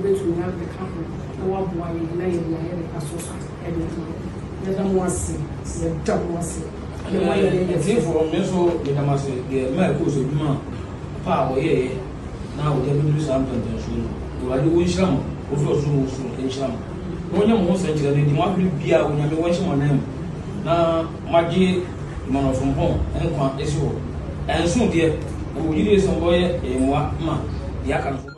to have the couple. I want boy in the night and I saw everything. There's no more see. The dog was see. It's for me, so the Damasi, the Americans of Duma, power here. Now we have to do something to show. You are doing some, also soon in some. When you want to the demand will be out when you watch my name. Now, Maggie, man from home, and one is you. And soon, dear, we will use some boy in what man, Yakan.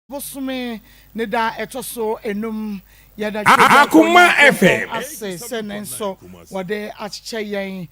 Bosume ne da etoso enum yada Akoma FM ase senenso wode achiche yen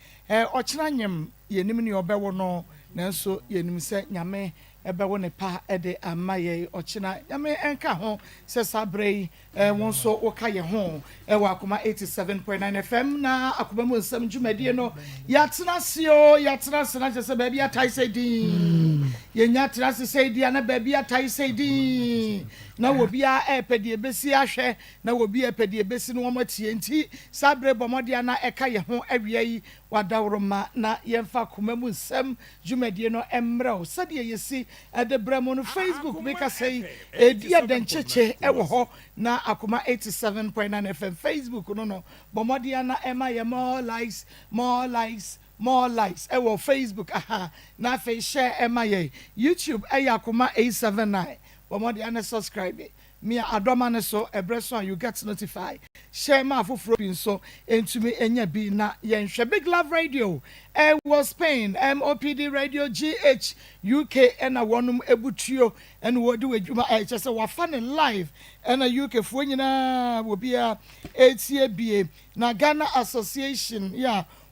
ochira nyem yenim ne obewo no nanso yenim se nyame ebewo ne pa ede amaye ochina nyame enka ho se sabrei won so woka ye ho ewa Akoma 87.9 FM na Akoma mu nsam dwumadie no yatena se na se ba bia tai se din yenya tena se dia na ba bia tai se din na wo bia epedie besi ahwe na wo bia epedie besi no matie nti sabre bomodia na eka ye ho awie yi wadawroma na yemfa Akoma mu nsam dwumadie no emreo sade yesi ade bramo no Facebook make us say edia dencheche ewo ho na Akoma 87.9 FM Facebook no bomodia na ema ye more likes ewo Facebook aha na fe share ema ye YouTube Akoma 879 bomodia na subscribe me adoma ne so ebreso you get notified share ma foforo bi so entumi enya bi na yenhwe Big Love Radio was Spain MOPD Radio GH UK and a wonum ebutuo and wo do adwuma just wa fan live and a UK fo nyina wo bia ATBA na Ghana Association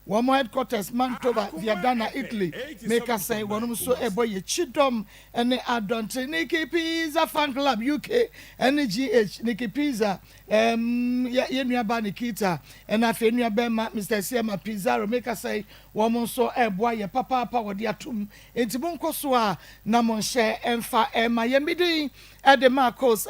one more headquarters Manitoba via Ghana Italy make us say one so eboye chidom and adonte Nikki Pizza Fan Club UK and GH Nikki Pizza yenua ba Nikita and afenua bema Mr. Siama Pizarro make us say one so eboye papa wodi atum entibon koso a na mon share emfa ema yemidi at the Marcos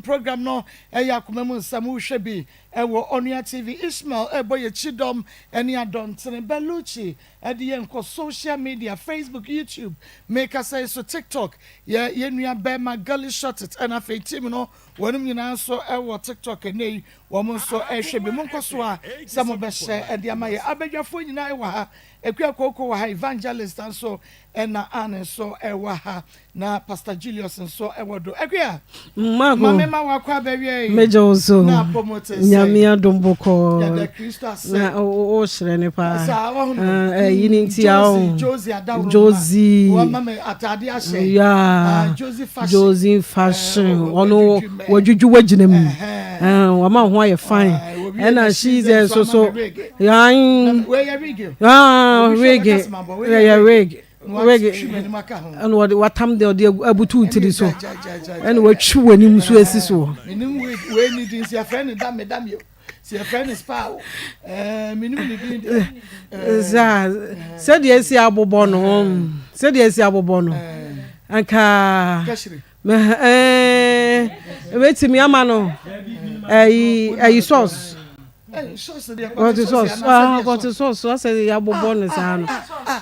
program no Akoma mu nsam hwe bi ewo Onua TV Ishmael eboye chidom eni adonte Beluchi at the enko social media Facebook YouTube make us say so TikTok yenua bema gully shot it and afi team no wonum nyina so ewo TikTok eni wo so ehwe bi monkoso a some be share e de amaye abedwafo nyina ewa ha ekua koko wa evangelist and so na ane so ewa ha na Pastor Julius so ewo do ekua mama wa kwa bewie mejo so na promote nyame adomboko ya the Christus na o hire ne pa yini ntia o Josie Adawro Josie wa mama atade ahye Josie fashion ono wajujju wagina mu wa ma ho aye fine and she is so rig and what time they abutu tiri so and what chu wanim so esi so minim we need this your friend dam you see your friend is power minim need said yes abobo no anka wait me ama no sauce what is sauce? What is sauce? I said the abo bonus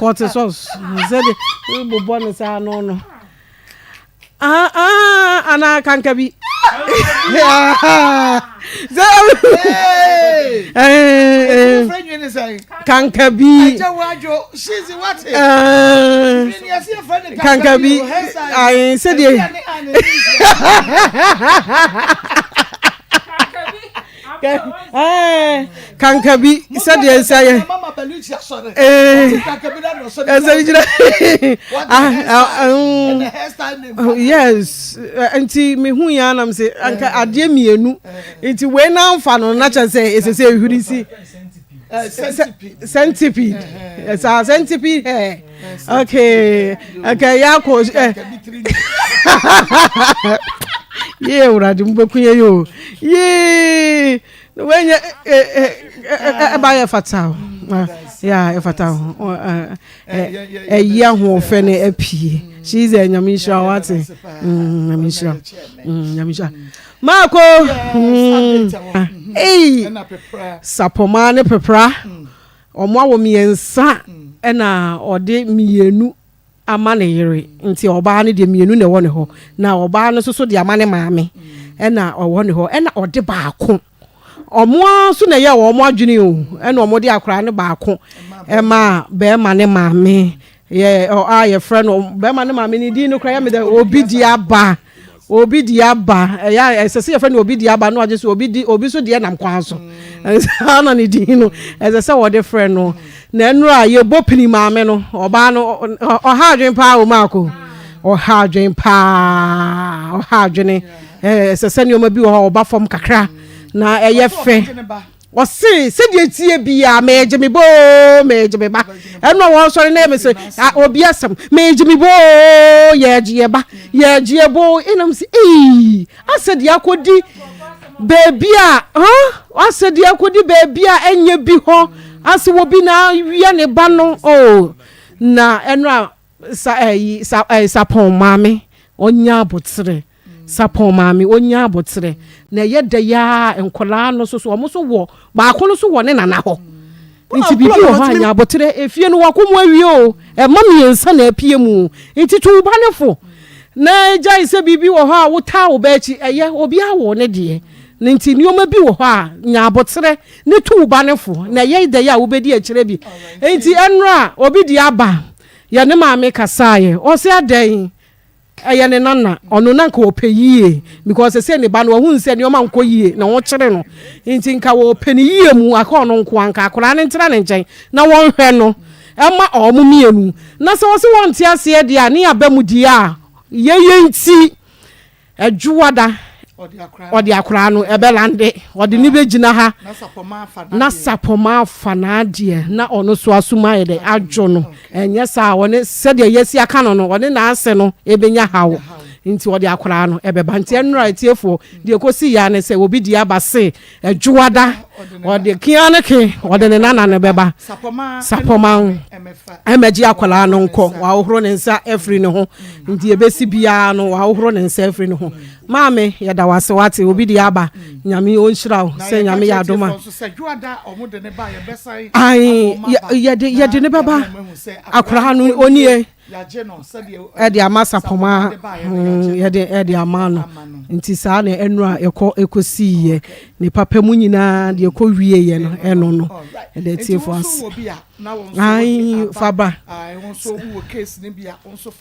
what is sauce? I said the bonus no. And I can't be. Can't be. She's what? Can't be. I said Kankabi said yes Mama Beluchi sorry yes anti me hu ya nam say anka ade mienu nti we na amfa no na cha say ese say hurisi centipede yes centipede okay ya ko yeah uradi mbokunye yo yeah when buy fatal yeah fatal ya ho fe ne apie she's a nyamisha what nyamisha Marco sapoma ne pepra omo awo miensa na ode mienu ama ne yere nti oba ne de mienu na wo ne ho na oba no so de ama ne maame na owo ne ho na ode baako omo so na ye wo mo adwene o na omo de akora ne baako ma be ma ne maame ye your friend be ma ne maame ni di no kra ya me de obi di aba ya esese ye friend obi di aba no age so obi so de nam kwan so ana ne di no esese wo de friend no na enura ye bopini maame no oba no oha adwen pa o mako oha adwen esese ne o ma bi o ba fom kakra na eye fe o se de tie bia meje me ba eno wo so ne me se obi asem meje me bo ye ba enam se ase de akodi baby ase de akodi baby enye bi ho ase wo bi na wi ne ba no na eno sapon mame onya abotre sapon mami onya abotre na yede ya enkola no so omo so wo ba ko no so wo ne nana ho nti bibi wo ha nya abotre efie no wakomo awie o e mami ensa na apie mu nti tu ba ne fo na jai se bibi wo ha wo ta wo ba chi eye obi awo ne de nti ni o ma bi wo ha nya abotre ne tu ba ne fo na yede ya wo bedi a kire bi nti enra obi di aba ya ne maame kasaye o se adan eye ne nana ono na nka opeyie because say ne ba no hu nse ne o ma nko yie na wo kire no nti nka wo peni yie mu aka ono nko anka akora ne ntira ne nchen na won hwe no ema omo mienu na se wo se won tie ase de a ne abamu di a ye nti adwuwada odi akora no ebelande odi ni begina ha na sapoma afana de na ono so asuma ye de adwo no enye sa woni se de yesi aka no no woni na ase no ebenya hawo nti odi akora no ebeba nti enura tiefo de kosi ya ne se obi di abase adwuwada odi kiane ke odi ne nana ne beba sapoma emeji akora no nko wa ohoro ne nsa efri ne ho nti ebesi bia no wa ohoro ne nsa efri ne ho maame ya da wase wate obi di aba nyame onhyira se nyame ya adoma ai ya de ne baba akora no onie ya de amasa poma ya de amano nti saa na enura ekosi ye ne papa mu nyina de ekowie ye no eno no de tiefo as ai faba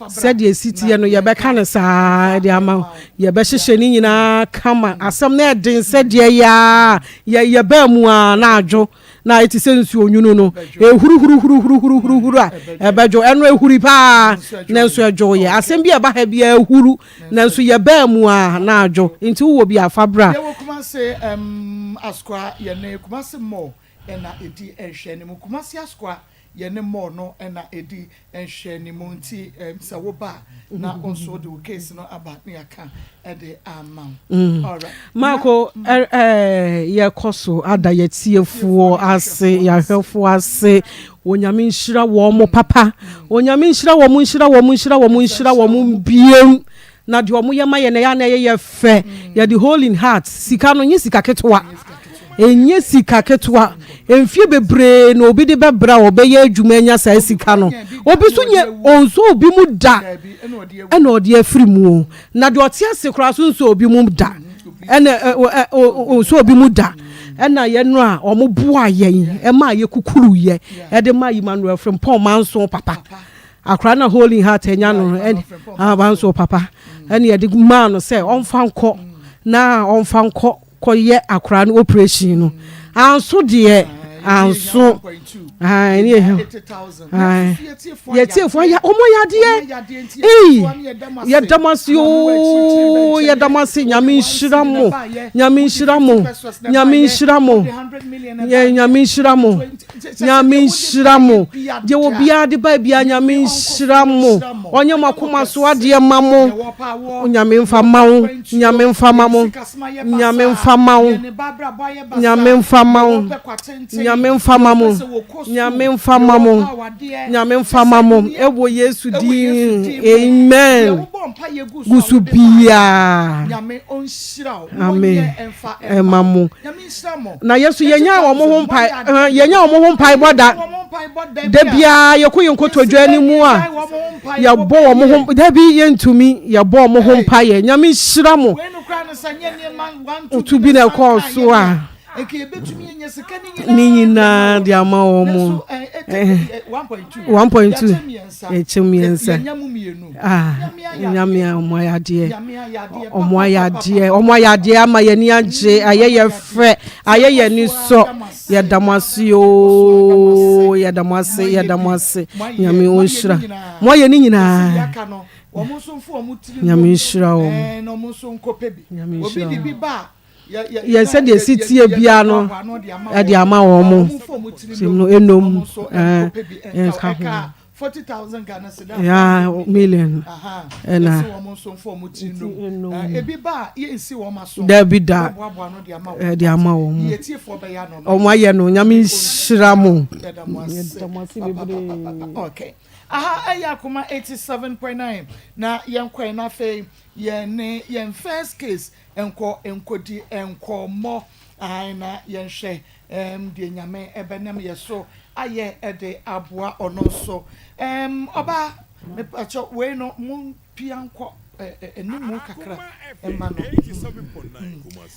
said ye city ye no ye beka ne saa de ama ye be hihye ni nyina kama asem na edin said ye ba mu a na adwo na iti sensu onyunu no huru a ebejo eno ehuri pa na nso adwo ye asem bi eba ha bia ehuru na nso ye ba mu a na adwo nti wo bi afabra ye wo kuma se askwa ye ne kuma se mo ena edi ehwe ne mu kuma se askwa ye ne mo no ena edi ehwe ne mu nti se wo ba na onso de case no aba ne aka ede amount all right Marco ye koso ada ye tiefuo ase ya hwefo ase onyame nhyira wo mo papa onyame nhyira wo mo biem na de omo ye ma ye na ya na ye fe ye the whole in heart sika no nyi sika ketwa enye sika ketwa emfie bebre no obi de bebra obeye adwuma nya sa sika no obi so nye onso obi mu da ena odi afiri mu na de ote ase kura so nso obi mu da ena onso obi mu da ena ye no a omo boa yen e ma ye kukuru ye e de ma Emmanuel from Paul manso papa akra na holy heart enya no abanso papa ena ye de ma no say onfa nko na onfa nko koye akra no operation no anso de anso ai ni ai ye tiefo ya omo ya de ya damasi nyame nhyiramo je wo bia de ba bia nyame nhyiramo onye makoma so ade mamo nyame mfa mawo nyame mfa mawo nyame mfama mo nyame mfama mo ewo Yesu di amen gusu bia nyame onhyira wo amen emfa emamo nyame nhyira mo na Yesu yenya wo mo ho mpai yenya wo mo ho mpai boda da bia yekoye nkotodwa ni mu a ya bo wo mo ho da bi yentumi ya bo wo mo ho mpai nyame nhyira mo utubi na ko so a ni nyina di ama wo mo 1.2 echemiensa nyame omo ayade ama ye ni age ayeye fe ayeye ni so ya damase o ya damase nyame onhira mo ye ni nyina nyame nhyira wo obi ba ye said the city bia no e de ama wo mo simno enom 40,000 Ghana cedis ya million na ebi ba ye nsi wo maso da bi da de ama wo mo omo aye no nyame nhyira mo okay Akoma 87.9 na yenkwa na fe yen first case enkodi enkomo na yenhwe de nyame ebenem yeso aye ede aboa ono so oba me pacho we no mun pianko enimu kakra emma no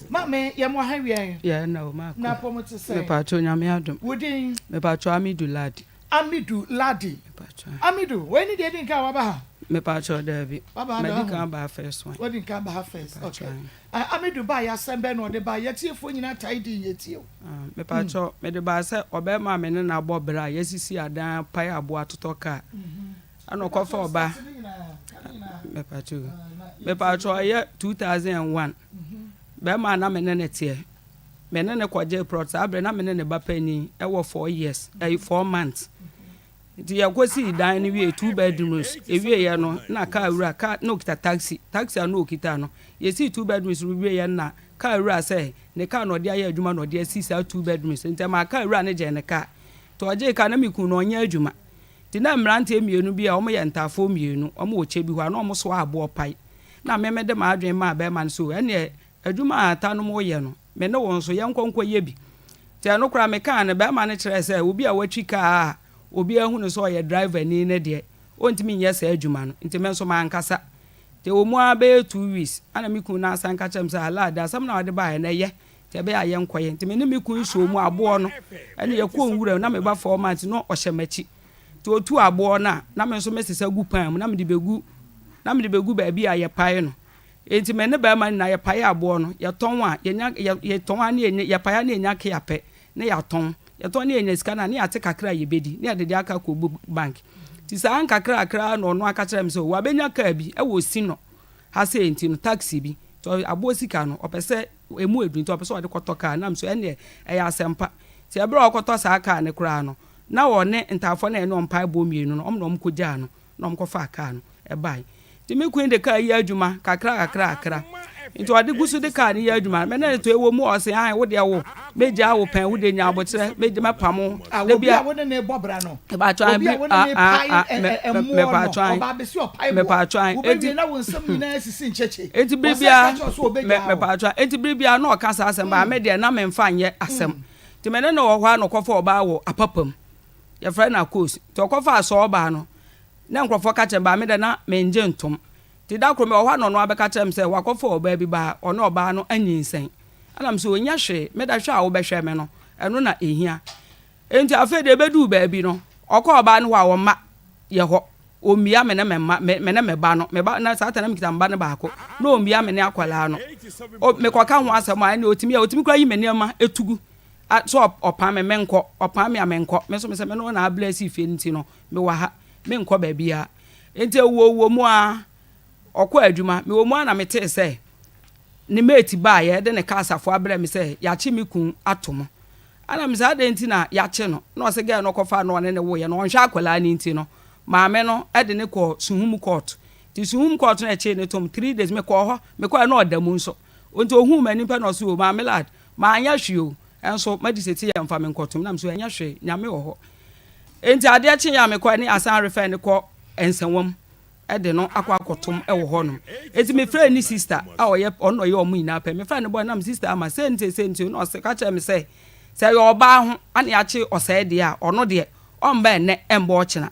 mame yemo hawie ya na o ma na pomote say me pacho nyame adom wodin me pacho Amidu Ladi Amidu when did you think about me pacho David medical ba first one what didn't come by first okay Amidu ba ya sembe no de ba yetiefo nyina tidy yetio me pacho me de ba se obema me ne na abo bra yesisi adan pai abo atotoka ana kofa oba me pacho ye 2001 be ma na me ne tie me ne kwaje prot abre na me ne ba pani e wo 4 years 4 months di yakosi dan ni we 2 bedrooms ewie ye no na ka wura ka no kita taxi no kita no yesi 2 bedrooms we ye na ka wura say ne ka no de aye adwuma no de asi sa 2 bedrooms ntema ka wura ne je ne ka to oje ka na miku no onye adwuma ti na mrante emienu bi a omo ye ntafo mienu omo oche bi hwa na omo so abo pai na me de ma adwen ma be man so ene adwuma ata no mo ye no me ne won so ye nkonkwo ye bi ti ano kra me ka ne be ma ne kire say obi a watwi ka obi ahunu so ye driver ni ne de ontimi nye sa adwuma no ntime nso ma nkasa te omu abe 2 weeks ana miku na asanka chem sa ala da sam na wade ba na ye te be aye nkoye ntime ne miku nso mu abo no ene ye ko nwura na me ba 4 months no ohyemachi te otu abo na me nso mesesa gu pan mu na me de begu ba bi aye pai no ntime ne ba ma na ye pai abo no ye ton a ye ton a ne ye pai na enya ke yape ne ya ton yeto ne enya sika na ne ate kakra ye bedi ne ade aka ko bank ti sa kakra akra no no aka kire me so wa benya ka bi e wo si no ha se enti no taxi bi to abo sika no opese emu edun to opese wo de koto ka na so ene e ya sempa ti e bra okoto sa aka ne kra no na wo ne ntafo na eno mpa bo mienu no omno mkoja no no mkofa aka no e bai ti me kuin de ka ye adwuma kakra into ade gusu de ka ne ye adwuma me na to ewo mu o se han wo de wo meja wo pan wo de nya abotire meje mapamo de bia wo ne bobra no e ba twan me pa twan enti na wo nsam nyina asisi ncheche enti bibia me pa twan enti bibia na o ka sa asem ba me de na me mfa nye asem ti me ne no wo hwa no kofa oba wo apapam ya fra na course to kofa aso oba no na nkrofo ka che ba me de na me nje ntom ti da kro me wo hwa no no abeka chem se wakofa oba bi ba ono oba no anyinsen anam so onya hwe me da hwe a wo be hwe me no eno na ehia enti afa de bedu ba bi no okọ oba no wa wo ma ye ho omia me ne me ba no me ba na sata na me kita mba ne ba ko na omia me ne akwala no me koka ho asem a ne otimi kra yi me ne ma etugu so opa me menko opa me amenko me so me se me no na bless ifie nti no me wa ha me nko ba bia enti wo mu a okọ adwuma me wo mu a na me te se ne mate ba ye de ne kasafo abra me se ya chi me kun atomo ana me sa de nti na ya chi no na o se ge no kofa no ne wo ye no hwa akwala ni nti no maame no e de ne ko suhum court ti suhum court na chi ne tom 3 days me ko ho me ko na odamu nso onti ohun mani pa no so maame lad ma anya hwe o enso madiseti ya mfa me nkotom na me so anya hwe nyame wo ho enti ade achi ya me kwa ni asan refer ne ko ensanwam de no akwakotom e wo ho no enti me friend ni sister a oye ono ye omu ina pa me friend boy na me sister ama senti no se ka che me say yo ba ho ane achi osai de a ono de omba ene emba ochina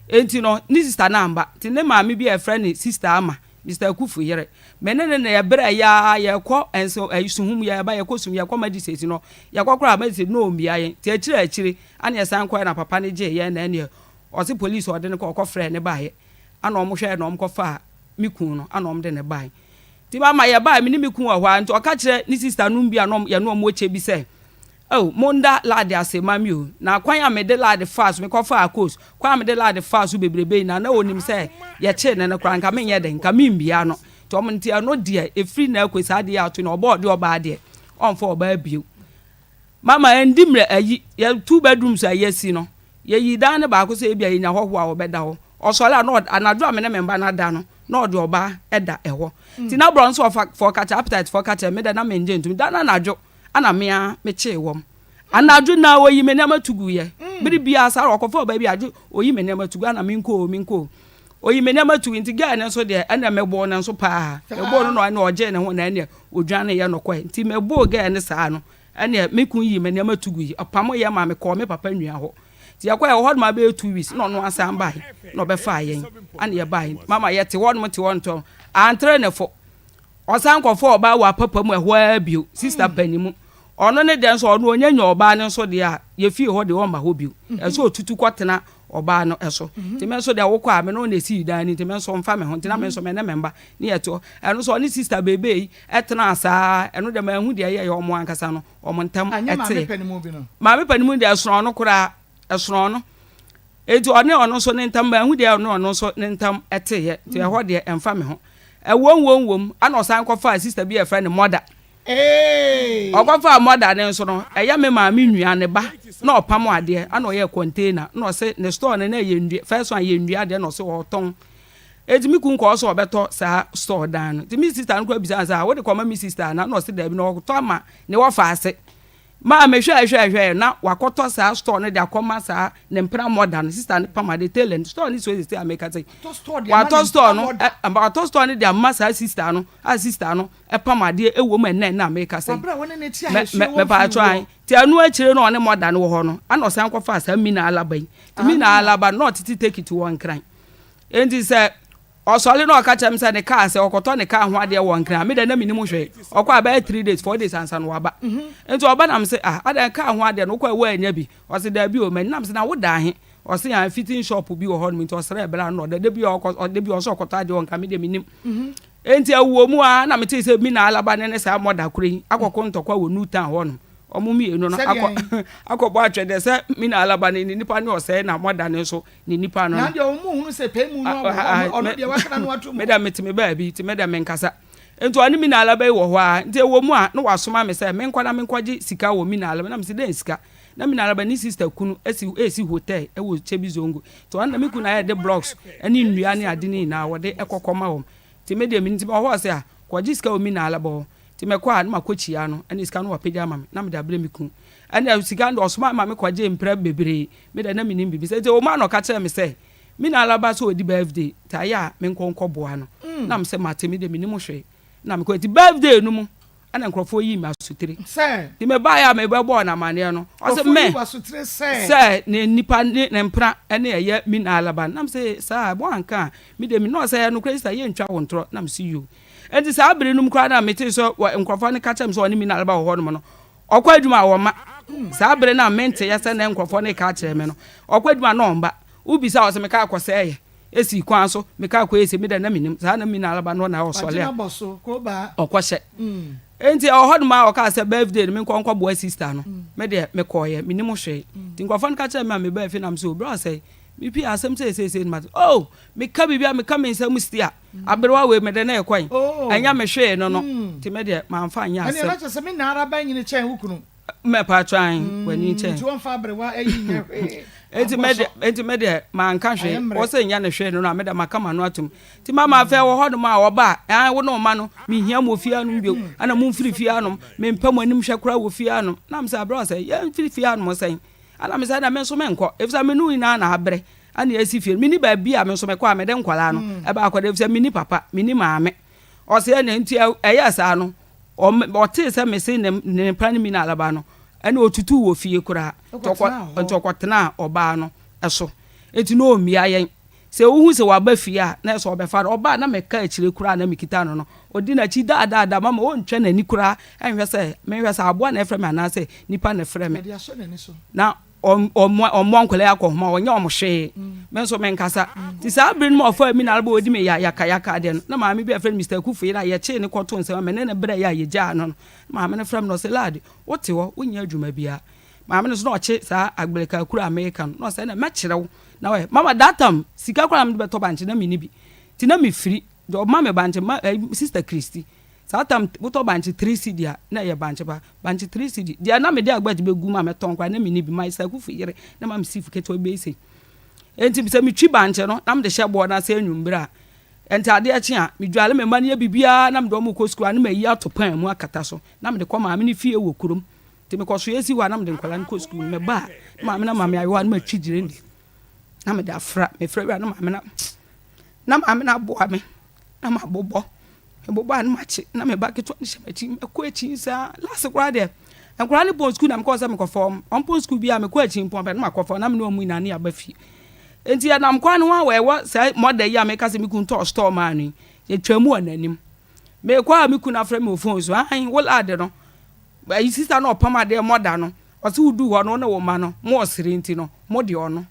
enti no ni sister na amba ti ne ma me bi e friend ni sister ama Mr. Kufu yere menene na ya bra ya ko enso ayisuhum ya ba ya kosum ya kwama disesi no ya kwakora ma se no mbia yen ti akire ane esan kwa na papa ne je ye na ene o se police o de ne ko friend ne ba ye ana o mo hwe na o mo fa mikun no ana o mo de ne ba ti ba ma ya ba mi ni mikun wa hwa nti o ka kire ni sister no mbia no ya no mo che bi se oh monda lade ase mami o na kwan ya me de lade fast me ko fa coast kwan me de lade fast bebrebe na onim se ye che ne kran ka me nye den ka me mbia no to mo ntia no de e free na akwesa de ato na obo de oba de on for oba bio mama endimre ayi ye 2 bedrooms ayesi no ye yi dan ne ba ko se bia nya hoho a obeda ho osola no anadro amene memba na da no na ode oba eda eho ti na bronze for catch appetite for catch me da na menje ntum da na nadwo ana mea meche wom anadwo na oyi menema tugu ye biri bia sa okofo ba bia adwo oyi menema tugu ana minko oyi menema tugu nti ga ne so de ana mebo na so pa ebo no na oje ne ho na ne odwane ye no kwa nti mebo ga ne sa no ene mekun yi menema tugu yi opamo ye ma me ko me papa nwia ho ti yakwa ye ho ma be 2 weeks no no asan bai no be fa yen ana ye bai mama ye te won mo te won to antre ne fo osan kofo ba wa papa mu ehwa bio sister panimu ono ne den so ono onyanya oba ne so de a ye fie ho de won ba ho bio eso otutu kwotena oba no eso ti men so de wo kwa me no na si dan ni ti men so mfa me ho ti na men so me ne memba ne yeto eno so ni sister bebe etena asa eno de ma hu de ye omo ankasa no omo ntam ete ma me panimu de eso no kura eso no etu ono so ne ntam ba hu de ono so ne ntam ete ye ti ho de emfa me ho wom ana osan kofa sister bi e friend mother okofa mother ne nso no eya me ma me nua ne ba na opam ade ana oye container na o se ne store ne na ye ndua first one ye ndua de na o se o ton edimi kun ko so obeto sa store dan ti mi sister nko bisa sa wo de ko ma mi sister na o se da bi na o to ma ne wo fa ase ma me hwe na wakoto sa store ne de Akoma sa ne mpra modern sister ne pama de talent store ni so sister America say wato store no wato store ne de amma sa sister no e pama de ewo ma na America say me pa try ti anu akire no ne modern wo ho no ana osan kofa sa mina alaba mina alaba no titi take it one cry endi say osole no ka chem say ne car say okoto ne car ho ade won kran me da na minimu hwe okwa about 3 days 4 days ansa no waba enti oba nam say ada car ho ade no kwa wa anya bi o se da bi o man nam say na wo da he o se ya fitting shop bi o ho no enti o sere bela no da bi o da bi o so okoto ade won kan me de minim enti awuo mu a na me te say mi na alaba ne say moda kure akoko ntokwa wo new town ho no omumi enu no akobo atwede se mi na alaba ni nipa ne o se na moda ne so ni nipa no na de omu hunu se pe mu no ono de wakana no atu me da metime ba bi ti me da menkasa ento ani mi na alaba wo ho a nti ewo mu a no wasoma me se menkwa na menkwaji sika wo mi na alaba na me se den sika na mi na alaba ni sister kunu esi hotel e wo chebi zongo to an na me kunu aye de blocks ani nnua ne ade ni na wo de ekokoma wo ti me de mi nti ho se a kwaji sika wo mi na alaba ti me kwa na makochi ya no ani sika no wapagya mama na me da bre miku ani sika ndo osoma mama kwaje mpra bebre me da na minim bibi se o ma no ka kire me se mi na alaba so odi birthday ta ya me nkonko boa no na me se mate me de minim hwe na me ko ti birthday no mu ana nkrofo yi ma sutre se ti me ba ya me be bo na mane no o se me se ne nipa ne mpra ene ye mi na alaba na me se sa bo anka me de mi no se no krista ye ntwa wontro na me see you enti sa abere num kra na mete so nkrofo ne ka chem so oni mi na alaba ho no no okwa adwuma wo ma sa abere na mente ya se na nkrofo ne ka chere me no okwa adwuma no mba ubi sa o se me ka akose ye esi kwan so me ka akwa ese me da na minim sa na mi na alaba no na o so le okwa enti ho no ma o ka se birthday me nkonko bo sister no me de me koye minim hwe ti nkrofo ne ka chere me be fi na me so bro say mi pi asem say mat oh me ka bibia me ka me nsam stia aberwa we me de na ekwan anya me hwe no no ti me de ma mfa anya asem ani na se me na araba nyine chen hukunu me pa trying wani chen ti won fa aberwa ayi nye enti me de ma nka hwe o se nya ne hwe no na me de makama no atum ti mama fa wo hodo ma wo ba wo no ma no mi hia mo fia no bio ana mo mfiri fia no me mpa mo anim hwe kura wo fia no na me se aberwa say ya mfiri fia no mo say ana me say na me so me nko efisa me nu ina na abre ana esi fie me ni ba bia me so me kwa me de nkwala no e ba akwa de efisa me ni papa me ni maame o se na nti eya sa no o te se me se ne plan mi na alaba no ana otutu wo fie kura ntokotena oba no eso eti no omia yen se ohu se waba fie a na so obefa oba na me ka akire kura na me kita no odi na chi da mama o ntwe na ni kura enhwe se me hwe se abo na efre me na se nipa na efre me na ommo nkwele akọhoma onye omhwe me so me nkasa ti sa brin mo fa mi na alba odi me yaka de na maame bi efre Mr. Kufu ira ye che ne kwoto nse me ne bre ya ye ja no maame ne frem no se lad wote wo wonya adwuma bia maame ne so na oche sa agbeleka kura American no se na me kirew na we mama datam sika kura me beto banche na me ni bi ti na me firi do mama banche sister Christy satam buto banche 3 cd na ye banche ba banche 3 cd dia na me dia agbaje be gu ma me ton kwa na me ni bi mai sa Kufu yire na ma me sifu keto be ise enti bi se me twi banche no na me de hye na se anwumbra enti ade achi a me dwale me mane bibia na me do mo ko skua na me yi atopan mu akata so na me de kwa ma me ni fie wo kurom ti me ko so yesi wa na me de nkwala ko skua me ba ma me na ma me ayo na ma twi jire ndi na me da fra me fra wi na ma me na bo ame na ma bobo ebobo an machi na me ba keto ni shemati me ko echi sa last kwa de enkura ni bon school na me ko sa me ko form on bon school bia me ko echi mpon pe na ko form na me no mu ina ni abafi enti ya na mkwa ni wa we say mother ya me ka se me kun to store man ni ye twamu ananim me kwa me kun afra me phone so an wol ade no ba yi sister no pama de mother no o se udu ho no na wo ma no mo osiri nti no mo de ono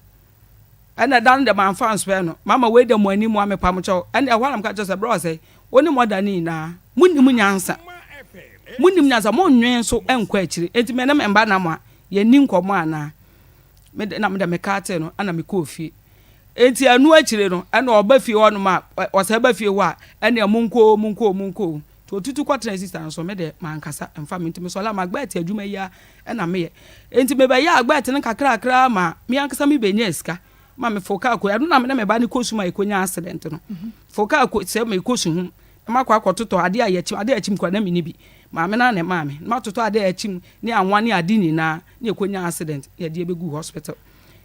ana dan de man fans pe no mama we de mo ani mo amepam cho ana hwa nam ka cho se bro say oni mother ni na munim nyansa mo nwen so enkwa akire enti me na me mba na mo ye ni nkomo ana me na me de me ka te no ana me ko fie enti anu akire no ana oba fie ho no ma o se ba fie ho a ana munko to tutu kwatra sister so me de mankasa emfa me ntimi so la magba ati adwuma ya ana me ye enti me ba ya agba ati ne kakra ma me ankasa me benya esika ma me foka ko anu na me ba ne kosuma ikonya accident no foka ko se me kosu hu ma kwa akototo ade achim kwa na me ni bi ma me na ne ma me ma toto ade achim ni anwa ni ade ni na ikonya accident ye de begu hospital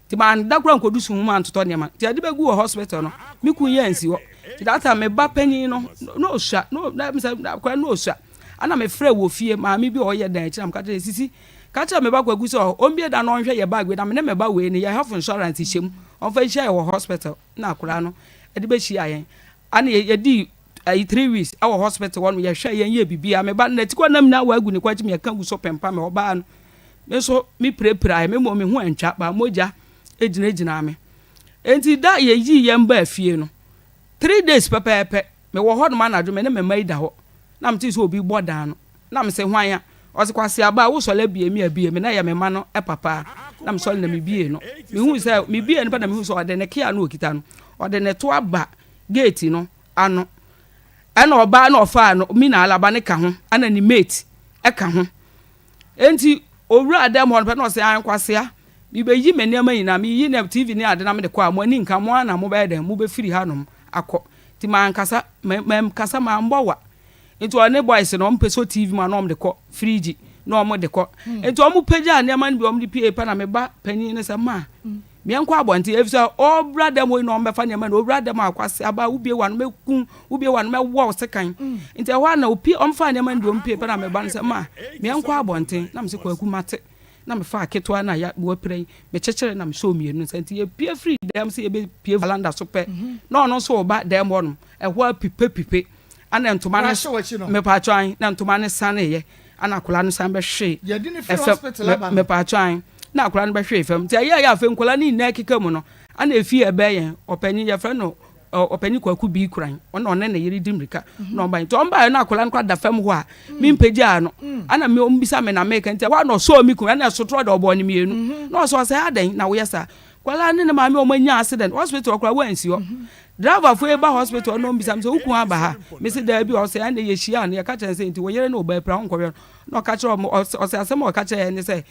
ti ma ndakura nkodusu hu ma toto ne ma ti ade begu hospital no me kun ye ansi ho ti data me ba panyin no sha no na me say kwa no sha ana me frɛ wo fie ma me bi o ye dan achim ka tell sisi ka tell me ba kwa gu so o mbie da no nhwe ye bag we na me ba we ni ye health insurance hyem on fa hye wo hospital na akura no ade be hye ayen ana ye di 3 weeks our hospital one ye hwe yen ye bibia me ba na tikwa nam na wa agu ni kwachi me kan gu so pempa me oba no me so me prepare me mo me hu antwa ba moja ejina me enti da ye yi ye mba afie no 3 days pepepe me wo ho no ma na dwo me ne me mai da ho na me ti so obi boda no na me se hwan ya o se kwase aba wo so la bie me na ye me ma no e papa na me so na me bie no me hu se me bie no pa na me hu so ode ne kia no okita no ode ne to aba gate no ano ana oba na ofa no mi na alaba ne ka ho ana ni mate e ka ho enti owura adam ho no se an kwase a mi be yi me nema yina mi yi na TV ni ade na me de kwa mo ani nka mo ana mo be de mo be firi hanom akọ ti man kasa mem kasa ma mbowa enti one boys no mpeso TV ma no mo de ko fridge no mo de ko enti o mo peja nema ni bi o mo di pa na me ba panyin ne se ma me enko abonti efisa o brother mo no mbe fa nema no brother ma akwase aba ubie wa no mekun ubie wa no me wo sekan enti wa na opi o mfa nema ndi o mpe pa na me ba ne se ma me enko abonti na me se kwaku mate na me fa ketwa na ya wo pre me chechere na me show mienu senti ye pie free dem se ye be pie valanda so pe no no so ba dem won e ho pipe ana ntoma na me pa twan na ntoma ne sane ye ana kola no san be hwe ye di ni free hospital aba me pa twan na akola no be hwe fam ti ya afa nkola ni na kika mu no ana efi ebe ye opanyi ye fra no opanyi kwaku bi kuran ona one na yiri dimrika na oban to omba na akola no kwa da fam ho a mi mpagya no ana me ombisa me na make nti wa no so mi kun ana sotro da obo ni mienu no so say adan na wo yesa kwala ne ma me omanya accident hospital okra wansi ho driver fo eba hospital no ombisa me so ukun aba ha me se da bi o say ana ye hia na ye ka chere say nti wo yere na oba pra nkwo no ka chere o say asem o ka chere ne say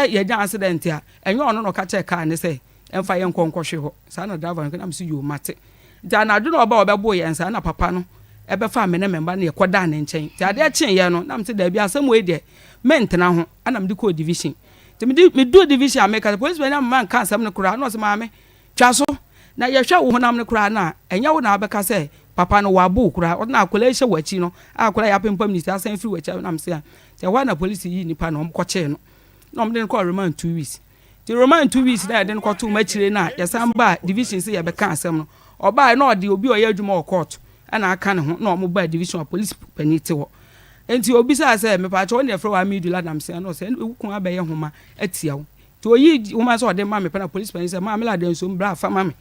ye nya accident a enyo ono no ka chere ka ne say emfa ye nkonkwo hwe ho sa na driver nka na me se yo mate da na do no oba obebo ye nsa na papa no ebe fa me ne memba na ye koda ne nchen ti ade chen ye no na me se da bi asem we de mentena ho ana me de ko division me do division make the police when man can some no kura no se maame twa so na ye hwa wo honam no kura na enya wo na abeka say papa no wabu kura na akola hye wachi no akola ya pempam ni asan free wachi na mse say why na police yi nipa no mkoche no na omde ko remand 2 weeks the remand 2 weeks na den ko to machire na ya san ba division say ya beka asem no oba na ode obi oya adwuma court ana aka ne ho na omo ba division of police penite wo enti obi sa say me pa cho ne frɛ wa midula na mse no say ukun abaye homa atia wo to oyi homa so ode ma me pa na police penite say ma me la den so mbra fa ma me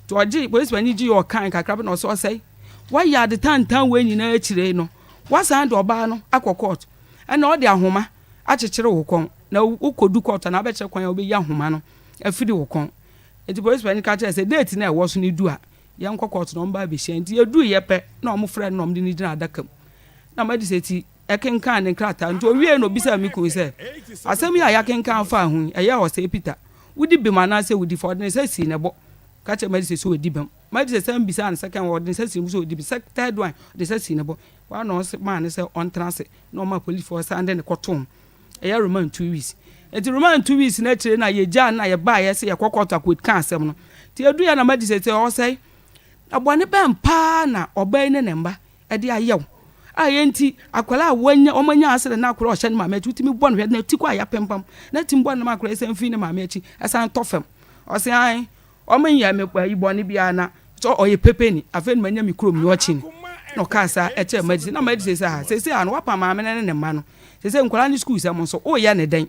to oji police penite ji o kan kakra na so say why ya the tantan we nyina akire no wasan do oba no akọ court ana ode ahoma akyekyere wo kon na ukodu court na abekye kwan obe ya ahoma no afidi wo kon enti police penite ka say date na e wo so ni du a ye nkọ court no mba be hye enti edu ye pe na omo frɛ no omde ni gyina adakam na madi say ti ekenkan ne krata nto wie no bisa mi kun say asem ya yakenkan fa hu eye o say Peter wudi bema na say wudi for ne say si ne bo ka che madi say so wudi bem madi say sam bisa an second word ne say si so wudi third one de say si ne bo wa no man say on transit no ma police force and ne kotom eye remand 2 weeks enti remand 2 weeks na chire na ye ja na ye ba ye say ye kokota ko kan asem no ti edu ya na madi say o say abone bem pa na oban ne nemba e de ayew ayenti akwala wanya omanya asere na akwala ohye ne mama echi utimi bɔ no hwɛ na tikwa ya pempam na tim bɔ no ma akwala ese mfi ne mama echi asan tofem ɔse an omanya me kwa ibɔ ne bia na so oye pepeni afen manya mi krom ni ɔchi no kasa eche madisi na madisi se an wapa mama ne ma no se nkwala ni school sam so o ya ne den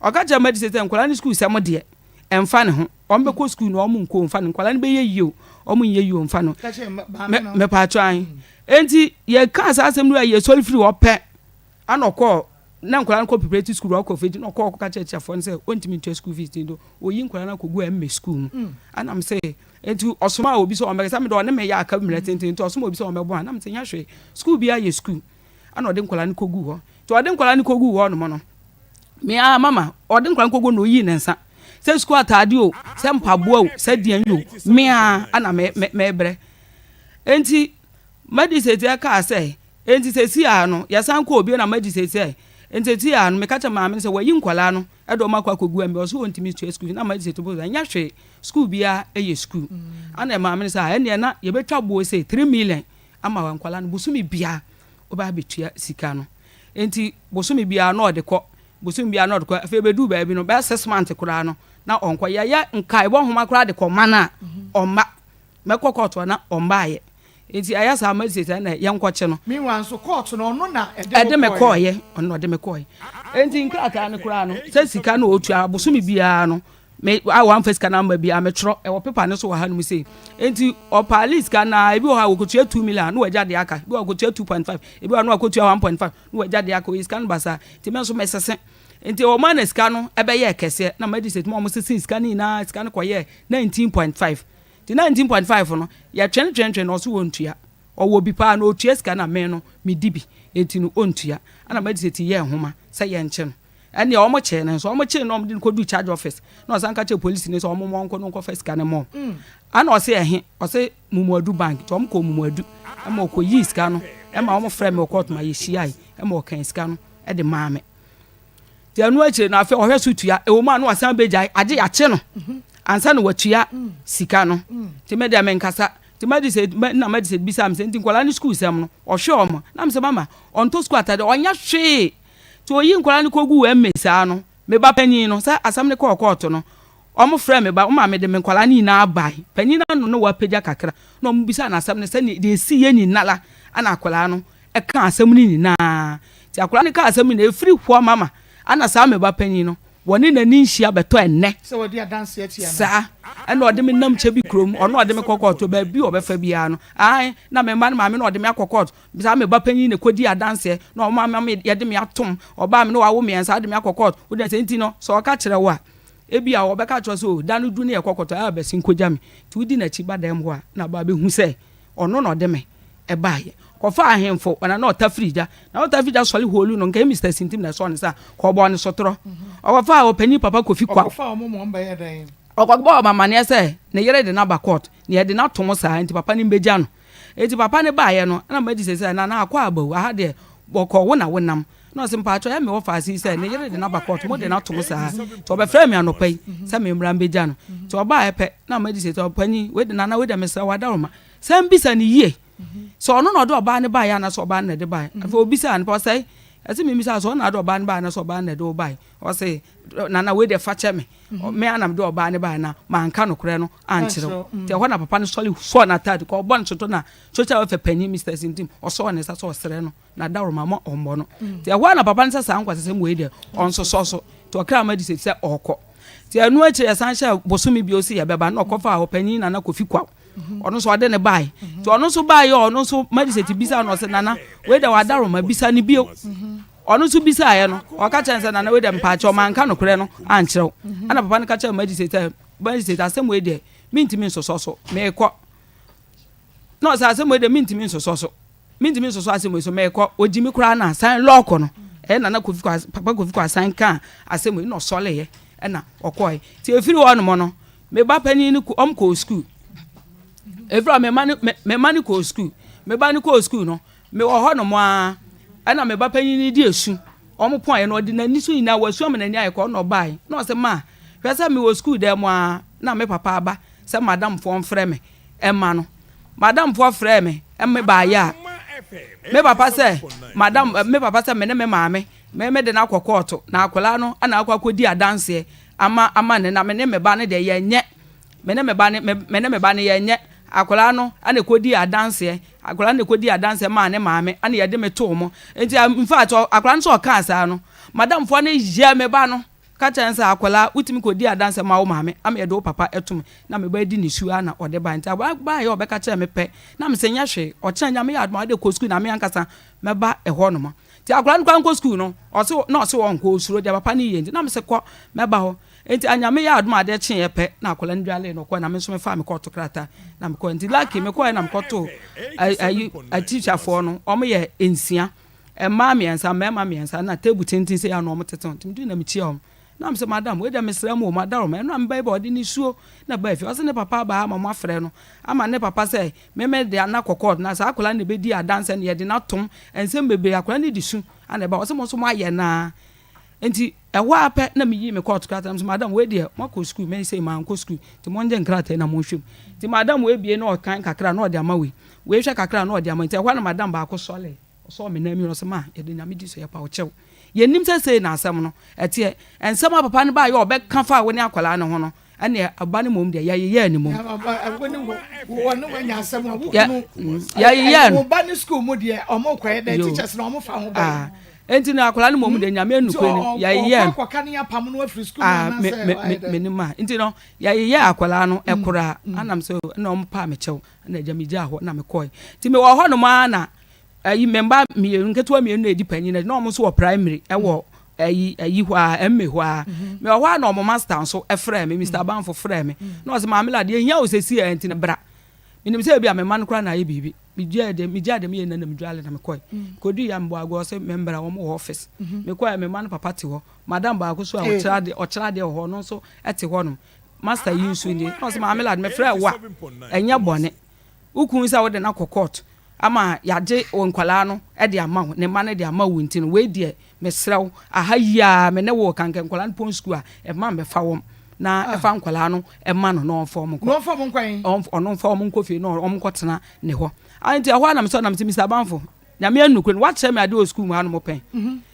ɔka madisi se nkwala ni school sam de emfa ne ho ɔmbe ko school no ɔmo nko mfa ne nkwala ne be ye yio ɔmo ye yio mfa no me pa atwan enti ye kan sa asem no ye soli free opɛ anɔkɔ na nkwala no ko preparatory school ɔkɔ feji no ɔkɔ ka checha fo ne sɛ ontimi to school fees ndo oyi nkwala na kogu emme school anam sɛ enti ɔsoma obi so ɔmɛ sa me do ne me ya aka mre tenten enti ɔsoma obi so ɔmɛbɔ anam sɛ nya hwɛ school bia ye school ana ɔde nkwala no kogu hɔ to ɔde nkwala no kogu hɔ no mo no me a mama ɔde nkwala no kogu no oyi ne nsa sɛ school atade o sɛ mpaboa o sɛ dian yo me a ana me brɛ enti madiseti aka sɛ enti sɛ si a no yasan ko obi na madiseti enti ti a no me ka cha maame sɛ wayi nkwala no edo makwa kogu ambe so ontimi to school na madiseti bo nya hwe school bia eye school ana maame sɛ ene na ye betwa bo sɛ 3 million ama wa nkwala no busumi bia oba betua sika no enti busumi bia na ode kɔ busumi bia na ode kɔ afi bedu ba bi no ba 6 months kura no na onkɔ ya nkai bo homa kura de kɔ mana omma mekɔkɔtɔ na ombaye enti ayasa amadiseti na ye nkɔche no meanwhile so court no no na ede me kɔye ɔno ɔde me kɔye enti nkrata no kura no sɛ sika no otua busumi bia no me awan first kana ma bia me tro e wo paper ne so wa ha no se enti o police kana ebi o ha wo kotua 2 million no waja de aka ebi o kotua 2.5 ebi o no kotua 1.5 no waja de aka o scan basa ti me so mesese enti o man scan no ebe ye kese na madiseti mo sese scan ni na scan ko ye 19.5 ti 19.5 no ya twen no so wontua o wo bi pa na otua scan na me no me dibi enti no ontua ana madiseti ye homa sɛ ye nche no ene omo che ne so omo che no omde ko do charge office na osanka che police ne so omo monko no ko first scan mo ana o se ehe o se mumuadu bank to omo ko mumuadu ama ko yi scan no ema omo frame o court ma ye shiai ema o kan scan no e de maame ti anu ache na afa ohwe so tua e wo ma no asan beja age ya che no ansa no watua sika no ti me de amenkasa ti ma dise na ma dise bisa am se nti nkwala ni school sam no o hwe omo na me se mama on to school atade onya hwe to yi nkwala ni kogu emmesa no me ba panyin no sa asam ne ko court no omo frɛ me ba o ma me de me nkwala ni na abai panyin no no wa pagya kakra na omo bisa na asam ne se ne de si ye ni nala ana akwala no e ka asam ni na ti akwala ni ka asam ni e free ho mama ana sa me ba panyin no woni na ni nhia beto enne so wodi adanse atia sa ena ode me nam che bi krom ono ode me kokoto ba bi obefa bia no ai na me ma na me ode me akokoto bisa me ba panyin ne kodi adanse na o ma me ye de me atom oba me no wa wo me ensa de me akokoto wo de senti no so ka kire wo a ebi a obeka kire so danu du ne kokoto a ba sin koja me ti wudi na chi ba dem ho a na ba be hu se ono no ode me e ba ye kofa ahemfo wana na otafrija na otafrija soli holu no nke Mr. Sintim na so ne sa ko bo ne sotro okofa opani papa kofi kwa okofa omo mba ye dan okogbo mama ne se ne yere de na ba court ne ye de na tomo sa nti papa ni mbeja no enti papa ne ba ye no na madiseti na akwa abawu ha de boko wo na wonam no simpacho e me wo fa si say ne yere de na ba court mo de na to mo sa to be frame anopa yi say me mra mbeja no to oba epe na magistrate opani we de na we de me say wadaroma sam bisa ne yie so ono no do oba ne ba ya na so oba ne de ba afa obisa ne pa say ati me bisa so na do oba ne ba na so oba ne do ba o say na we de fa che me me anam do oba ne ba na ma nka no kure no ankyere te ho na papa ne soli so na tad ko bon choto na chocha we fe pani Mr. Sintim o so ne sa so sere no na daroma ma ombo no te ho na papa ne sa nkwa sese mo we de on so to okra ma di se okọ te anu akire ya san sha bosumi bi osi ya beba na okofa ho pani na kofi kwa ono so ade ne bai to ono so bai ono so ma di se ti bisa no se nana we de wa daroma bisa ni bio ono so bisa ye no o ka chense na we de mpacho man ka no kure no ankyerɛw ana papa ne ka chere magistrate asem we de mintimi nsoso me kɔ no sa asem we de mintimi nsoso asem we so me kɔ ojimi kura na san lock no na kofi kwa papa kofi kwa san ka asem we no sole ye na okɔe ti efiri wo no mo no me ba pani ni ko school efira me mani ko school me ba ni ko school no me wo ho no mo a ana me ba panyin ni di esu omo pon ye no de na nisu ina wasu am na ni ayeko no bai no se ma pesa me wo school dem a na me papa aba se madam fo mfrɛ me emma no madam fo frɛ me emme ba ya me papa se madam me papa se me ne me maame me de na akɔkɔɔto na akola no ana akɔkɔdi adanse ama ne na me ne me ba ne de ye nye me ne me ba ne ye nye akola no ana kodi adanse akola na kodi adanse ma ne maame ana ye de me to mo enti in fact akola no so ka asa no madam fo na je me ba no ka chanse akola utimi kodi adanse ma wo maame am ye do papa etum na me ba di ni su ana ode ba enti ba ye obeka cha me pe na me senya hwe o cha nya me ya do de ko school na me ankasa me ba ho no mo ti akola no kwa school no o se no se won ko suro de papa ni ye enti na me se ko me ba ho enti anyame ya aduma de kyen ye pe na akola ndwale no ko na me so me fa me ko to krata na me ko enti lucky me ko na me ko to a teacher for no o me ye ensia e ma me ensa na table tintin se ya no mo teton tim du na me chia na me se madam we de me sra mo madam me no am ba bo de ni suo na ba fi o se ne papa ba ma mo afre no ama ne papa se me de na kokod na sa akola ne be di adanse ne ye de na tom ensem bebe akola ne di su ana ba o se mo so mo aye na enti ewa apɛ na me yi me court krata so madam we de mako school me say man ko school ti mo nje krata na mo hwem ti madam we bie na o kan kakra na o de ama we hwe kakra na o de ama enti ewa na madam ba ko sole so me na mi no se ma ye de nyame di so ye pa o chew ye nim say na asɛm no ɛte ensɛm papa ne ba ye obɛ ka fa we ne akwala ne ho no ane abane mom de ye ni mom wo no wanya asɛm wo ye no ba ne school mo de omo kwɛ de teachers na omo fa ho ba enti na akola no mom de nyame enukwe ni ye akɔka ne apam no afiri school na say me ma enti no ye akola no ekora anam so na om pa me chew na agya me gya ho na me koi ti me wo ho no ma na ayi memba me nketo me no edi panyi na om so wo primary e wo ayi ho a emme ho a me wo ho na om master so e frɛ me Mr. Banfo frɛ me na o se ma me la de hia o se si enti na bra minim se bia me man kra na ye bibi mi jade me ye na me dwale na me koi kodi ya mbo ago se member wo mo office me koi me man papa ti ho madam ba ko so a o kira de ho no so eti ho no master yin so ni no se ma me lad me frɛ wa enya bone ukun sa wo de na court ama yaje o nkwala no e de ama ho ne ma ne de ama wo nti no we de me srew aha ya me ne wo kankan nkwala no pon school a e ma me fa wo na efa nkwala no e ma no no form kwan ono form nkofi no omkotena ne ho anti ahwa na me so na me Mr. Banfo na me anukwe wa kire me ade o school mu anu mo pen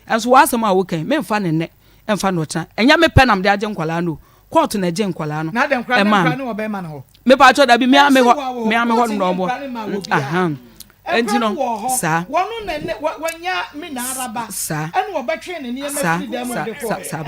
enso wa asem a wo kan me mfa ne ne emfa no cha enya me pen nam de age nkwala no court na age nkwala no na de nkwala no obe ma no me pa cho da bi me ame ho no mo aha enti no sa wono ne wanya me na araba ene obetwe ne ne ma fi dem de ko sa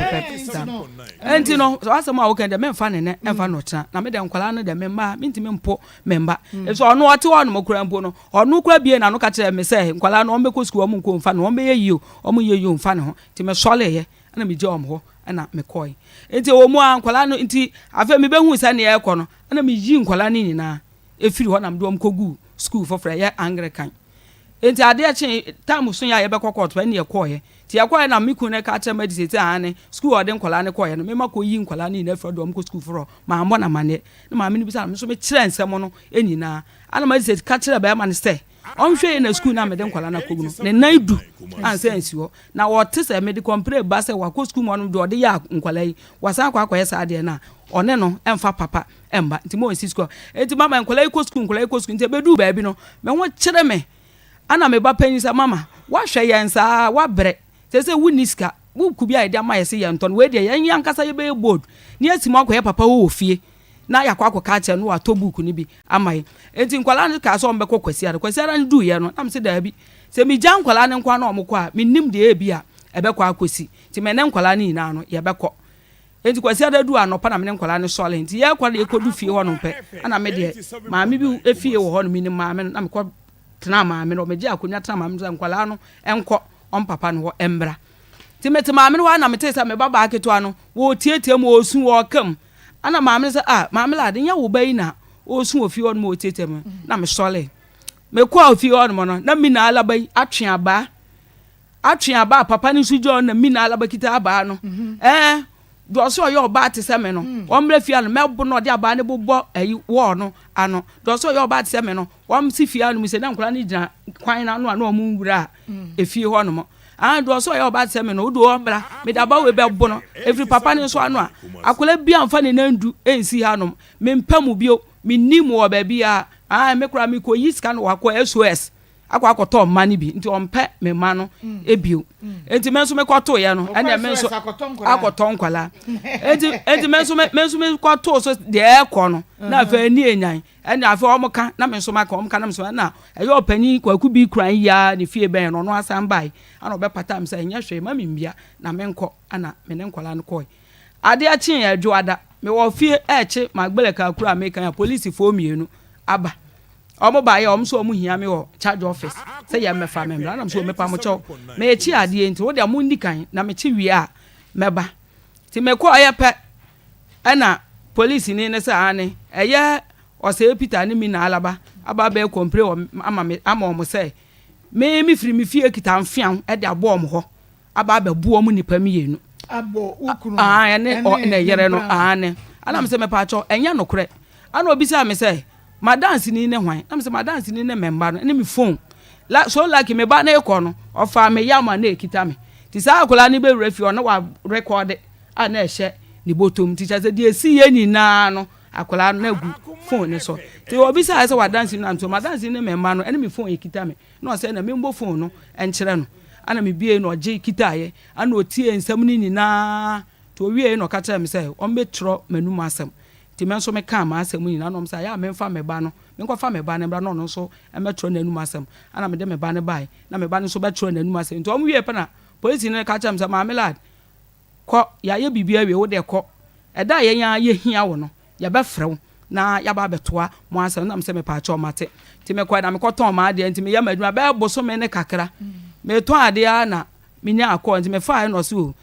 enti no so asem a wo kan de me mfa ne ne emfa no cha na me de nkwala no de me ma me ntimi mpo memba so ono ote wo no mokura mpo no ono kura bie na no ka kire me se nkwala no ombe ko school omo nko mfa no ombe ye yi omo ye yi mfa ne ho ti me sole ye ana me je omo ho ana me koi enti wo mu a nkwala no enti afa me behu sa ne ye ko no ana me yi nkwala ni nyina efiri ho na me do omkogu school for frɛ ye Anglican enti ade ache time so ya ye be kokot ba ne ye koye ti ya koye na miku ne ka che medicate ane school ode nkola ne koye no me mako yi nkola ni na frɛ do am ko school for ma ambo na mane na ma me ni bisa me so me kire nsɛm no enina ana medicate ka kire ba ma ne sɛ ɔnhwɛ na school na mede nkwala na kogu no ne nan du ansa nsi hɔ na wɔte sɛ mede compare ba sɛ wakɔ school mu ɔno de ɔde yɛ nkwala yi wasan akɔ saa deɛ na ɔne no ɛmfa papa ɛmba nti mo nsi school enti mama nkwala yi kɔ school nti bedu baabi no me ho kyerɛ me ana me ba panyi sɛ mama wahwɛ yɛn saa wabrɛ sɛ wuni sika wuku bi a yɛde ama yɛ sɛ yɛn tɔn we deɛ yɛn yankasa yɛ bɛyɛ board ne asimu akɔyɛ papa wɔ fie na yakɔ ka kyɛ no watɔ book ni bi ama yɛ enti nkwala no ka sɛ ɔmbɛkɔ kwasiara no du yɛ no na me sɛ daabi sɛ me gya nkwala no nkwa na ɔmokɔ a mennim deɛ ebi a ɛbɛkɔ akɔsi nti me ne nkwala no nyinaa no yɛbɛkɔ enti kwasiara du anɔpa na me ne nkwala no sɔle nti yɛkɔ na yɛkɔdu fie hɔ no pɛ ana me deɛ maame bi efie wɔ hɔ no mi ne maame no na mekɔ tena maame no megye akonya tena maame no nkwala no ɛnkɔ ɔmpapa no hɔ ɛmbra nti mete maame no hɔ na mete sɛ me baba aketewa no wɔ tietie mu osu wɔ kam ana maame sɛ maame la de nya wo bayi na osu wɔ fie hɔ no mu tietie mu na me sɔle me kɔ fie hɔ no na mi na alaba yi atwe aba papa no su jo na mi na alaba kita aba no do so yɛ ɔba te sɛ me no ɔmrɛ fie no mɛbo no de aba ne bobɔ ayi wɔ no ano do so yɛ ɔba te sɛ me no si fie no mu sɛ na nkora ne gyina kwan na no ɔmo wura efie hɔ no mo do so yɛ ɔba te sɛ me no do ɔmbra me da ba we bɛbo no every papa ne so ano a akola bia mfa ne nandu ensi ha no me mpamu bio me nim wɔ ba bia me kora me ko yiska no wakɔ SOS akɔtɔ mma ne bi nti ɔmpɛ me ma no ebio enti menso me kɔtɔ yɛ no ɛna menso akɔtɔ nkwala enti menso me kɔtɔ so de ɛkɔ no na afa ni enyan ɛna afa ɔmo ka na menso ma ka ɔmo ka na menso na ɛyɛ ɔpanyi kwaku bi kran ya ne fie bɛn no no asan bai ana ɔbɛpata me sɛ nyɛ hwɛ ma me mbia na menkɔ ana me ne nkwala no kɔe ade akye yɛ adwoada me wɔ fie ɛkye magbele ka kura American ya police fo mienu aba omo ba ye omo so omo hia me wo charge office say ye mefa me mbra na so mepa mo chew me echi ade enti wo de mo ndi kan na me chi wie a meba ti me ko ye pe na police ni ne say ane eye o say Peter ni mi na alaba aba be compre ama omo say me firi me fie kita mfian e de abo omo ho aba be bu omo nipa mi yenu abo ukuru ene o na yere no ane ana me say mepa chew enya no kure ana obi say me say ma dance ni ne hwan na me say ma dance ni ne memba no ne me phone la so like me ba na ekọ no ofa me yama na ekita me ti sa akola ni be refi o na wa record a na ehye ni botom ti cha say die si ye nyina no akola na gu phone ne so ti obi say wa dance ni na ma dance ni memba no ene me phone ekita me na o say na me mbo phone no enkyere no ana me bie no oje kita ye ana otie nsam ni nyina to wie no ka kire me say o me tro manum asem ti menso me ka ma asem nyina no msa ya me mfa me ba no me nkɔ fa me ba ne bra no no so emetro nanum asem ana me de me ba ne bai na me ba no so betro nanum asem nti omo wie pa na police ne ka kyam sa ma me lad kɔ ya ye bibia wie wo de kɔ ɛda ye nya ye hia wo no ya be frew na ya ba betoa mo asem na me se me pa cha o mate ti me kɔ na me kɔ ton ma ade nti me ya madwuma be boso me ne kakra me ton ade a na me nya akɔ nti me fa no so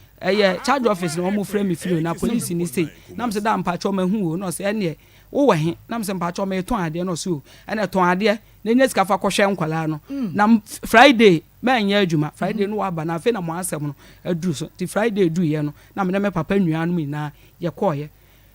charge office no mo frame me free na police ni say na me say da mpacho ma hu o no say ene wo wa he na me say mpacho ma ton ade no so ene ton ade na nya sika fa kɔhwɛ nkwala no na Friday ma nya adwuma Friday no wa ba na fe na mo asɛm no aduru so ti Friday du ye no na me papa nua no mi na ye kɔye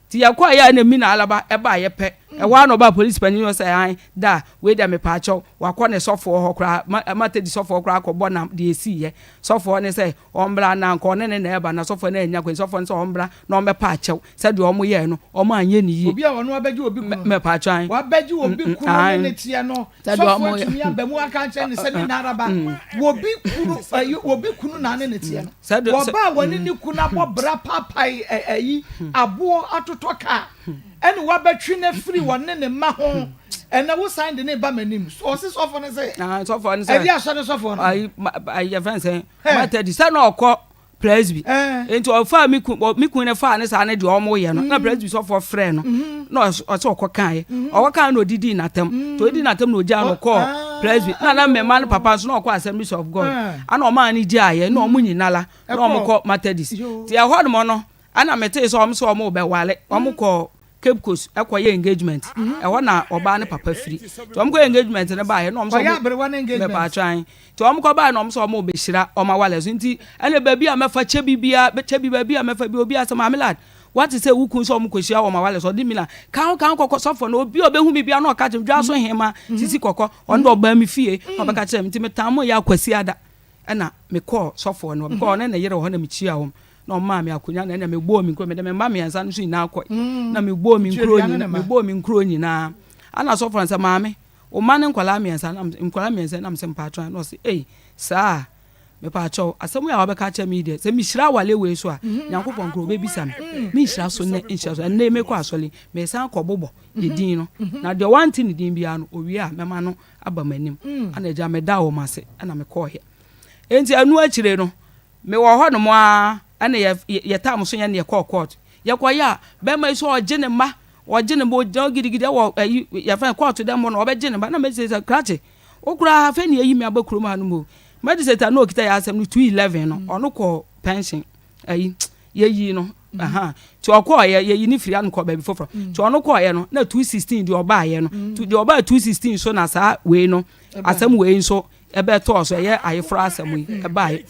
ti ya kɔye na mi na alaba e ba ye pɛ e wa no ba police panyin say an da we da me pacho wa kɔ ne sofo ho kra mate di sofo kra akɔbɔ na de esi ye sofo ne say ombra na nkɔ ne na eba na sofo na nya kwen sofo ne say ombra na ombe pa akyɛw sɛ de omo ye no omo anye ne yie obi a wono abeji obi kunu me pacho an wa beji obi kunu ne tie no sofo tumi abamu aka nkyɛ ne sɛ ne naraba obi kunu na ne tie no wo ba woni ne kunu abɔ papai ayi abo atotɔ ka ene wa betwi na free wonne ne ma ho ene wo sign de ne ba manim so se sofo ne say sofo ne say e dia so ne sofo no ai friend say mate di say na okọ presby enti o fa mi kun ne fa ne sa ne de o mo ye no na presby sofo frɛ no na o se okọ kan ye o kan na odidi natam to odidi natam na oja no call presby na me man papa so na okọ Assemblies of God ana o ma ne ji aye na o mu nyinala na o mo kɔ Methodist ti e ho no mo no ana mete so o mo so mo be wale o mo kɔ Cape Coast ekoye engagement ewo na oba ne papa free to omko engagement ne ba ye no omso me pa twan to omko ba no omso mo be hira oma wale so nti ene ba bia mefa che bibia che bibia mefa bi obi asema amelad what is say wukun so mkohia wo mawale so di mi na kan kokko sofo na obi obehu mi bia na o ka jem dwa so hema sisi kokko on do ba mi fie obeka kire mi ti metamo ya kwasi ada na me call sofo no because na yere ho na mi chia wo na ma mi akonya na me gbo mi nkro me de me ma mi ansa no so ina akọ na me gbo mi nkro ni na ana sofo na se ma me o ma ne nkwala mi ansa na me se mpatron no se saa me pa cho asemu ya wabeka cha mi de se mi hira wale we so a nyankopon kro be bisa mi hira so ne hira so na me kwa asole me san kobobo ye din no na de wanti ni din bia no owi a me ma no aba manim ana eja me da wo mase ana me ko he enti anu akire no me wo ho no mo a ana ye tam so nya ne ko court ye kwa ya be ma so oje ne ma oje ne bo gidigidi wo ye fa court dem no obeje ne ba na me se krache okura fa ne yi me abakuro ma no mo medicine no kita ya asem no 211 no ono ko pension yeyi no ti okọ ye ni free an ko ba bi foforo ti ono ko ye no na 216 di oba ye no di oba 216 so na sa we no asem we so ebe to so ye ayefra asem yi eba ye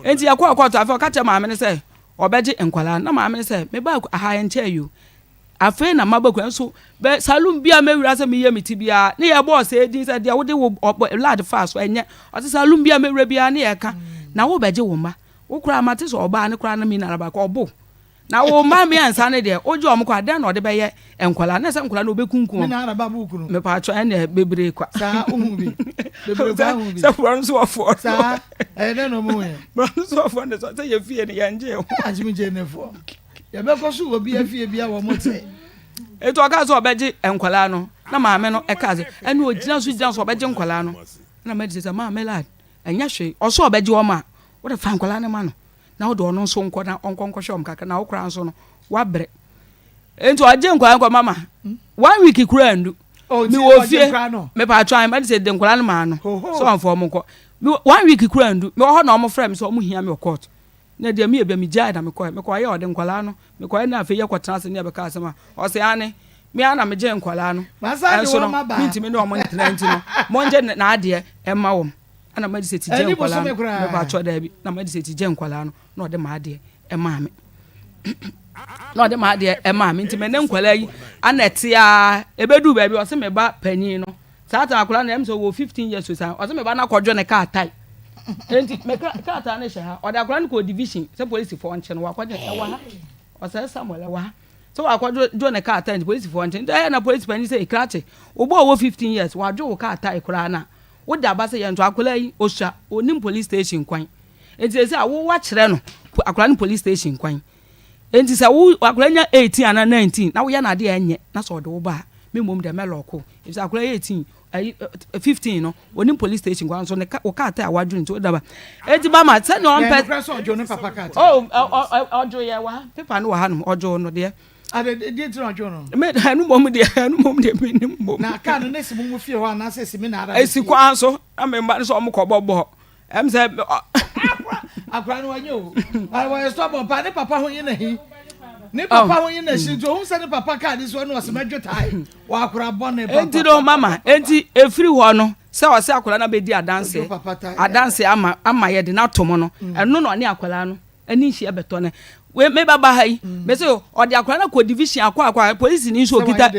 enti yakọ to afa ka che ma me ne se obeje enkwala na ma me ne se me ba aha ye nche you afa na mabaku so be salum bia mewura se me ye meti bia ne ye boss edin se dia wo de wo lad fast enye o se salum bia mewura bia ne ye ka na wo beje wo ma wo kura mate so oba ne kura na mi na ba ko obo na wo ma me ansa ne de oje o mko adan na o de be ye enkwala na se nkwala na obekunkum na na ba buku no me pa cho ene bebre kwa sa uhu bi bebre ba uhu bi sa furan so ofo sa na no mo ye bro so ofo ne so se ye fie ne ye nje o ajimi je ne fo ya be ko so obi afie bia wo mote eto aka so obeje enkwala no na maame no ekaze ene ogina so obeje enkwala no na ma dise maame lad enya hwe o so obeje o ma wo de fa enkwala ne ma no na wo de ono so nko na onkonko hwe omkaka na wo kra nso no wa bre ento aje enkwala mama 1 week kura ndu mi wo fie me pa try ma dise de enkwala ne ma no so amfo mo nko 1 week kura ndu me ho na omo frame so omo hia me court na de mi ebe mi jai da me ko ye ode nkwala no me ko na afi ye kwatena se ne be ka asema o se ane mi ana me je nkwala no enso no mi ntimi ne o mo ntinanti no mo nje na ade e ma wo ana ma dise ti je nkwala me ba cho da bi na ma dise ti je nkwala no na ode ma ade e ma me na ode ma ade e ma me ntimi ne nkwala yi ana etia ebedu ba bi o se me ba panyin no sata akwala na em so wo 15 years so sa o se me ba na kodwo ne ka atai enti me ka ta na sha o da akwa ko division se police for onche no akwa je wa ha o se Samuel wa so akwa jo ne ka ta police for onche nda na police pani se ikrache ogbo owo 15 years wa jo ka ta ikura na wo da ba se ye nto akola yi o sha onim police station kwan enti se awo wa kire no akola ni police station kwan enti se wo akola nya 18 ana 19 na wo ya na de enye na so de wo ba me mom de meloko if akola 18 15 no onim police station kwan so ne o ka ta awadru nti o daba enti ba ma se ne on person ojo ne papa ka ta ojo ye wa paper no wa hanum ojo no de ade di ti ojo no me anu mom de me mom na ka no ne simu mu fie ho na se simi na ara esi kwan so amemba so om ko bobo em se akwa no wanyo I was stop on pa ne papa ho yin na hi ne papa ho yin na shi jo hu se ne papa ka di so no o se medwo tai wa akura bone papa enti do mama enti efiri ho no se o se akura na be di adanse ama ye de na tomo no eno no ne akura no ani hia beto ne we me baba hai me se o de akura na ko division akwa police ni so okita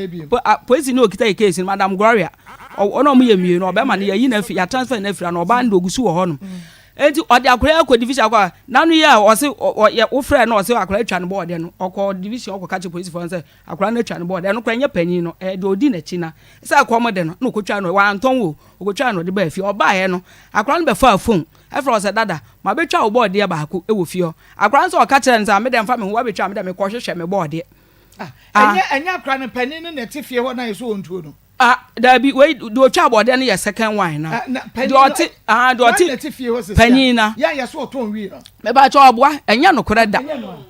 police ni okita e case madam Gloria ono mo ye mie no be ma ne yi na fi ya transfer na fira no ba ndogusu wo ho no enti odi akura ko division akwa nanu ya o se wo frɛ no o se akura twa no board no okọ division okọ catch police for say akura na twa no board no kra nya panyin no de odi na chi na se akọ de no ko twa no wa anton wo ko twa no de ba fi oba ye no akura no be fa phone e fra o se dada ma be twa wo board ye ba ko e wo fi o akura so o ka kire nza me de mfa me ho wa be twa me de me ko hwehwe me board ye enya akura no panyin no na ti fie ho na ye so ontuo no there be we do twa board na your second wine na do oti panina ya so oton wi no me ba twa oboa enya no kora da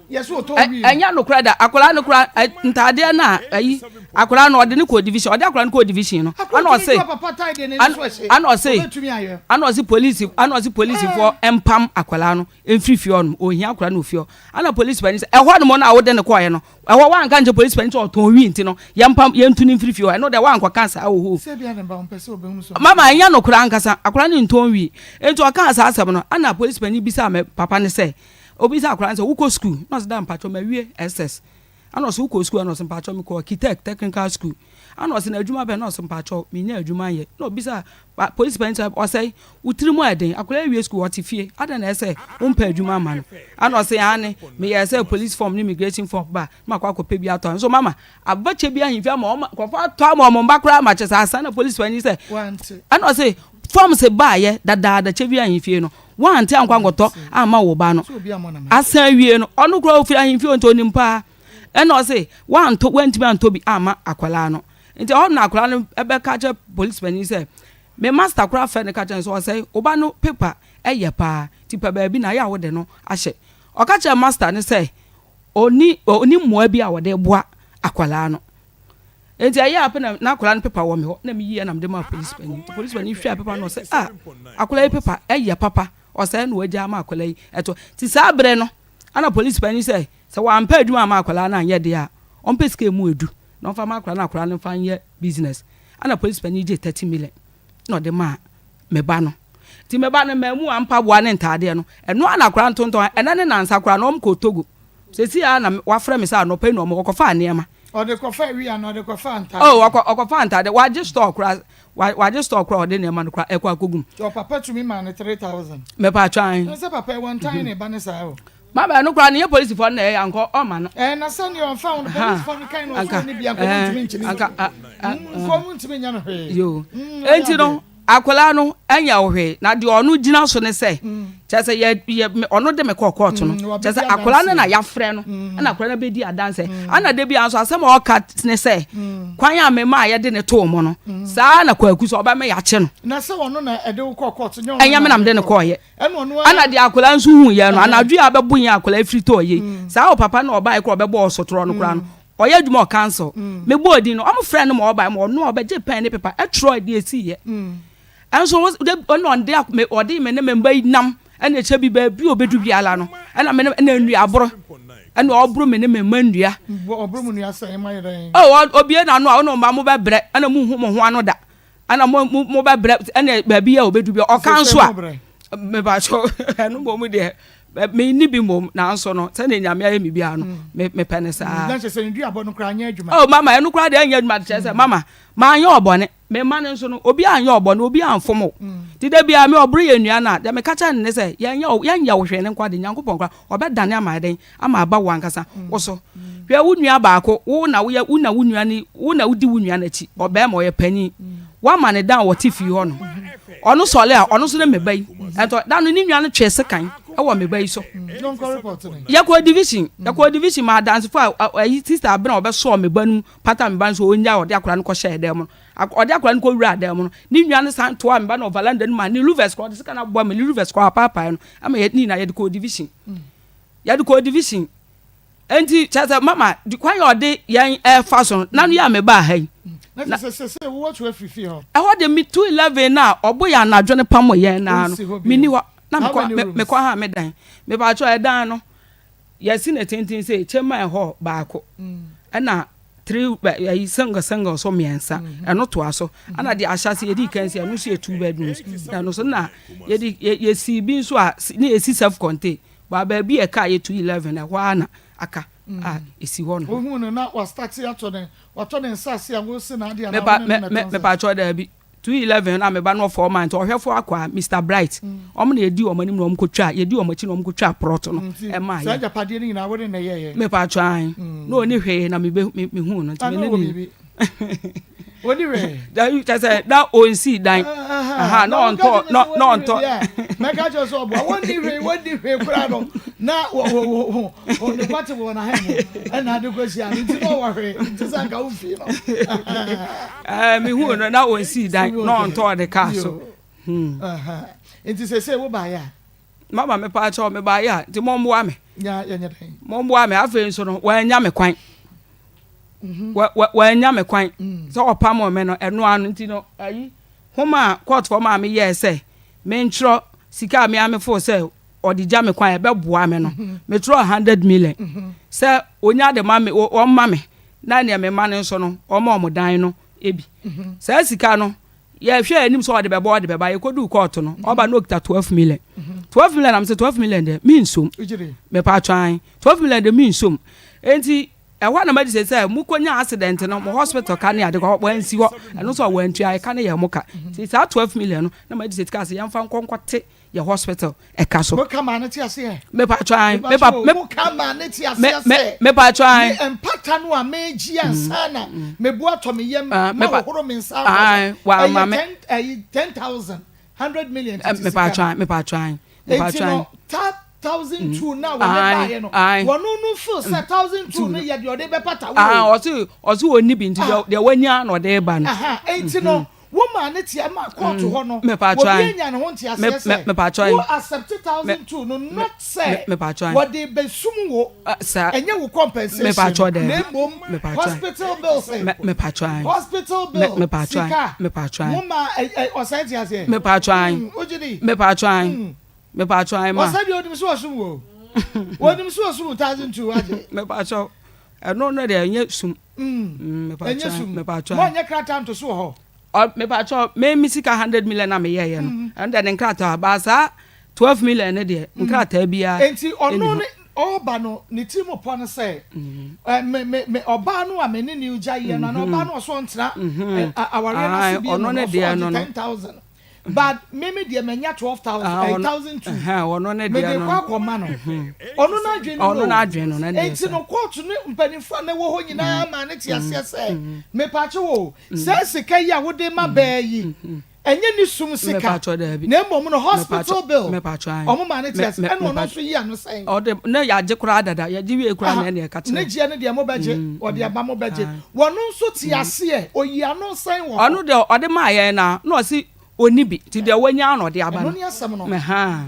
ya so oton wi enya no kora da akola no kora ntade na ayi akola no ode ne ko division ode akola no ko division no ana o say police for empam akola no emfrifie on ohia akola no ofio ana police pani e ho no mo na wo de ne ko ye no e ho wan kan je police pani to oton wi nti no yempam yentu ne emfrifie o no de wan kwa kansa awo se bia ne ba on pese obehunu so mama enya no kora ankasa akola ne nton wi enti o kan asasem no ana police pani bisa me papa ne say obi sa akola nse wo ko school no se da mpacho ma wie ss ana ɔsɛ wokɔ school ana ɔsɛ mpakyɛ me kɔ architect technical school ana ɔsɛ na adwuma bɛ na ɔsɛ mpakyɛ menya adwuma yɛ na obisa police pension ɔsɛ wotiri mu ɛden akɔla wie school ɔte fie ada na ɛsɛ wompɛ adwuma ama no ana ɔsɛ ane meyɛ sɛ police form ne immigration form ba ma akɔpɛ bi atɔ so mama abakyɛ bi ahemfi ama kɔfa atɔ ama ɔmo mba koraa ma kyɛ sɛ asa na police pension sɛ ana ɔsɛ form se baayɛ dadaada kyɛ bi ahemfie no wante ankwa ngɔtɔ ama wo ba no asan wie no ɔno koraa ofiri ahemfie ɔntɔ onim paa ɛna ɔsɛ wantimi antɔ bi ama akwalaa no nti ɔno na akwalaa no ɛbɛka kyɛ police pension sɛ me master koraa fɛ ne ka kyɛ so ɔsɛ oba no paper ɛyɛ paa ti pa baabi na yɛ a wode no ahyɛ ɔka kyɛ master ne sɛ oni mmoa bi a wɔde boa akwalaa no nti ayɛ apɛ na akwalaa no paper wɔ me hɔ na meyi na mede ma police pension hwɛ paper no ɔsɛ akwalaa yi paper ɛyɛ papa ɔsɛ na wagya ama akwalaa yi ɛto ti saa berɛ no ana police pension sɛ wampɛ adwuma ama akwalaa no anyɛ deɛ a ɔmpɛ sika mu edu na ɔmfa ma akwalaa no akwalaa no mfa nyɛ business ana police pension gye 30 million na ɔde ma me ba no ti me ba no mamu ampa boa ne ntaade no ɛno ana akwalaa ntonton ɛna ne nansa akwalaa no ɔmkɔ Togo sesi a na wafrɛ me sɛ anɔpɛ na ɔmɔ kɔfa aneɛma ɔde kɔfa wi ana ɔde kɔfa ntaade ɔkɔfa ntaade wagye store kora ɔde nneɛma no kora ɛkɔ akɔgum papa tumi ma ne 3000 me pa twan sɛ papa one time ne ba ne saa o mama no kora ne police for na ankɔ ɔma no na sɛ ne on found police for kind of ne bia nkɔ ntumi nkyini nkɔ ntumi nya no hwee yo enti no akwala no anya ohwe na de ɔno gyina so ne sɛ kyɛ sɛ yɛ ɔno de me kɔ court no kyɛ sɛ akwala no na yafrɛ no ana akwala no bedi adanse ana de bia nso asɛm ɔka ne sɛ kwan a me ma yɛ de ne to mo no saa na kwaku so ɔba me yakye no na sɛ ɔno na ɛde wo kɔ court nyɛ ɔno anya me nam de ne kɔ yɛ ana de akwala nso hu yɛ no ana adwe a bɛbo yɛ akwala afiri to yɛ saa o papa na ɔba ekɔ ɔbɛbɔ ɔsotoro no kora no ɔyɛ adwuma cancel me bo odi no ɔmo frɛ no ma ɔba ma ɔno ɔbɛgye pen ne paper ɛtro de esi yɛ enso ɔde me ne memba nam ɛna ɛkyɛ bi baabi obedu bi ala no ɛna me ne nnua aboro ɛna ɔboro me ne memma nnua ɔboro mu nnua sɛ ɛma yɛdan obie na no a ɔno ma mo bɛbrɛ ɛna mu hu mo ho ano da ɛna mo bɛbrɛ ɛna baabi a obedu bi ɔka nso a me ba cho ɛno mo de me ni bi mom na nso no sɛ ne nyame ayɛ me bia no me pɛ saa na kyɛ sɛ ne dua bɔ no kra anya adwuma mama ɛno kra de anya adwuma kyɛ sɛ mama ma anya ɔbɔne me ma ne nso no obi anya ɔbɔne obi amfomo ti da bia me ɔbro yɛ nua na de me ka kyɛ ne sɛ yɛnya wo hwɛ ne nkwa de nyankopɔn kra ɔbɛdane ama den ama aba wankasa wo so hwɛ wo nua baako wo na wo nua ni wo na wodi wo nua na chi ɔbɛ ma ɔyɛ pani wa ma ne dan wɔte fi hɔ no ɔno sɔle a ɔno so ne meba yi ɛntɔ dan no ni nua no twɛ sekan ɛwɔ meba yi so yakɔ division ma dance for ayi sister abena ɔbɛsɔ meba nu pata meba so onya ɔde akora no kɔ hyɛ dɛm no ɔde akora no kɔ wura dɛm no ni nua no san to meba no valanda no ma ni rivers kɔ de sika na bɔ me ni rivers kɔ papa no ama yɛ ni na yɛ de kɔ division enti kyerɛ mama di kwan yɛ ɔde yɛn ɛfa so na no yɛ meba ha yi na se wo to afifi ho ɛhɔ de me 211 na ɔbɔ yɛ anadwo ne pam yɛn na no mini hɔ na me kɔ ha me dan me ba cho edan no yesi na tentin say chema ho baako na 3 yi single so miensa eno to aso ana de ahyase yedi kansi eno so 2 bedrooms na no so na yesi bi so a ne yesi self contain ba bi e ka ye 211 e hwa na aka esi hɔ no ohun no na wa start ato ne nsase a wo se na ade na me ba cho da bi 211 na me ba no 4 months ohwefo akwa Mr Bright omo na edi omo nim na omo kotwa yedi omo chi na omo kotwa prot no e ma ya japade ni na wo de na ye me pa twan na oni hwe na me hu no ntime ni oni we da you say that onsi dan aha no onto me ka jo so bo woni hwe kura no na wo the party wo na hemo e na de ko sia nti no wo hwe nti sanka wo fi no me hu no na onsi dan no onto de ka so nti se wo ba ya mama me pa cho me ba ya nti mo mboa me ya nya dan mo mboa me afa nso no wa nya me kwan wa nya me kwan so opam me no eno anu nti no ayi homa court for ma me ye say me ntro sika me amefo say odija me kwan e be boa me no me tro 100 million say onya de ma me o ma me na ne me ma ne nso no o ma omodan no ebi say sika no ye hwe anim so de be ba ye kodu court no oba no okita 12 million 12 million am say 12 million de me nsom me pa twan 12 million de me nsom enti ɛhɔ na madi say mu konya accident no mo hospital ka ne ade ko wansi hɔ ɛno so wantua ka ne yɛ mo ka ti sa 12 million no na madi say ka se yɛmfa nkɔnkɔte yɛ hospital ɛka so mo kama ne ti ase me pa twan me pa mo kama ne ti ase me pa twan empata no a meji ansa na me bu ato me yam ma horo me nsa wa ma me 10,000 100 million me pa twan 1,002 now when they buy no one no full 1,002 no ye de be pata wo osu oni bi nti de wanya na de ba no enti no woman ne tia ma court ho no me pa twan nya ne ho ntia se me pa twan wo accept 1,002 no not say me pa twan what they be sum wo enye wo compensation me pa twan de me pa twan hospital bills me pa twan hospital bills me pa twan woman osanti ase me pa twan ojidi me pa twan me pa twan ma osadi odim so osum wo odim so osum 1,002 aje me pa twan no no de enye sum me pa twan mo nya krata nto so ho me pa twan me misika 100 million na me ye no and then krata ba sa 12 million ne de krata bia enti ono ne oba no ne timo po no say me oba no a me ne new jaye no na oba no so ntena aware na se bi ono ne de no 10,000 but maybe the menya 12,000 8,002 ono ne de no me kwa koma no ono na adwen no na de enti no court ne mpanifo na wo ho nyina ma ne ti ase se me pa che wo se sika ya wo de ma ba yi enye ni sum sika na mbom no hospital bill omo ma ne ti ase eno no so yi ano sen o de na ya je kura dada ya je wie kura na ne ka che ne je ne de mo baje o de aba mo baje wono nso ti ase e oyi ano sen wo ono de o de ma ye na no si oni bi ti de wanya no de aba no me ha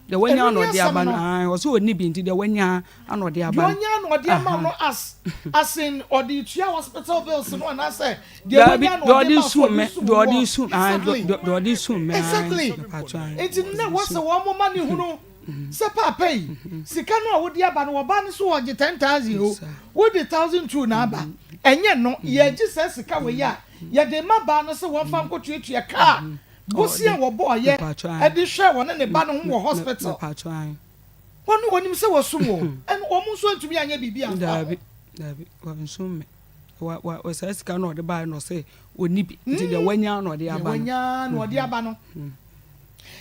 de wanya no de aba no o so oni bi ti de wanya ano de aba wanya no de aba no as in or the tua hospital bills no na say de wanya no de sum me exactly it na was one more money hu no se papa yi sika no wo de aba no wo ba ne so wo je 10,000 o wo de 1,002 na aba enye no ye ji se sika we ya ye de ma ba no se wo fa nkotuatua ka bosia wo boy ye e di hwe won ne ba no ho hospital wonu wonim se wasum wo en wo mu so antumi anya bibia dabi won sum me wa sasika no de ba no se oni bi nti de wanya no de aba no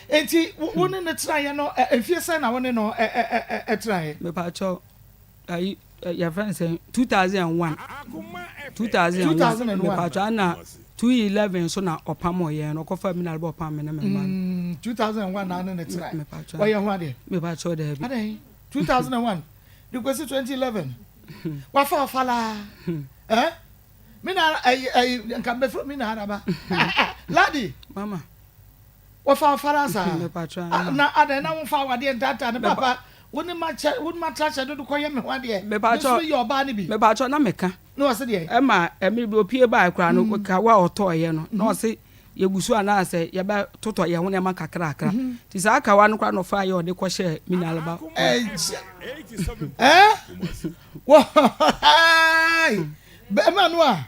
enti wonu ne traye no efie se na wonu no traye me pa cho ai ya friend say 2001 me pa cho na 2011 so na opamo ye no ko fa mi na bo opam me na me ma 2001 na no ne try why you ho ade me ba cho de bi ade 2001 the question 2011 wa fa fala mi na nka be fro mi na araba ladi mama wa fa fala sa me pa cho na ade na wo fa wade data ne papa woni ma tracha do ko ye me ho ade me pa cho yo ba ne bi me pa cho na me ka no wase de e ma emi bi opie ba akra no ka wa oto ye no na wase yegusu ana ase ye ba toto ye ho ne ma kakra akra ti sa aka wa no kra no fa ye ode ko hye mineral ba wo be ma no a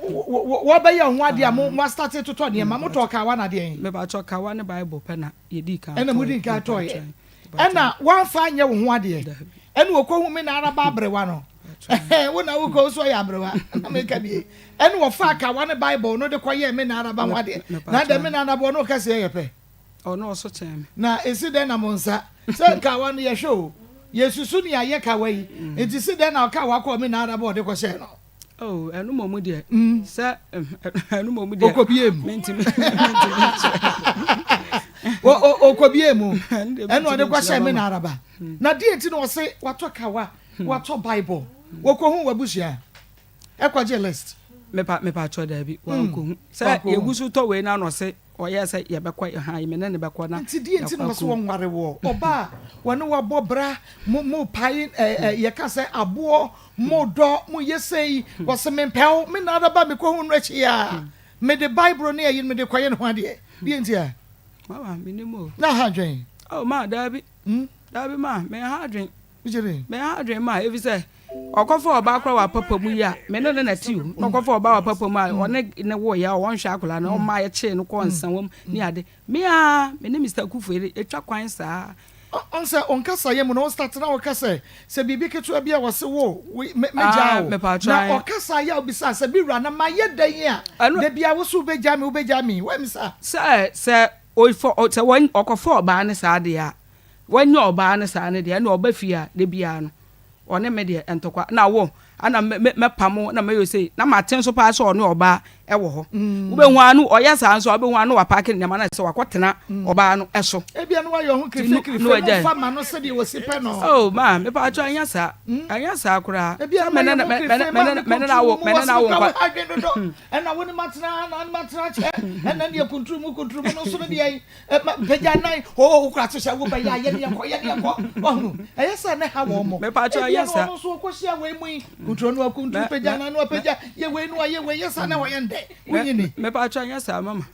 wo ba ye ho ade a mo start toto ne ma mo to ka wa na de me ba cho ka wa ne bible pe na ye di ka ena mu di ka to ye ena wa fa anye wo ho ade ena wo ko hu me na araba abrewa no wona wo ko so ya abrewa na me ka bi ena wo fa ka wa ne bible no de ko ye me na araba ho ade na de me na araba no ka se ye pe o no so chen na esi de na monsa se ka wa no ye show yesusu ni aye ka wa yi enti si de na ka wa ko me na araba o de ko she no oh enu momu de sa enu momu de okobiem mentimi okobiem enu ode kwa sha me na araba na die enti no se wato kawa wato bible wokohu wabusia ekwaje list me pa cho da bi wa kohu sa yegusu to we na no se oye se ye bekwa ha ye me ne bekwa na enti die enti no se wonware wo oba wone wabo bra mo pai ye ka se abo mo do mo yesei wose me pew me na araba me kohu no achi ya me the bible ne ye me de kwaye no ade die enti a mama minimo na ha dwen oh ma da bi ma me ha dwen ujere me ha dwen ma evi se okofo oba akra wa papa mu ya me no na tiu okofo oba wa papa mu a one ne wo ya won hwa akola na o ma ye che no ko nsan wom ni ade me a me ne Mr. Kufere etwa kwan saa on say on kasa ye mu no start na o kasa se bibi ketu bia wo se wo meja o na o kasa ya obisa se bi ra na maye dan a de bia wo so beja me we mi sa se o for se won okofo oba ne sa de a wonye oba ne sa ne de na oba fia de bia no one me de entokwa na wo ana me pamo na me yo say na maten so pa so no oba e wo ho wo be hu anu oya sa so obe hu anu wa parking ne ma na se wakotena oba no eso e bia no wa yo hu krifi no fa ma no se de wo sipe no oh ma me pa cho anya sa akura me na wo kwa e na wo ni matena che e na ne kuntru mu no so de ai peja nai ho kura so sha wo ba ya ye ne ko ohu e yesa ne ha wo mo me pa cho anya sa no so ko sia we mu kuntru no kuntru peja na no peja ye we no ye we yesa na wo ye nde me pa cho anya sa mama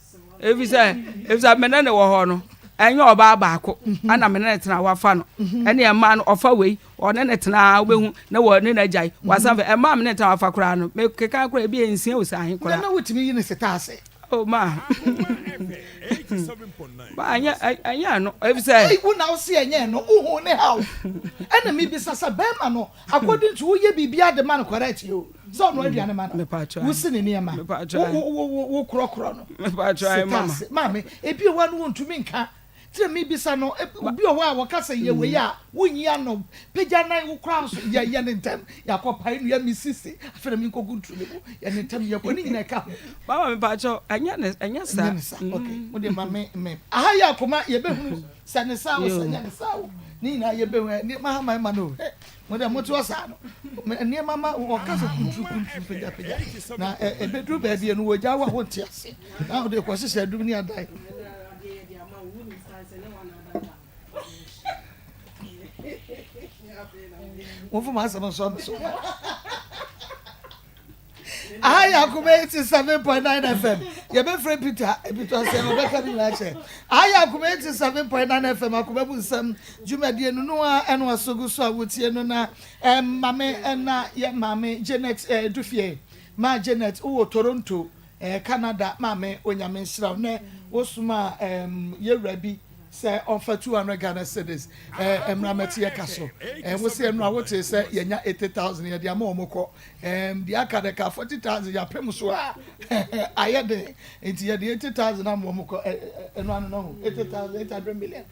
evisa menene wo ho no enye oba baako ana menene tena wafa no ene e ma no ofa wei one ne tena obehu na wo ne na jai wasan e ma menene tena wafa kura no me keka kura bi ensia o san kura na wotimi yi ne setase oh ma ba anya no evisa wo na wo se enye no uhu ne hawo ene mi bisasa be ma no according to wo ye bibia de man correct you so no aduane ma no wo se ne niam wo krokro no me pa try mama mama ebi wa no wontumi nka tire mi bisa no obi o wa wakasa ye we ya wonyia no peja nai wo kra so ye ne ntem yakopai no ya misisi afena mi nkogu ntulebo ye ne ntem ye ko ni nyina ka mama me pa cho anya sa okay mo de mama me aha ya Akoma ye behunu sanesa wo sanesa wo ni na ye behu ni mama ma no mo de mo to sa no ni mama wo kasa kuntu peja na ebedru ba bia no wo ja wa ho tiase na wo de ko sese dum ni adai Wọ́n fún ma sọ̀rọ̀ sọ́ọ́ Aya Akoma 87.9 FM. Ye be free Peter say no be ka bi na che. Aya Akoma 87.9 FM Akoma bu nsam dwumadie no no a eno asogu so a wotie no na mame na ye mame Janet Dufie. Ma Janet wo Toronto Canada mame onyame nsira na wo suma ye rabi say offer 200 Ghana cedis emramati yakaso wo say enu awote say yenya 80,000 ye dia ma omoko di akadeka 40,000 ya pem so a ayede enti ye di 80,000 na omoko enu anu no 80,800 million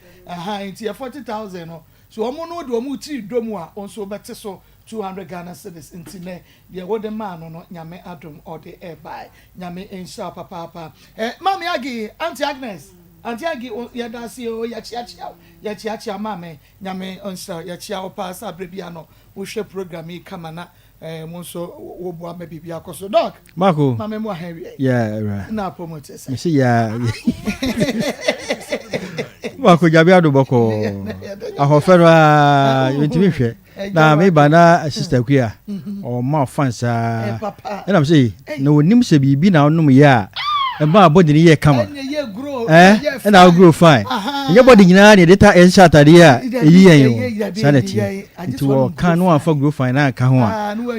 enti ye 40,000 no so omo no de omo ti domu a onso bete so 200 Ghana cedis enti ne ye wo de ma no nyame adom ode e bai nyame ensha papa mami agi Auntie Agnes Antiagi ya dasi o ya chia mame nyame onsa ya chia o pa sa brebia no wo hwe program yi kama na mo so wo bo ama bibia akoso doc Marco mame mo ahawie yeah na promote say me see ya Marco jabi ado boko ahofero a yentimi hwe na me ba na sister kuya o ma fansa e na me say na wonim se bibi na onum ya e ba body ni ye kama and I'll grow fine. Your body na data and Saturday you sanity. Into can one for grow fine and can one.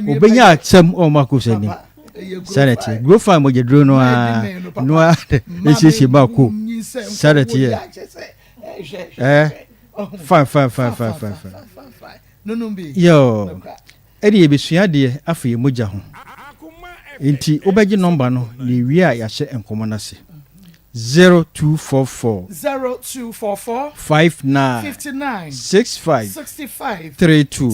Obenya some or Marcus any sanity. Grow fine with your drone no this is about cool sanity. Fine. No be yo Eddie Bessia dear afi moja ho. Inti obeji number no ni wi a ya hye enkomo na se 0244 59 65 32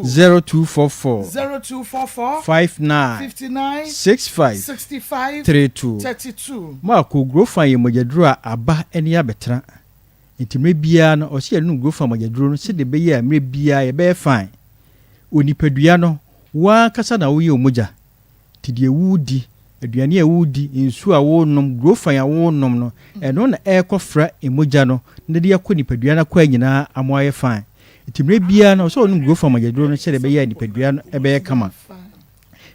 0244 59 65 32 Marco grofa ye mojedru a aba eni abetra intimre bia no o se enu grofa mojedru no se de be ye amre bia ye be fine onipadua no wa kasa na wo ye omoja tidie wudi aduane a wudi nsu a wo nom grofan a wo nom no eno na ekofra emoja no ne de yakɔ nipadua na kwa nyina amoaye fan itimre bia no so onum grofan magedro no kyere be ya nipadua no ebe kama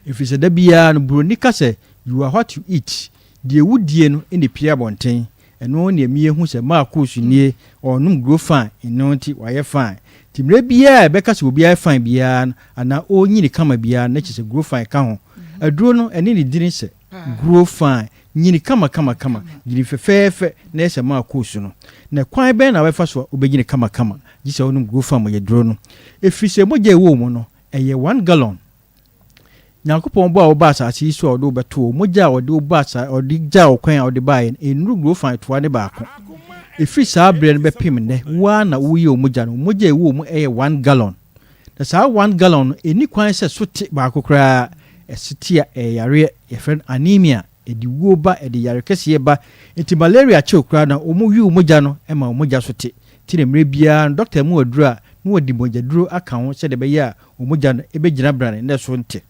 ifise da bia no broni kase you are what you eat de wudie no ene pia bonten eno ne emi ehu se ma kosu nie onum grofan eno nti waye fan timre bia be kase obi aye fan bia ana onyi ni kama bia na kyese grofan ka ho aduro no ene ni dinin se grow fine nyini kama nyini fefefe na ese ma kosu no na kwan ben na wefa so obegyini kama gisa wonu growth farm yeduro no efise moja ewo mu no eye 1 gallon Nyankopon bo a wo ba asase yi so odo beto moja ode wo ba asa ode gya okwan a ode bae enuru growth farm to ne baako efi saa bre no bepim ne wa na wo yi omoja no moja ewo mu eye 1 gallon na saa 1 gallon eni kwan se sote baako kra esitia yare ye friend anemia edi wo ba edi yare kese ba enti malaria chokra na omo wi omoja no ema omoja sote tire mre bia doctor mu odura no odi moja duro aka ho se de be ya omoja no ebegyina brane ne so nte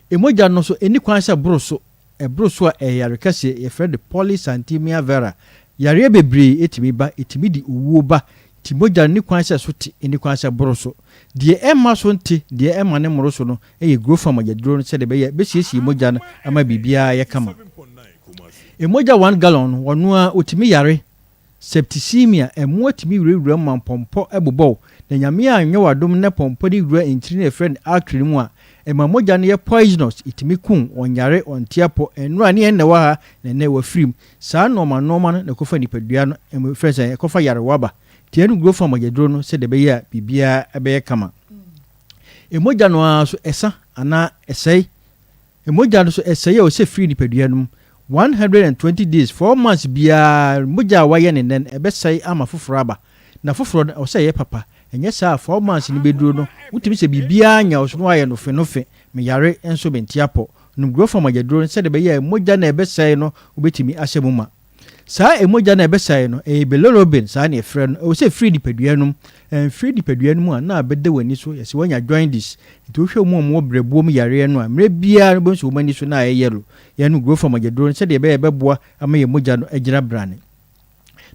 emoja no so eni kwan se broso a yare kese ye friend polycythemia vera yare bebre etimi ba etimi di owo ba timoja ni kwan se sote eni kwan se broso die emma so nte die emma ne moroso no eye growth farm yeduro no se de be ya be siesie emoja no ama bibia ye kama emoja 1 gallon wonu a otimi yare septicemia emu atimi wurewura mampompo ebobo na nyame anwe wadom ne pompo ni wura entiri ne friend actri mu a ema moja ne ye poisonous itimi kun onyare ontiapo enura ne enna wa ha na ne wa frim saa normal no na kofa nipadua no emu friend say kofa yare waba tienu growth farm yeduro no se de be ya bibia ebe kama emoja no so esa ana esei emoja no so esei o se free nipadua no 120 days 4 months bia moja waye ne nen ebesai ama foforo na foforo o se ye papa enye saa 4 months ni beduro no utimi se bibia anya o so no aye no fe me yare enso bentiapo no growth farm yeduro se de be ye moja na ebesai no obetimi ahyemuma saa emoja na ebesai no belorobin saa na efre no o se free dipadua no free dipadua no a na abede wani so yesi wanya join this to hwe mu brebo mu yare no a mre bia no bonso mani so na ayelo ya no growth farm yeduro se de be beboa ama ye moja no agira brane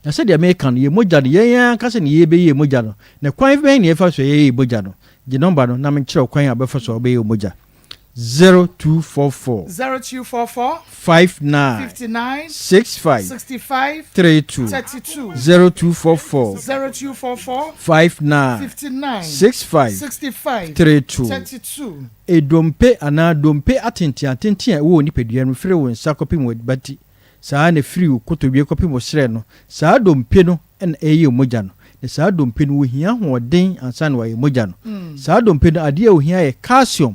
na se de American ye moja no ye ka se ne ye be ye moja no na kwan be ne efa so ye moja no di number no na me kire kwan abefa so be ye moja 0244 59 65 32 0244 59 65 32 edompe ana dompe atenti wo ni pedua no fire wo nsa kopim bati saa na firi kotobie kopim sere no saa dompe no en eye moja no ne saa dompe no ohia hoden ansa na waye moja no saa dompe no ade ohia ye calcium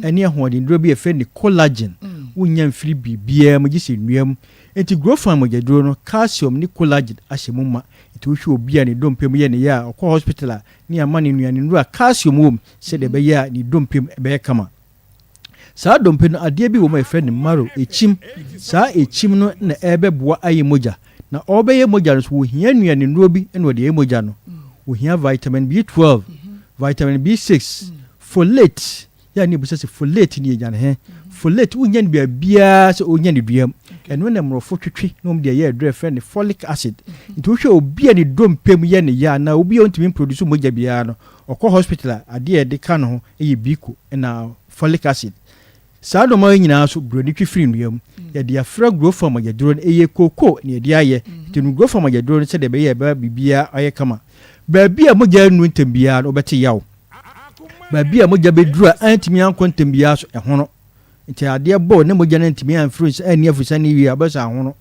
ene hoden duro bi efe ni collagen wonya mfiri bibia mo gise nuam enti growth farm yeduro no calcium ni collagen ahyemuma enti wohwe obi a ne dompe mu ye ne ya okọ hospital a ni amane nuane nuru a calcium wom se de be ya ni dompe be kama saa dompe no ade bi wo ma efe ni maro echim saa echim no na ebeboa aye moja na obeye moja no so hia nuane nuru bi ene ode moja no wo hia vitamin B12 vitamin B6 folate ya ni busese folate ni ejane he folate unya ni bia se onya ni duam eno na mrofo twetwe no mde ye adre friend folic acid nti wo hwe obi ani dompem ye ne ya na obi ontimi produce moja bia no okọ hospital ade e de ka no eye biko na folic acid saa do ma nyina so broni twefiri nuam ya de afra growth farm yeduro eye koko ne de aye tenu growth farm yeduro se de be ye ba bibia aye kama ba bia moja nu ntembia no beti yawo ba bia moja bedura antimi ankontembia so ehono nti ade bo ne moja na ntimi influence ani afusa ni wi abasa ahono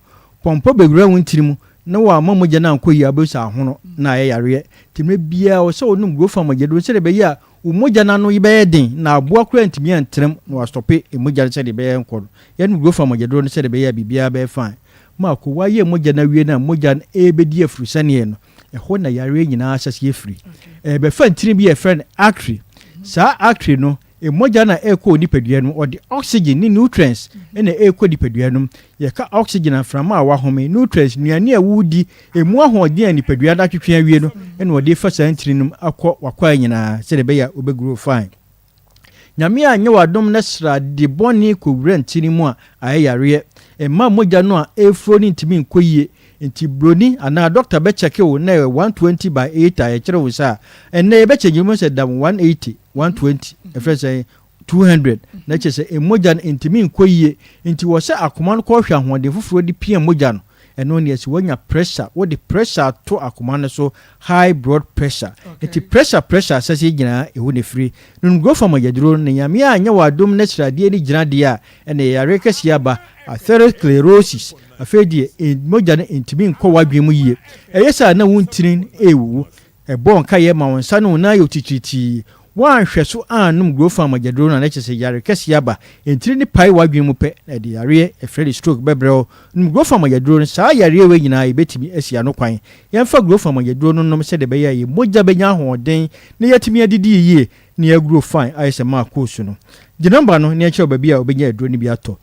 pompo begura wuntirimu na wa moja na ankoyi abasa ahono na aye yare timre bia o se onum growth farm yeduro se de be ya umoja na no ibe den na aboa kura ntimi antrem na wa stope emoja se de be enkodo ya no growth farm yeduro se de be ya bibia be fine ma ko waye moja na wie na moja na ebedi afusa ne no eho na yare nyina asase efiri be fa ntiri bi e friend actri saa actri no emoja na eko nipadua no odi oxygen ni nutrients ene eko nipadua no ye ka oxygen aframa wa home nutrients nuane a wudi emu ahoden nipadua da twetwe awie no ene odi fa saa ntiri no akọ wakwa nyina se de be ya obegrow fine nyame anye wadom na sra de boni ko wura ntiri mu a ayare emma moja no a efro ni ntimi nkoyie nti broni ana doctor be check wo na 120/8 a kire wo sa enne be check you say dam 180 120 efre say 200 na che say emoja ntimi nkoyie nti wo se akoma no ko hwa hoden foforo di pia moja no ɛno ne asi wanya pressure wo de pressure to akoma no so high blood pressure eti pressure sɛsɛ gyina ɛho ne free no go from agyaduro ne nyame a anya wadom na sradie ne gyina de a ɛne yare kɛse aba atherosclerosis afedie mogya no intimi nkɔ wadwe mu yie ɛyɛ saa na wontirin ewu ɛbɔ nka yɛ ma wonsa no na yɛ tititi wanhwɛ so anum growth from agyaduro na kyerɛ yare kɛse aba entiri ne pai wadwe mu pɛ na de yare efredi stroke bebrɛw num growth from agyaduro no saa yare we nyinaa yɛbɛtimi asia no kwan yɛmfa growth from agyaduro no nom sɛ de bɛyɛ yɛ mogya bɛnya hoɔden na yɛtimi adidi yie na yɛ grow fine ayɛ sɛ ma akɔsu no di number no ne kyerɛ baabi a obɛnya aduro ne bi atɔ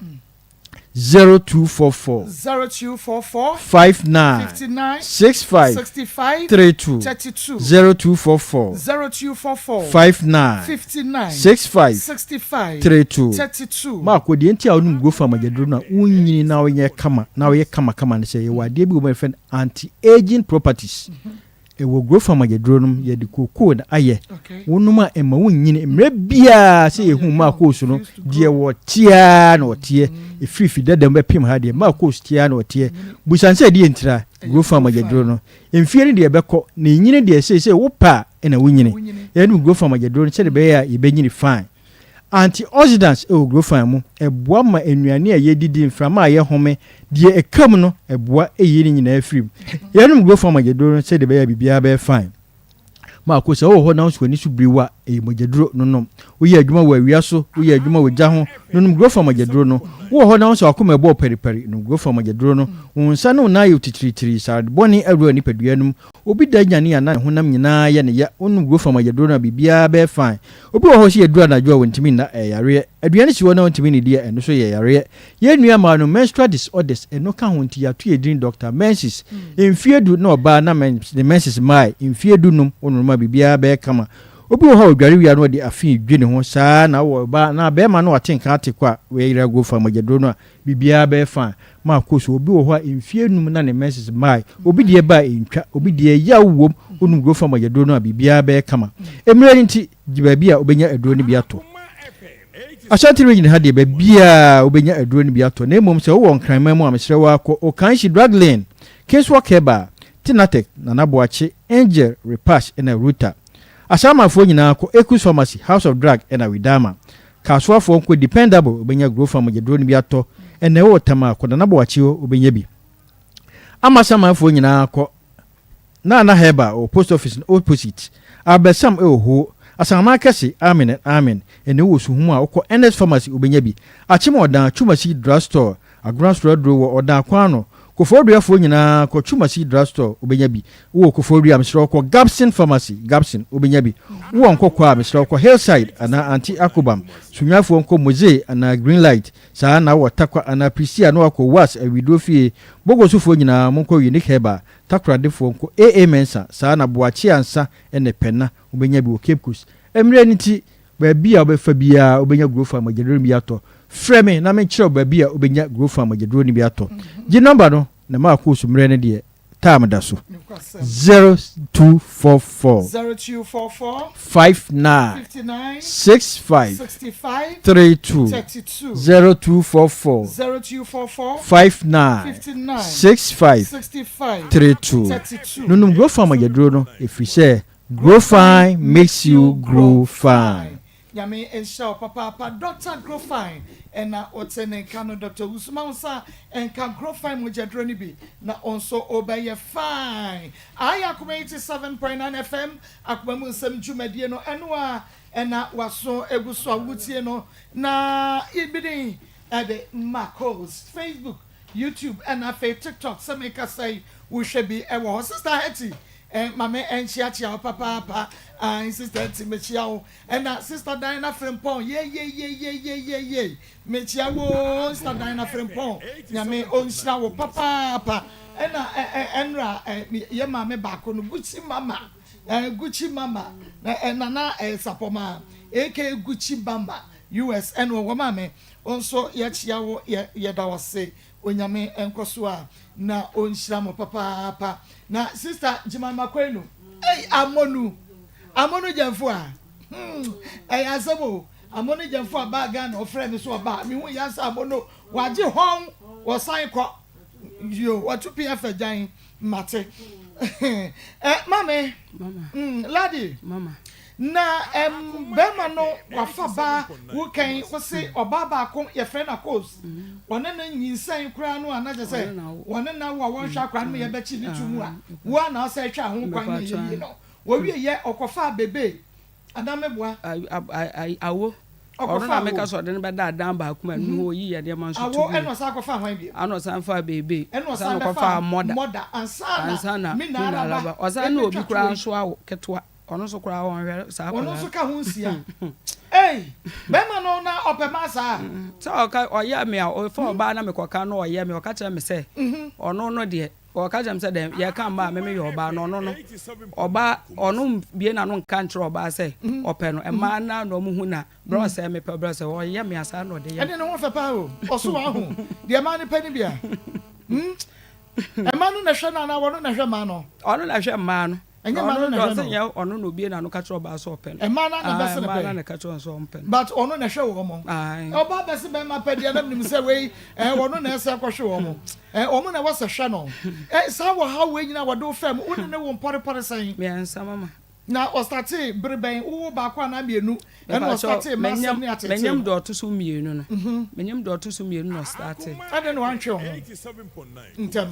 0244 59 65 32 0244 59 65 32 Marco the entire onum go from agyaduro na unyini na oyɛ kama ne sɛ yɛ wade bi wo my friend anti-aging properties ewo grow from agyaduro no yɛ de kokoo na ayɛ wonum a ema wonyini mre bia sɛ yɛ hu ma koos no de wɔ tia na wɔtie efifi dadam be pim ha de ma koos tia na wɔtie busan sɛ de ntira grow from agyaduro no emfie ne de bɛkɔ na nyini de sɛ wo pa na wonyini yɛ no grow from agyaduro no sɛ de bɛ ya yɛbɛnyini fine antioxidants grow from mu eboa ma enuane a yɛdidi mframa a yɛ home de ekam no eboa eyi ne nyina afrim yɛnum grow from agyaduro sɛ de bɛ ya bibia bɛ fine ma ko sɛ wo ho na so ni so briwa mogyaduro no nom wo yɛ adwuma wɔ awia so wo yɛ adwuma wɔ gya ho no grow from agyaduro no wo ho na so akoma ɛbɔ periperi no grow from agyaduro no wo nsa no na yɛ titiritiri sad bɔne awura ni padua num obi da nyane ana honam nyinaa yɛ ne ya onu grow from agyaduro na bibia bɛ fine obi wo ho hye adura na adwo wontimi na yare aduane si wo na wontimi ne dia ɛno so yɛ yare yɛ nua ma no menstrual disorders ɛno ka ho nti ato yɛ din doctor menses emfiedu na oba na menses mai emfiedu num onu ma bibia bɛ kama obi wo ha odware wia no de afi dwene ho saa na wo ba na be ma no atenka atekwa we yira go fa agyaduro no a bibia be fa ma koso obi wo ha emfie num na ne message mai obi de ba entwa obi de ya wom onum go fa agyaduro no a bibia be kama emre nti giba bia obenya aduro ne bi ato Ashanti region ha de bia obenya aduro ne bi ato na emom se wo nkranman mu amsere wa akọ okanshi drug lane case work eba Tinatek na naboache Angel Repash na Ruta Asama fo nyina ko Ekus Pharmacy House of Drug na Widama Kaswa fo ko dependable obenya grow from agyaduro ni bi ato ene wo tama ko na naboache obenya bi Amasama fo nyina ko na heba o post office opposite Abesam ho Asama kese amen ene wo suhu a ko NS Pharmacy obenya bi Achim odan Chumasi drugstore Agras Road wo odan kwano Kofodua fo nyina ko Chumasi drugstore obenya bi wo Kofodua amsro ko Gabson Pharmacy Gabson obenya bi wo nkokwa amsro ko Hillside ana anti Akobam sunyafo nko Moze ana Greenlight saa na wo takwa ana Prisia no ko Was awidofie bogosufo nyina monko Unique Heba takradefo nko AA Mensa saa na boachi ansa ene penna obenya bi wo Cape Coast emre niti ba bia obefa bia obenya grow from agyaduro bi ato frame na me kire ba bia obenya grow from agyaduro ni bi ato gi number no na ma ko sumre ne de time da so 0244 59 65 32 0244 59 65 32 nunum grow from agyaduro no if we say grow fine makes you grow fine. Yami ensha papa Dr. Grow Fine ena otene kano Dr. Usman sa enka Grow Fine mogyaduro ni bi na onso obeye fine. Aya Akoma 87.9 FM Akoma mu nsem dwumadie no enwa ena waso eguso awutie no na ibidi ade Marcos Facebook YouTube ena TikTok semeka say wo hwe bi ewo sister Hetty mama enchiachia papa sister Timechiao and sister Diana Frimpon ye mechiawo sister Diana Frimpon nyame onshira wo papa enra ye mama bako no Gucci mama na sapoma AK Gucci Bamba US and wo mama onso ye chiawo ye dawase onyame enkoso a na onshira mo papa na sister Jimama Kwenu amonu jamfo a asabo amonu jamfo a ba ga na ofre mi so ba mi hu ya sa amono waje hon wo san ko yo what 2 pf jan mate mama lady mama na bema no wafa ba wo kan wo se oba ba ko ye friend akos wona na nyinsan kura no anaje se wona na wo won hwa kura no ye be chi ni tumu a wo na se twa ho kwan ye no wo wie ye okofa bebe adameboa awo ọ̀rọ̀ náà mẹ́ka sọ̀rọ̀ dẹ́nu bá dáadáa bá kúmẹ̀ nínú òyì yẹn ní ẹ̀ máa ń sọ̀tún. àwọ̀ ẹnu ọ̀sán akọ̀fà àwọn ẹ̀bí. ẹnu ọ̀sán fa bèbè. ẹnu ọ̀sán akọ̀fà mọ́dà. ansana mí nà araba. ọ̀sán ní òbí kura nso àwọ̀ kẹtùwà ọ̀nà nso kura àwọn ọ̀rẹ́ sàkọ̀rẹ́. ọ̀nà nso ká hún sí à. ee bẹ́ẹ̀ma náà na ọ̀pẹ̀ máa sá. sọ ọ̀yẹ́ mi à fún ọba náà mi kọ̀ọ̀kan náà ọ̀yẹ́ mi ọ̀ká kyerẹ́ mi sẹ́ ọ̀nà ọ̀nà deɛ ọ̀ka kyerẹ́ mi sẹ́ dẹ̀ yẹ ká mbà mímí yẹ ọba náà ọ̀nà ọba ọ̀nà bíyẹn náà nǹka nkyerẹ́ ọba sẹ́ ọ̀pẹ̀ no ẹ̀ma náà nà ọmú hu na brọ sẹ́ mi pẹ́ brọ sẹ́ ọ̀yẹ́ mi àsá náà ọ̀dẹ yẹ. ẹni ni wọn fẹ́ pa o ọ̀sùn wà hù diẹ máa ní pẹ́ níbi à ẹ̀ma nu nà ẹ̀hwẹ́ náà wọ́n nà ẹ̀hwẹ́ máa nọ. ọ̀nà nà ẹ̀hwẹ́ máa no. ẹ̀nyẹ́ máa nọ nà ẹ̀hwẹ́ nọ. ọ̀nà nà obìyẹn náà nù kàtúrọ̀ ọba sọ̀ pẹ́ no. ẹ̀ma náà nà bẹ́sẹ̀ pẹ́. ẹ̀ma náà kàtúrọ̀ sọ̀ pẹ́ no. but ọ̀nà nà ẹ̀hwẹ́ wọ̀ mọ́. ọba bẹ́sẹ̀ bẹ́ẹ̀ máa pẹ́ diẹ ẹ̀nàm ni sẹ́ wẹ́yì ọ̀nà nà ẹ̀sẹ̀ kọ́hwẹ́ wọ̀ mọ́ ọmọ na wasa hwɛ no saa wɔ ha wei nyina wɔde wo fam wo ne wo mpɔrepɔre sɛn mmiɛnsa mama na ɔstate berebɛn wo baako anaa mmienu ɛna ɔstate masɛm ne atete menyam dɔ ɔto so mmienu no menyam dɔ ɔto so mmienu na ɔstate ade ne wantwe ho ntɛm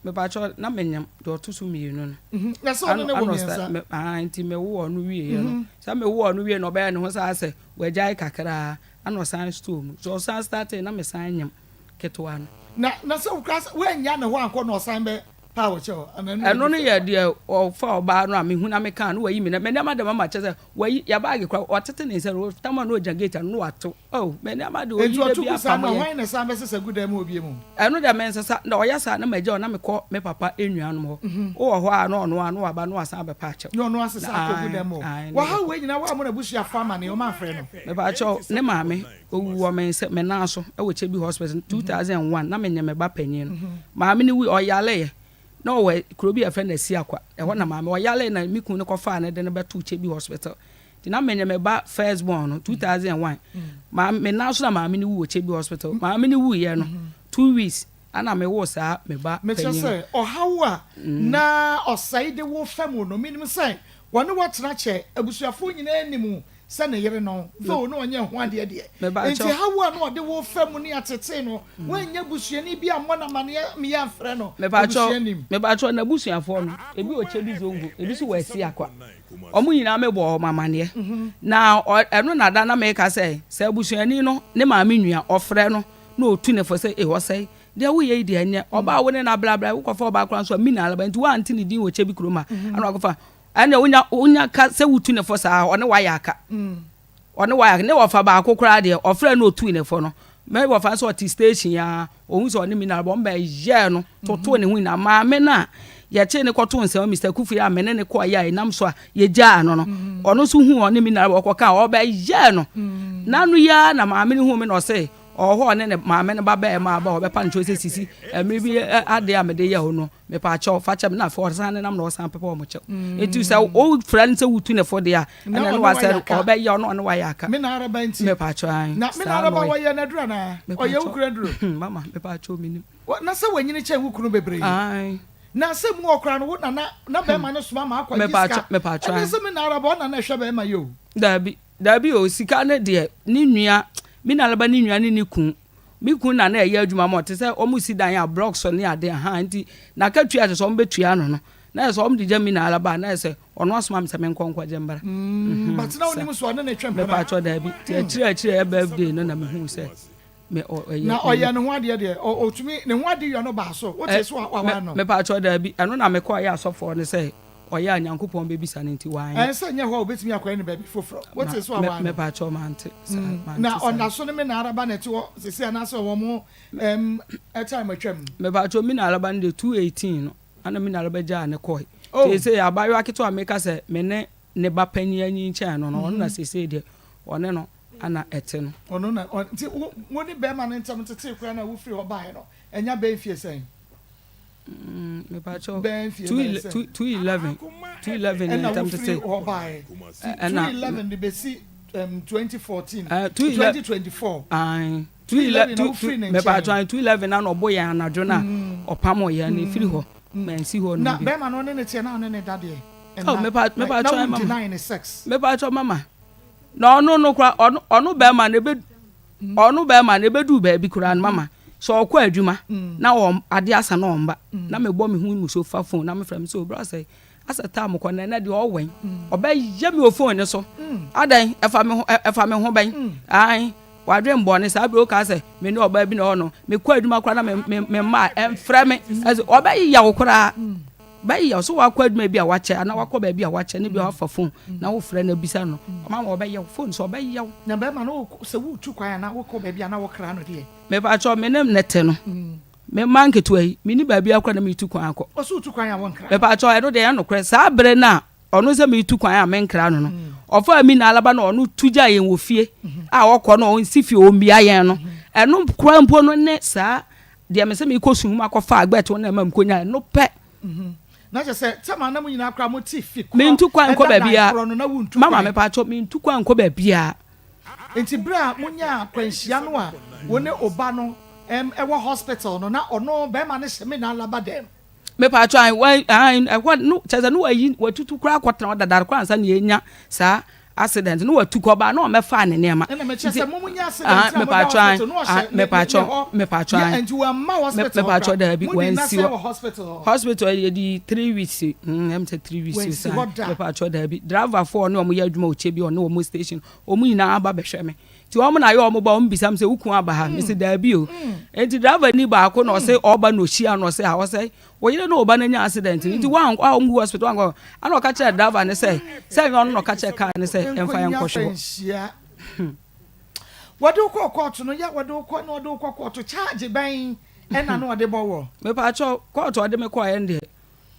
mepakyɛ na menyam dɔ ɔto so mmienu no na sɛ ɔno ne wo mmiɛnsa nti mewo ɔno wieɛ no sɛ mewo ɔno wie no ɔbɛyɛ ne ho saa sɛ wagyae kakraa ana ɔsan store mu so ɔsan state na mesan nyam ketewa no na sɛ woanya ne ho ankɔ na ɔsan bɛ power kyɛw ɛno no yɛ deɛ ɔfa ɔbaa no a mehu na meka no wayi me nneɛma de mama kyɛ sɛ wayi yɛbaage kora ɔtete ne nsɛ no tama no ɔgya gate no wato nneɛma de ɔyi da bi apam yɛ ɛnti na san bɛ sɛ gudan mu obie mu ɛno de mɛnsa sa na ɔyɛ sa na magya na mekɔ me papa enuanom hɔ wowɔ hɔ a na ɔno a no aba no asan bɛpa akyɛw na ɔno asesa akɔ gudan mu wɔ ha wei nyina wo a mo na busua fa ma ne ɔma afrɛ no mepa kyɛw ne maame owu wɔ me nan so ɛwɔ Chebi hospital 2001 na menyɛ me ba panyin no maame ne wi ɔyale na ɔwɔ kuro bi afɛ na si akwa ɛhɔ na maame ɔyale na me kun ne kɔfa na de ne bɛto Chebi hospital ti na menyɛ me ba first born no 2001 maame me nan so na maame ne wi wɔ Chebi hospital maame ne wi yɛ no 2 weeks ana me wo saa me ba panyin me kyerɛ sɛ ɔhaw a na ɔsɛe de wo fam no minim sɛ wɔne wɔtena kyɛ abusuafo nyinaa anim sɛ ne yere no though no ɔnyɛ ho adeɛ deɛ nti hawo a no ɔde wo fam ne atete no wɔnyɛ busuani bi a mmɔ na mane meyɛ afrɛ no mebakyɛ na busuafoɔ no ebi wɔ Chebi zongo ebi so wɔ asi akwa ɔmo nyinaa mebɔ mamaneɛ na ɛno nada na meka sɛ busuani no ne maame nua ɔfrɛ no na ɔtu ne fɔ sɛ ɛhɔ sɛ deɛ woyɛ yi deɛ nyɛ ɔbaa wo ne na blabla wokɔfa ɔbaa kora nso a mina alaba nti woante ne din wɔ Chebi kuroma ana wakɔfa ɛnna wonya ka sɛ wotu ne fɔ saa ɔne wayɛ aka ɔne wayɛ ne wɔfa baako koraa deɛ ɔfrɛ no otu ne fɔ no mɛ wɔfa sɛ ɔte station ya ohun sɛ ɔne mina alaba ɔmbɛ yɛ no toto ne ho na maame na yɛkye ne kɔto nsɛm Mr. Kufu ya mene ne kɔ yɛ nam so a yɛgyaa no no ɔno so hu ɔne mina alaba ɔkɔka ɔbɛ yɛ no nanu ya na maame ne hu me na ɔsɛ ɔhɔ ne maame ne ba bɛɛ ma ba ɔbɛpa nkyɛw sɛ sisi ɛmiri bi ade a mede yɛ ho no mepa kyɛw fa kyɛm na afɔ ɔsan ne nam na ɔsan pɛpɛ ɔmo kyɛw eti sɛ o fira ne sɛ wutu ne fɔ de a ɛna ne wasɛ ɔbɛyɛ ɔno ɔne wayɛ aka me na araba nti mepa kyɛw an na me na araba wɔyɛ na dura na ɔyɛ wukura duro mama mepa kyɛw minim na sɛ wɔnyini kyɛ wukuru bebree na sɛ mu ɔkora no wo na bɛrima no soma ma akɔ jiska mepa kyɛw ɛna sɛ me na araba ɔna na ɛhwɛ bɛrima yo dabi o sika ne deɛ ne nua mi na alaba ni nua ni kun mi kun na ɛyɛ adwuma ma ɔte sɛ ɔmo si dan a blocks ne ade ha nti na ka tua te sɛ ɔmo betua no na sɛ ɔmo de gya mi na alaba na sɛ ɔno asoma me sɛ me nkɔnkɔ gye mbara but na onim so ɔne ne twɛm me pa atwa da bi ti akyire birthday no na me hu sɛ me na ɔyɛ ne ho adeɛ deɛ ɔtumi ne ho adeɛ yɛ no ba so wote so wa no me pa atwa da bi ɛno na me kɔ yɛ asɔfo ne sɛ ɔyɛ anyankopɔn bebisa ne nti wan ɛnsɛ nyɛ hɔ obetumi akɔyɛ ne baabi foforo wote so awa me pa atwa mante na ɔna so ne me na araba na ti wɔ sisi anasɛ wɔ mo time atwam me pa atwa me na araba ne 218 no ana me na araba gya ne kɔe sɛ abayo aketo a meka sɛ me ne ba pani anyi nkyɛn no ɔno na sisi deɛ ɔne no ana ɛte no ɔno na nti wo ne bɛrima ne ntam tete kura na wo firi hɔ bae no ɛnya bɛn fie sɛn me pa cho 211 in terms of say 211 the besi 2014 2024 211 me pa try 211 na no boy anadwo na opamo ye na firi ho mansi ho no na be ma no ne tie na ne dade oh me pa try mama 96 me pa try mama na no kra onu be ma na be du ba bi kra mama so okọ adwuma na wo ade asa na omba na me bo me hu mu so fa phone na me frem so bro say asa time ko na de owen oba ye me o phone ne so adan efa me ho ban ai wadwe mbone sa bro ka say me ne oba bi na ono me kọ adwuma kra na me ma emfrem as oba ya wo kra ba ya so wa kọ adwuma bi a wache na wakọ ba bi a wache ne bi a fa phone na wo frɛ na bisa no mama oba ya phone so oba ya na be ma no se wu tu kwan na wo kọ ba bi na wo kra no de me ba cho me nem nete no me manke to yi me ni ba bi akra na me tu kwan akọ o so tu kwan ya won kra me ba cho e no de ya no kra sa bre na ono se me tu kwan a me nkra no no ofa mi na alaba na ono tuja yen wo fie a wokọ no on si fie o mbia yen no eno kra mpo no ne sa de me se me ko sun ma ko fa agbet no na mam konya no pe na je se tema na mu nyina akra mo ti fi me ntu kwan ko ba bia mama me pa cho me ntu kwan ko ba bia enti bra munya kwanhia no a woni oba no ewo hospital no na ono be ma ne hye na alaba dem me pa cho what no cheza no ayi watutu kra kwotna dadar kwa ansa ne enya sa accident no watuko ba no me fa ne nema na me chese munya accident me pa cho me pa cho enti wa ma hospital me pa cho da bi wensi hospital e di 3 weeks em say 3 weeks me pa cho da bi driver for no mo ya adwuma o che bi no mo station o mu nyina aba behwe me ti o mo na yo mo ba o mbisam se wuku aba ha me se da bi o enti driver ni ba ko no se oba no hia no se ha o se wo yire no oba na nya accident nti wan kwa mu hospital wan go ana o ka che driver ne se yo no ka che car ne se emfa yan kwhwo wadu ko court no ya wadu ko court charge ban ena no de bowo me pa cho court o de me ko yen de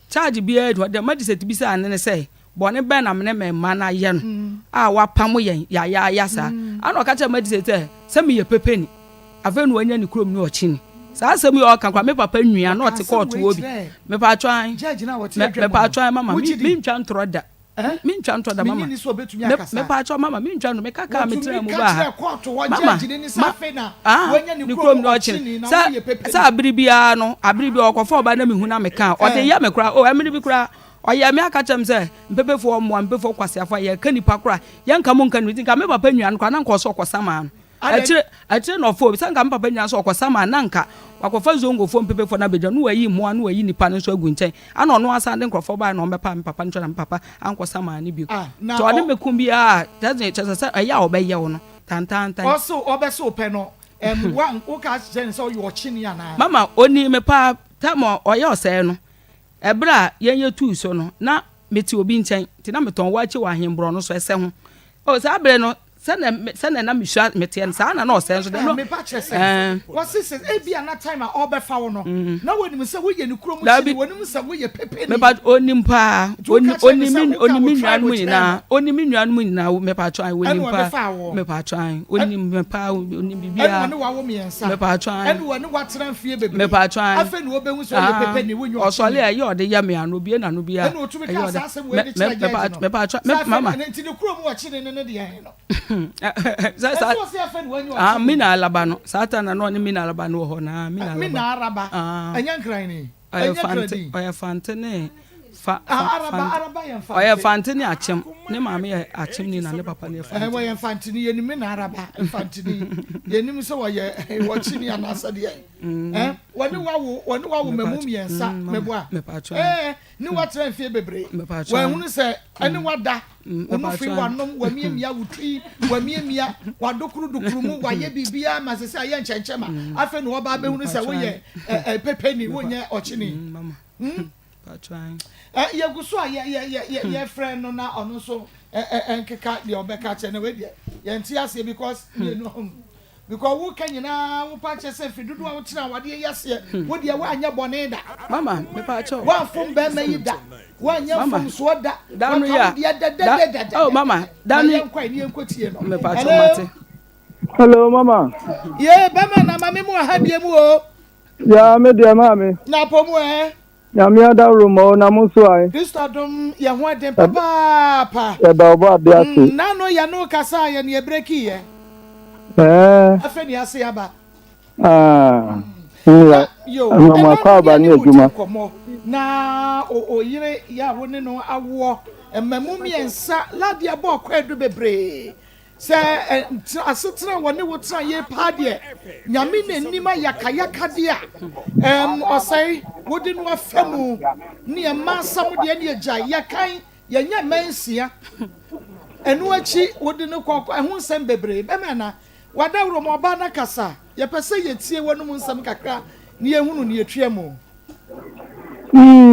charge bi e de magistrate bi sa ne se bone ben na me ma na ye no a wa pam yen ya sa ana o ka che magistrate se me ye pepeni afa no anya ni krom ni o chini sa asem yo kan kwa me papa nwia na o te court wo bi me pa cho an me pa cho mama mi ntwa ntro da mi ntwa ntro da mama me pa cho mama mi ntwa no me kaka me tira mu ba mama ni krom ni o chini sa abiribia no abiribi okofo ba na me hu na me kan o de ya me kra o amiri bi kra oya me aka chem se mpepefo mo mpefo kwasiafo ye kanipa kra ye nka mo nka ni nka me papa nwia no kwa na nka so kwasama atire no fo bi sanka me papa nwia so kwasama na nka wakofa zongo fo mpepefo na beja no wayi mo anu wayi nipa no so agu nchen ana ono asa de nkrofo ba na o mepa me papa ntwa na me papa ankwasama ni bi so ade me kum bi a doesn't chese ya obeye wo no tantan also obeso pe no wan o ka jen so yo chini ya na mama oni me pa tamo oye ose no ebra yenye tu so no na meti obi nchen ti na meton wachi wa hembro no so ese ho o sa abre no sene na misha meti sa na no se so de no me pa chese what says e bia na time a obefa wo no na woni me se wo ye ni kuro mu chini woni me se wo ye pepe ni me pa oni mpa oni mi nwan mu nyina oni mi nwan mu nyina me pa try woni mpa me pa try oni me pa oni bibia enu wa wo me ensa me pa try enu wa ni wa tran fie bebe me pa try afa ni wo be hu so ye pepe ni wo nyo osole aye ode ya me anu bia na no bia enu otumi ka sa se wo ni try me pa try mama enti ni kuro mu wa chini ne de ya no mina alaba no satana no ni mina alaba no ho na mina araba anya nkran ni oya fantene araba ya fa oya fantene achem ne maame ya achem ni na ne papa ne fa oya fantene ye ni mina araba fantene ye ni so oya wochi ni anasa de woni wawo memum yensa meboa ni watra fie bebre wa hunu se ani wada onu fi wanom wa miemia wutui wa miemia wadokuru mu wa ye bibia masese aye nchenkema afa no oba be hunu se wo ye pepeni wo nye ochini mama patran ye guso ye friend no na onu so enkeka de obeka che na we de ye ntiase because you know because wo kanyina wo pa che se fidudu wo tira wade yase wo de wo anya bone da mama me pa cho wa fom be mayi da wa anya fom so da danu ya oh mama danu kwa ni enkotie no me pa cho mate hello mama ye be ma na mama mu ha bia mu o ya me de mama na po mu ya me ada rumo na mu so ai Christodom ye ho den papa e ba obo abia se na no ya no kasa ye ne breki ye Eh. Afeni ase aba. yo mama kwa ba ni adwuma na oyire ya woni no awo emamu miensa lade abo kwa edu bebre se asetra woni wotra ye pa de nyame nanima yakayaka de a osai wodi no afamu ne masam de ne agya yakan yenya mansia enu achi wodi no kokko ehun sem bebre be mena wadawro mo ba na kasa ye pese yetie wonu mu nsam kakra ne ehunu ne etwe mu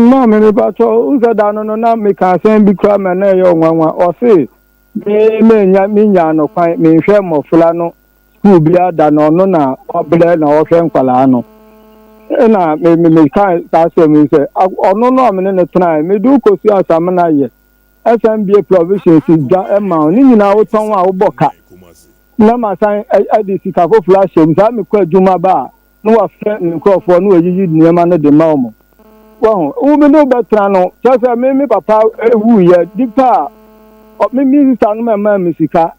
ma me ba to uza da no na me ka sen bi kra me na ye nwanwa o se me nya no kwan me hwe mo fula no school bi ada no no na oble na o hwe nkwala no na me ka ta se me se ono no me ne try me du ko si asam na ye SMBA provision si ga ma ni nyina wo ton wa wo boka na ma san adisi ka ko flash em sa me kwa djuma ba no wa fe nkrofo no yiyi niema no de ma omo wo me no betra no just me papa hu ye dipa me sister no ma misika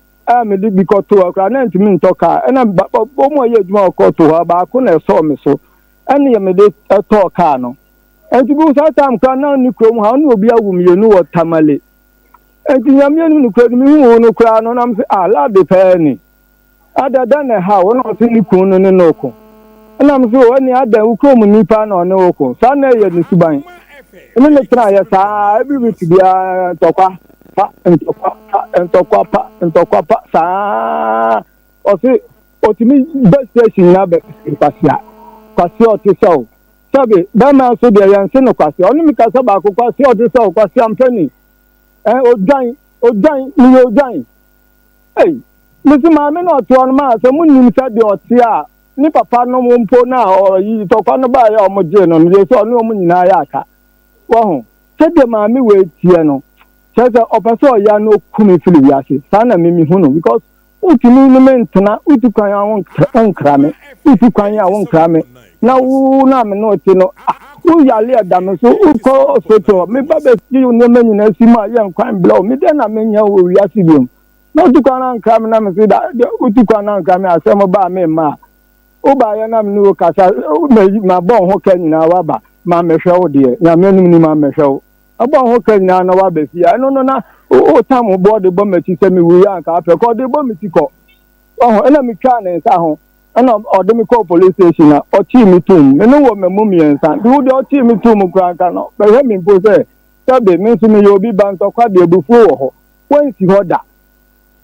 me di bi ko to akra na ntimi ntoka na bo mo ye djuma ko to ha ba ko na so me so ene ye me de to ka no enti bu sa tam ka na ni krom ha no obi awu me no wo tamale enti nyame ni krom mi hu no kra no na me se ala de pe ni adada na ha wo no se ni kun no no ko na me so woni ada wo krom ni pa na no ko sa na ye ni suban ene le tra ya sa every week bia tokwa ntokwa pa sa o se o ti mi best station na be kwasi o ti so sabe ba ma so de yan se no kwasi oni mi ka sa ba ko kwasi o ti so kwasi ampani odan ni odan misi maame na oto on ma se munnim sa de oti a ni papa no mo mpo na o yi tokwa no ba ya o mo je no ni so no mo nyina ya aka wo ho se de maame we tie no sasa opeso ya no kumi fili yase sana mimi hunu because utimi ni mentna utukwan ya won krame utukwan ya won krame na wu na me no ti no u yale adame so uko soto me babe ti no menyi na sima ya nkwan blow me de na menya wo yase biom na utukwan na krame na me se da utukwan na krame asemo ba me ma u ba ya na me no kasa ma bon ho kan na wa ba ma me hwe wo de na me num ni ma me hwe wo aba ho kan na wa be fia no na o tam board bo meti se mi wu ya ka afa ko de bo meti ko oh ena mi twa ne sa ho ena o de mi ko police station na o chi mi tum me no wo memu mi ensa bi wo de o chi mi tum kra ka no be he mi po se sabe me su mi yo bi ban to kwa de bufu wo ho won si ho da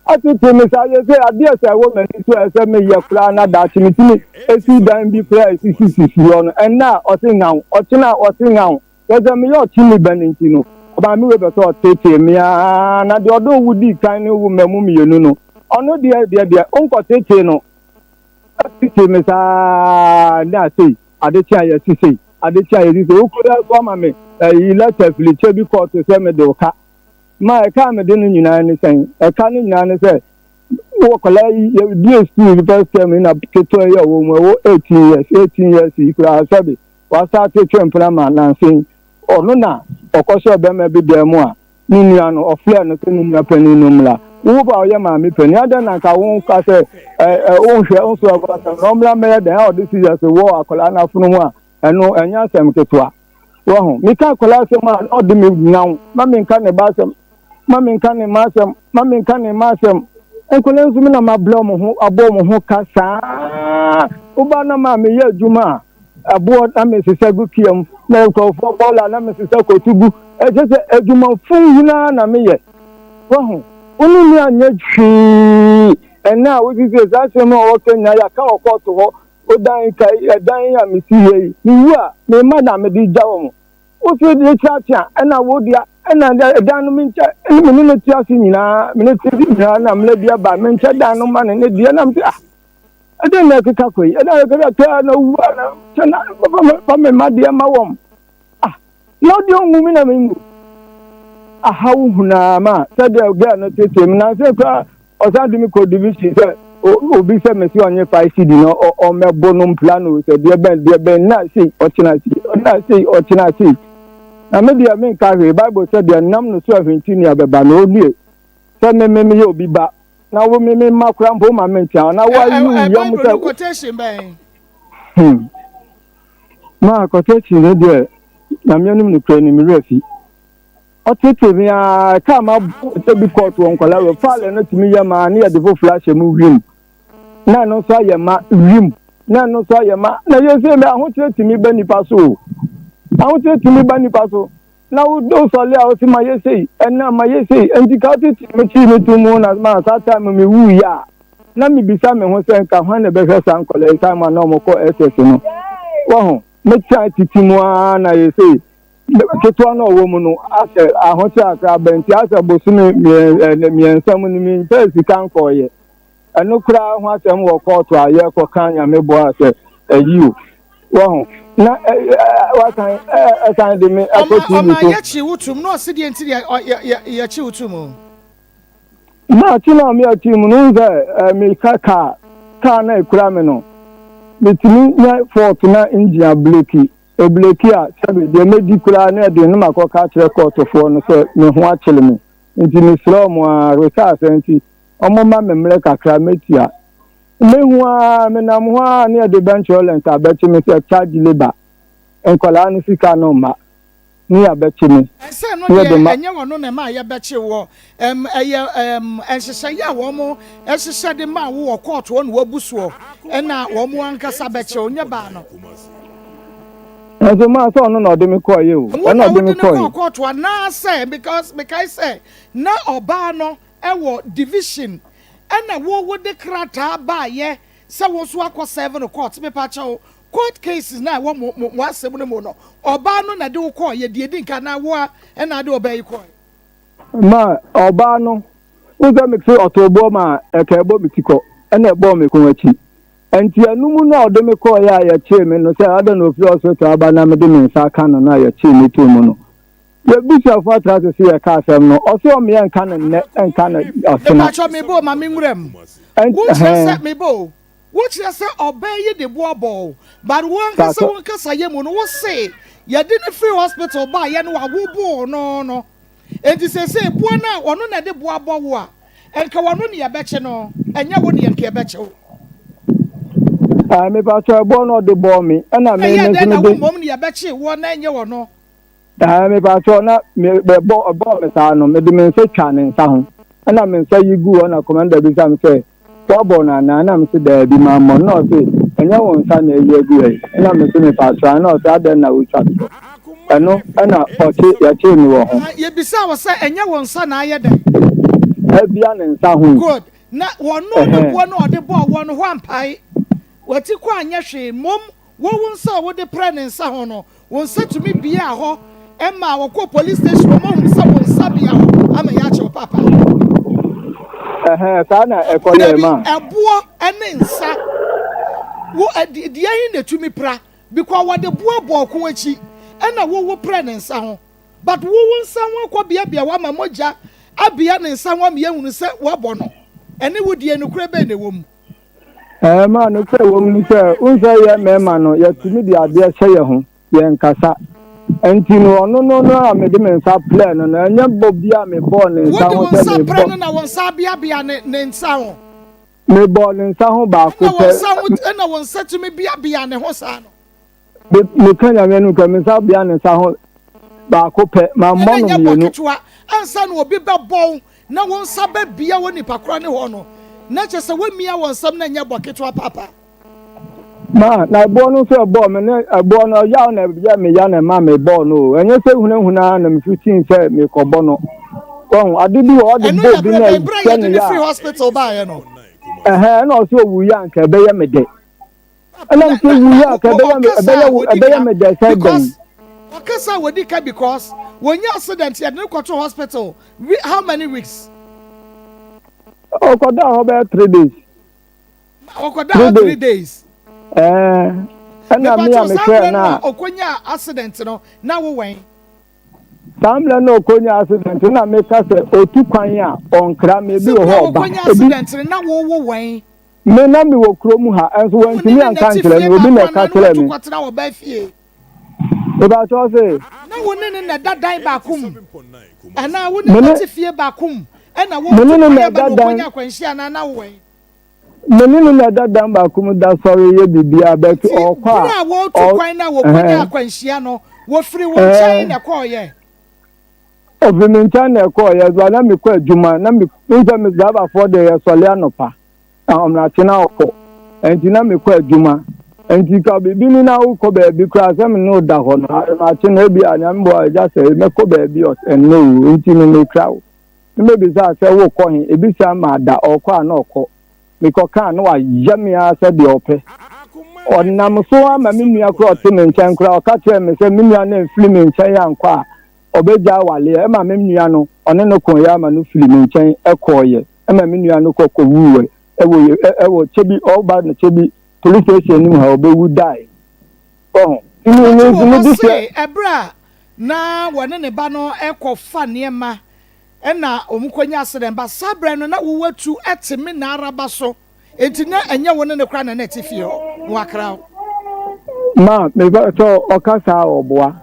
ati to mi sa ye se ade se wo me ni to se me ye kra na da chi mi timi esi dan bi kra esi yo no ena o ti ngan o ti na o ti ngan yaza mi yo chi mi baninti no ba mi we be so tete mi na de odo wudi kan ni wu memu mi yenu no ono de onko tete no tete mi sa na sei ade tia ye sei o ko da so ma me yi letter fili chebi court se me de oka ma e ka me de no nyina ni sen e ka ni nyina ni se wo kola yi di school first term na keto ye wo mo 18 years ikura sabe wa sa te twempla ma na sen ono na okosho be me bi dem a ni nua no ofle no se nua pani no mla wo ba oye ma mi pani ada na ka won ka se o hwe o so akwa se no mla me de ha o this year so wo akola na funu mu a eno enya sem ketua wo ho mi ka akola se ma o de mi nyaw ma mi nka ne ba sem ma mi nka ne ma sem enkola nzu mi na ma blo mo ho abo mo ho ka sa wo ba na ma me ye adwuma abo na me se sagu kiam na ko fo bola na me se ko tugu e je se adwuma fun na me ye wo ho onu ni anya twi ena wo ti se sa se mo wo kenya ya ka ko to ho o dan ya me si ye ni wu a me ma na me di jawo mo o se di chacha ena wo dia ena dan no mincha eni me no ti asi nyina me no ti nyina na me dia ba me ncha dan no ma ne dia na me ade na keka koi ade ka ta na wu na chana ba me ma dia ma wom no di onwu na me ngu ahawu huna ma said ga na tete mi na se ka o sa di mi ko division se obi se me si onye 5 cd no o me bonum plano se de ben na si o china si na me dia me ka we bible said de nam no so 20 ya beba na odie se me ye obi ba na wo me makura mpo ma mentia na wa yu yam se quotation ben Ma kotechi ne de na me nim ne kura ni mi refi otete mi a ka ma bi court won kwala we file no timi ya ma ne de fo flash mu rim na no so ya ma rim na no so ya ma na ye se me ahote timi ba nipa so ahote timi ba nipa so na wo do so le a o ti ma ye sei na ma ye sei enti ka ti mi chi mi tu mu na ma sa ta mi wu ya na mi bisa me ho se nka hwan na be hwe san kwala e ma na mo ko SS no wo ho me cha titi mu na ye sei ketewa na ọwọ mu no asẹ ahọche akra bẹnti asẹ bosume miẹnsa mu ni mi nta sika nkọọyẹ ẹnu kura ho asẹm wọ kọọtù a yẹ kọ kan nyame bọ asẹ ẹyi o wọhọ na wasan ẹsan de mi akọtu mi so. ọmọ ayẹkyi wutum náà ọsì diẹ ntí yẹkyi wutum o. máa tí náà mi ẹkyi mu ní nsẹ mi kaa náà ekura mi no mi ti mi nyẹ fọọtù náà engine ableki. Ebleki a sabe de medical na de no makoka kire court fo no so me ho akele me nti ni sro mo a reka senti omo ma memre kakra metia me hu a me nam ho a ne de bench rolent abechi me se charge labor enkola no sika no ma ni abechi me se no de enye wono na ma ya bechi wo enhyehyɛ ya wo mo enhyehyɛ de ma wo court wo no wabuso na wo mo ankasa bechi onye ba no. So ma so no na odemi call you. Ona odemi call you. Court wa na say because say na oba no e wo division na wo de krata ba ye say wo so akọ 7 court me pa che court cases na wo asem no mo no oba no na de wo call ye de nka na wo na de oba yi call. Ma oba no uzo me say otobo ma e ka ebo bitiko na ebo me ko achi. Enti anumu na odemi call ya che me no say ada no fi hospital aba na me de me nsa aka na ya che me to mu no ye bisa fa tra se ya ka asem no o se o me nka na ne nka na asem na cho me bo ma me nwuram wo che me bo wo che se obey ye de bo abo but won ka sa ye mu no wo se ye de ne free hospital ba ye no wa wo bo no enti se bo na ono na de bo abo wo a enka wono ne ye beche no enya wo ne ye nka ye beche wo. Me pa so bo no de bo mi na me ne na wo mom ne ya bechi wo na enye wo no me pa so na me bo me sa no me de me se twa ne nsa ho na me nsa yigu na commander bi sam say to bo na me se da bi ma mo no say enye wo nsa na yigu na me se me pa so na so ada na wo twa eno na oche ya che mi wo ho ye bisa wo say enye wo nsa na aye da bia ne nsa ho good na wo no de bo no de bo wo no ho ampai wati kwa anya hwe mom wo wonsa wo de pregnancy ho no wonsa tumi bia ho emma wo ko police station mo wonsa wonsa bia ho ama ya che papa sa na ekole ma ebo ene nsa wo dia hin na tumi pra because wo de bo abo ko achi ena wo pregnancy ho but wo wonsa wo ko bia wa ma moja abia ne nsa wo me yehunu se wo abo no ene wo die no kure be ne wo mu. Ma no say wo mu say unsa ye mema no ya tumi di ade hye ye ho ye nkasa enti no no a me de mensa plan no na nya bobia me ball ne nsa ho say me ball na wonsa bia ne nsa ho me ball ne nsa ho ba ko pe na wonsa tumi bia ne ho sa no me kanya me no ka me nsa bia ne nsa ho ba ko pe ma mo no me no ansa no obi be bon na wonsa ba bia woni pakora ne ho no na chese we mia won sam na nya boketwa papa ma na bo no so bo me na bo no ya na bia me ya na ma me bo no enye se hunahuna na me 15 se me ko bo no kon adidi wo de bo bi na ya free hospital ba ye no na so wu ya nka be ya me de ana so wu ya ka be ya me de se don okasa wodi ka because when you accident you no go to hospital how many weeks. Okoda about 3 days. Okoda 3 days. And me am na okonya accident no na wo wen. Samle no okonya accident na me ka se otu kwan a onkra me bi wo ho ba. Okonya accident na wo wen. Me na me wo krom ha enso wan timi an kan kire me obi na ka kire me. Kwatra wo ba fie. E ba cho se. Na wo ne na dadan ba kum. Ana wo ne fie ba kum. Ena wo no na dadan kwanhia na na wo meninu na dada ba kum da sorry ye bibia bet okwa na wo to kwan na wo konya akwanhia no wo free wo chain na call ye obìnrin nkyɛn na ɛkɔɔ yɛ zɔ na mekɔ adwuma na mefɛ me driverfoɔ de yɛ sɔle anɔpa ɔmrakye na ɔkɔ ɛnti na mekɔ adwuma ɛnti ka biribi ni na wokɔ baabi koraa sɛ me ne woda hɔ no ɔmrakye na ebi a nyame bɔ agya sɛ mɛkɔ baabi ɛnnɛ o nti no mekra wo ne mebisa sɛ wokɔ he ebi sɛ ama ada ɔkɔ a na ɔkɔ mekɔkaa na wayɛ me a sɛ deɛ ɔpɛ ɔnam so ama me nua koraa ɔte me nkyɛn koraa ɔka kyerɛ me sɛ me nua na mfiri me nkyɛn yɛ ankɔ a obeja wale e ma menua no one no kon ya ma no fili me nchen e koye e ma menua no kokko wuwe e wo chebi o ba no chebi police station ni ha obewu die ni say ebra na wone ne ba no e kofa niema e na omkonya asere ba sabre no na wo watu etime na araba so enti na enye wone ne kra na na tifie ho wakra ma me ba so okasa oboa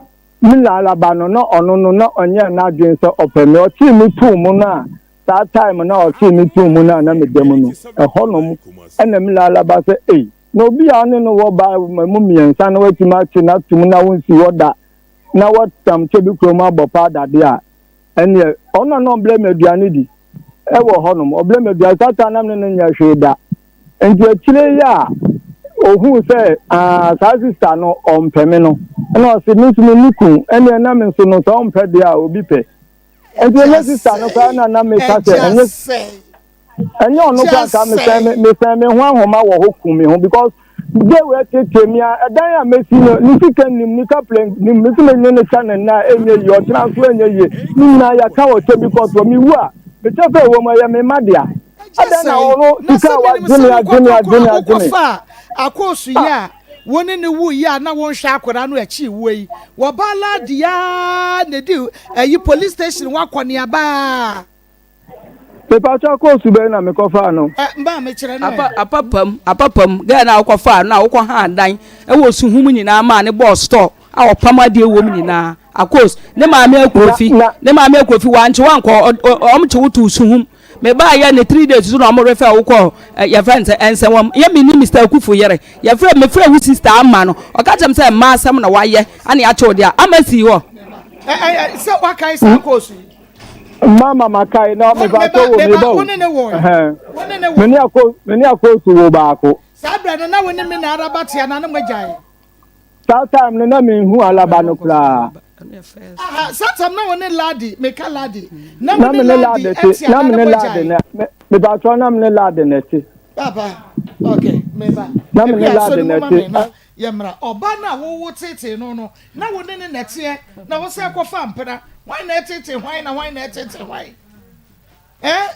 milalaba no ono no onye na adwen so opeme o ti mi tu mu na that time na o ti mi tu mu na me dem no e honom ena milalaba se no bi a ne no wo ba mu miensa na wati ma ti na tu mu na wonsi woda na watam chebi kroma bopa dade a ene ono no blame aduane di e wo honom o blame aduane sata na me no nya hweda enti akire ya ohun se sa sister no ompeme no na o se ntumi niku ene na me so no so ompe dia obi pe enti ene sister no kwa na me ka se enye onu kwa ka me se me ho ahoma wo hokum me ho because they were take me adan a mesi no ni sika nim ni ka plan nim me se me ne channel na enye yo transfer enye ye ni na ya ka wo che because mi wu a me che fe wo mo ya me madia adan na ono sika wa jini akosu ya woni ne wu ya na won hwa akwara no achi wei wo bala dia ne di ayi police station wa kwone aba pepa cha akosu be na me kofa no mba me kire no apapam ga na akofa na akokọ ha dan e wo suhum nyina ma ne boss store a opam ade wo mu nyina akos ne ma me akrofi wanche wankọ omche wutu suhum me ba ya ne 3 days so no mo refer wo ko ya friend ense won ya me ni Mr. Kufu yere ya friend me friend wu sister ama no o ka chem say ma asem na waye ani a che dia amasi ho se wakai sa kosu mama makai na me ba to wo me ba woni ne wo me ni akosu wo ba ko sabra no na woni me na araba tia na na magyae that time na me hu alaba no kra satam na woni ladi me ka ladi na me ladi me ba to na me ladi na ti baba okay me ba na me ladi na ti yemra oba na wo tete no na woni ne nete na wo se kofa mpena why na tete why na tete why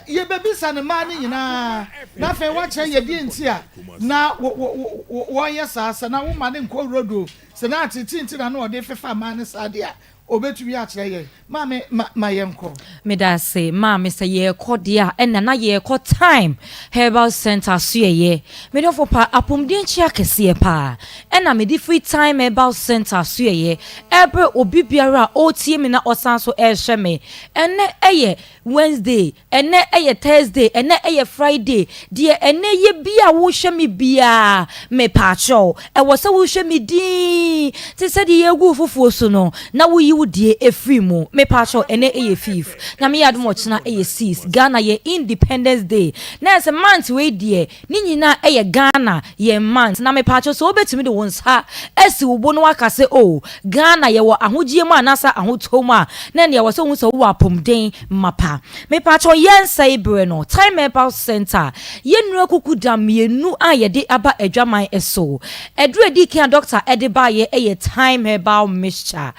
ye baby san ma ni nyina na fe wa che ye die nti a na wo yesa sa na wo ma ne nko rodo se na tete na no de fefa ma ne sade a obetumi a kire ye ma yenko me da say ma me say ye kodia ena na ye ko time herbal center so ye me do for pa apomden chia kese pa ena me di free time herbal center so ye every obi biara o tie me na osan so e hwe me ene eye Wednesday ene eye Thursday ene eye Friday die ene ye bia wo hwe me bia me pa cho e wo se wo hwe me di ti se di ye gu fufuo so no na wo yi die efri mu me pa cho ene eye 5 na me yadom ochina eye 6 Ghana ye Independence Day na ese month we die ni nyina eye Ghana ye month na me pa cho so obetimi de wonsa esi wo bo no akase o Ghana ye wo ahogie mu anasa ahotom a na ne ye wo so hu so wo apomden mapa me pa cho yensa ibre no time herbal center ye nura kuku dam ye nu a ye de aba adwaman eso edru edi kan doctor ede ba ye eye time herbal mixture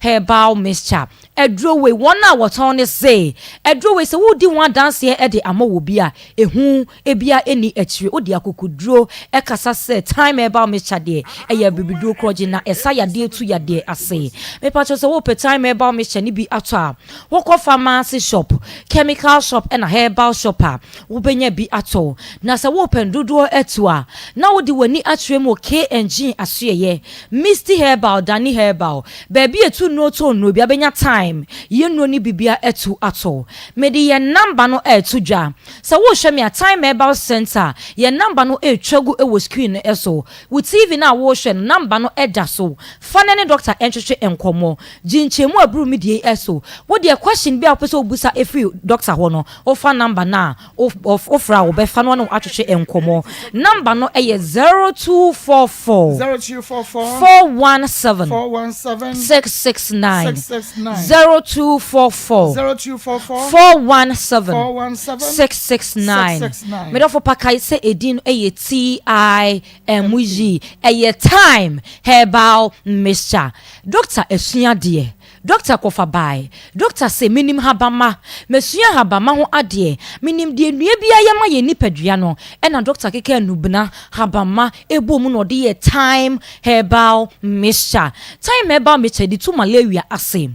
herbal mixture edro we one hour ton say edro we say wo di one dance here e de amawo bia ehu ebia eni akire odi akokudro e kasa say time herbal mixture de eye bibido kroje na esa ya de tu ya de ase me pa cho say wo pe time herbal mixture ni bi ato wo ko pharmacy shop chemical shop and a herbal shopper wo benya bi ato na say wo pe dodo eto a na wo di wani atwe mo KNG asoye misty herbal dani herbal baby etu no to no bia benya time time ye no ni bibia etu ato me de ye number no etu dwa se wo hwe me a time herbal center ye number no etwagu e wo screen no eso wo tv na wo hwe number no eda so fane ne doctor enhwehwe enkomo ginchemu abru mi die eso wo de question bi a pese obusa efi doctor ho no o fa number na of fra wo be fa no atwehwe enkomo number no eye 0244 417 669 0244 417 669 me do for pakai se edin eye TIMG eye time herbal mixture doctor esua de Doctor Kofa bai. Doctor say minim habama. Mesua habama ho ade. Minim de nua bia yama ye nipadua no. E na doctor keke nubna habama ebo mu no de ye time herbal mixture. Time herbal mixture di tu malaria ase.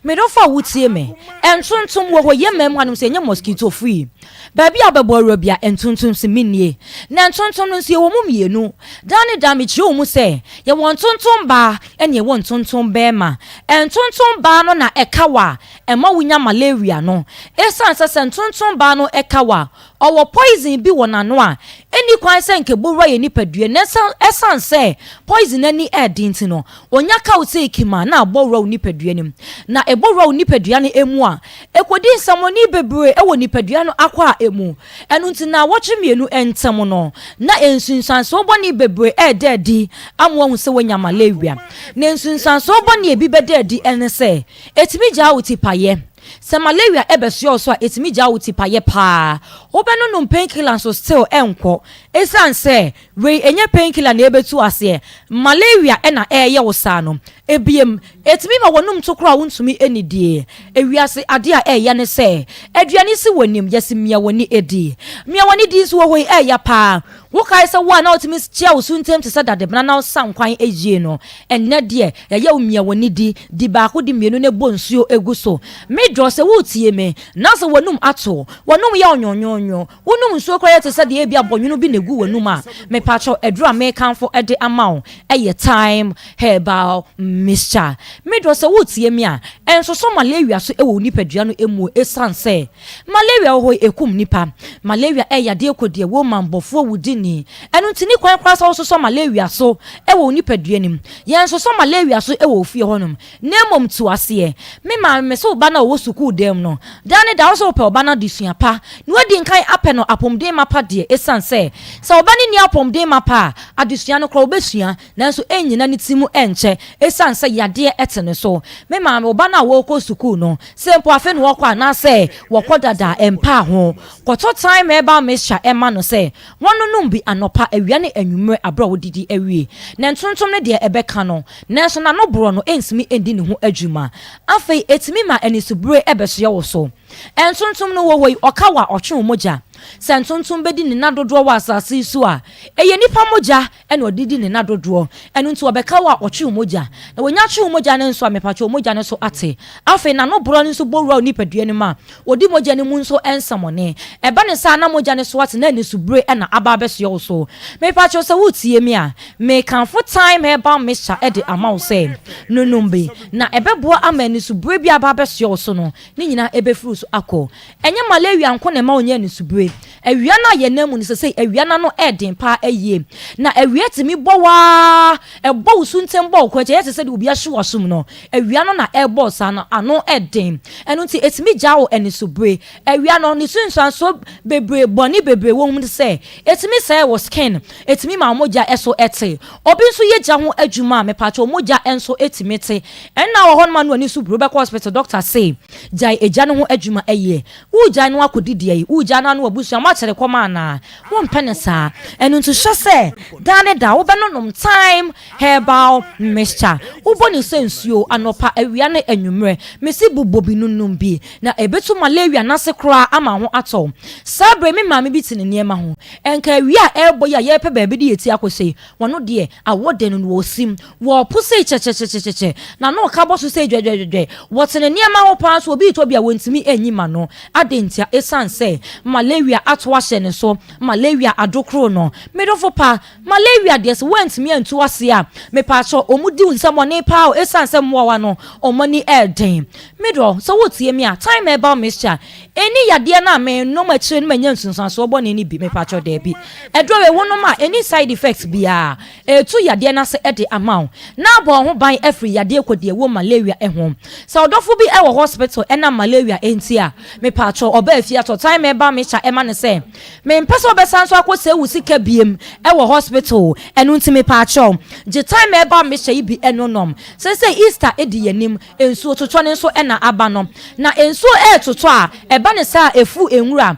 Me do fa wutie me. Entuntum wo ye mem anum se nya mosquito free. Baby abebo arabia entuntum se minie. Na entuntum no se wo mu mienu. Dani damage wo mu se ye wontuntum ba ene ye wontuntum be ma. Entuntum ba no na ekawa ema wunya malaria no. Esan se entuntum ba no ekawa. Owo poison bi wonano a eni kwan se nke bowra ye nipadue na esan se poison ani edinti no. Onya ka wo se ikima na bowra nipadue nim. Na ebowra nipadua no emu a ekodi nsamoni bebre ewo nipadua no akwa emu enu nti na woche mienu entem no na ensunsanso boni bebre ededi amwo hu se wonya malaria na ensunsanso boni ebi bededi ene se etimi ja utipaye se malaria ebesio so etimi ja utipaye pa obenu no painkiller so still enko esan se we enye painkiller na ebetu ase malaria ena eye wosa no ebiem etimi ma wonum tokro a wontumi enidie ewiase ade a eya ne se aduane si wonim yesi mia woni edi mia woni di so wo eya pa wo kai se wo na otimi chia wo suntem te se dade bana na san kwan ejie no enne de ya wo mia woni di ba ko di mienu ne bonsuo eguso me dro se wo tie me na se wonum ato wonum ya onyonyonyo wonum nsuo kwa te se de bia bonwunu bi na gu wonum a me pacho edru me kanfo ede amount eye time herbal mixture me do se wotie me a enso so malaria so ewo nipadua no emu esanse malaria ho ekum nipa malaria yade ekodi wo mambofo wudini enu ntini kwan kwa so malaria so ewo nipadua nim yenso so malaria so ewo fie honum nemom tu ase me ma me so ba na wo suku dem no dane da so pe oba na disua pa no adi nkan apɛ no apomden mapa de esanse se oba ni apomden mapa adisua no kro obesua nanso enyina ni timu enche esanse yade etene so me ma oba na wo ko suku no sempo afe no kwa na se wo kodada empa ho koto time eba mesha ema no se wono num bi anopa awia ne anwumre abra wodidi awie na ntontom ne de ebeka no nanso na no bro no ensimi endi ne ho adwuma afe etimi ma anisubure ebeso wo so entontom no wo okawa otwe moja sentontom bedi ne nadodo wa asase su a eye nipa moja ene odidi ne nadodo enu nti obeka wa otwe moja na wonya twe moja ne nso amepacho moja ne so ate afi na no bro ne so bowra nipadua ne ma odi moja ne mu nso ensamone eba ne sa na moja ne so ate na ne subure ena aba beso yo so mepacho se wutie mi a me kan for time herbal mixture e de amount say nunumbi na ebebo ama ne subure bi aba beso yo so no ni nyina ebefuru so akọ enye malaria nko ne ma onye ne subure awia na ye namu ni sese awia na no eden pa ayie na awia timi bowa ebo usuntem bo ko je sese de obi ahwe wasum no awia no na ebo sa no ano eden enu nti etimi jawo eni subure awia no ni sunsan so bebre boni bebre wo mu se etimi say was skin etimi ma moja eso ete obi nso ye ja ho adwuma me pacho moja enso etimi te enna wo hon ma no ani subure be ko hospital doctor say jai eja no ho adwuma eye u jai no akodidi ayi u jai na no abusu ma chere koma na won penesa enu nso hwese dane da wo be no time herbal mixture wo boni sensuo anopa awia ne anwumre mesi bubobi nunum bi na ebetu malaria na se kra ama ho ato sabre mi maame bi tine niema ho enka awia ebo ya ye pe baabi di eti akose wono de awode no wo sim wo puse che na no ka boso se dwedwedwe wo tine niema ho pa so obi to bia wontimi enyima no adentia esan say malaria atwa hye ne so malaria adokro no medofo pa malaria des went me antu ase a me pa cho omudi nsam pa esan say mowa no omani elden medo so wotie me a time about mixture eni yade na me no ma chire no manya nsunsan so obo ne ni bi me pa cho de bi edro we wono ma any side effects bia etu yade na se ede amount na bo ho ban every yade kodie wo malaria ehom so odofo bi e wo hospital ena malaria entia me pa cho oba afia to time about mixture e ma ne se me mpese obesan so akose wusika biem e wo hospital enu nti me pa cho je time about mixture ibi enonom se Easter edi yanim ensuo toto ne nso ena aba no na ensuo toto a eba ne sa efu enwura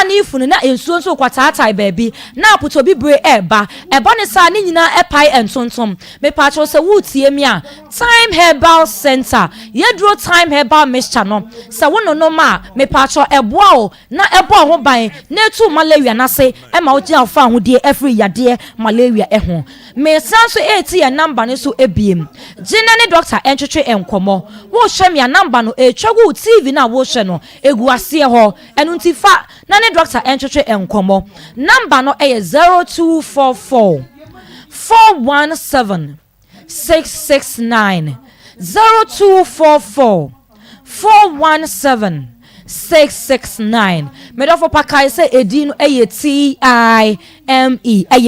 ne ifu na ensuo nso kwataatai baabi na apoto bibre eba ne sa ne nyina epai entontom me pa cho se wutie mi a Time Herbal Center yedro Time Herbal Mixture no se wono no ma me pa cho eboa o na ebo ho ban na etu malaria na se e ma ogia fa ho die every yade malaria ho me sanso eti number ne so ebiem gina ne doctor entwetwe enkomo wo hwe me number no etwagu TV na wo hwe no egu ase ho enu ntifa na ne doctor entwetwe enkomo number no 0244 417 669 0244 417 669 medofo pakai se edin TIME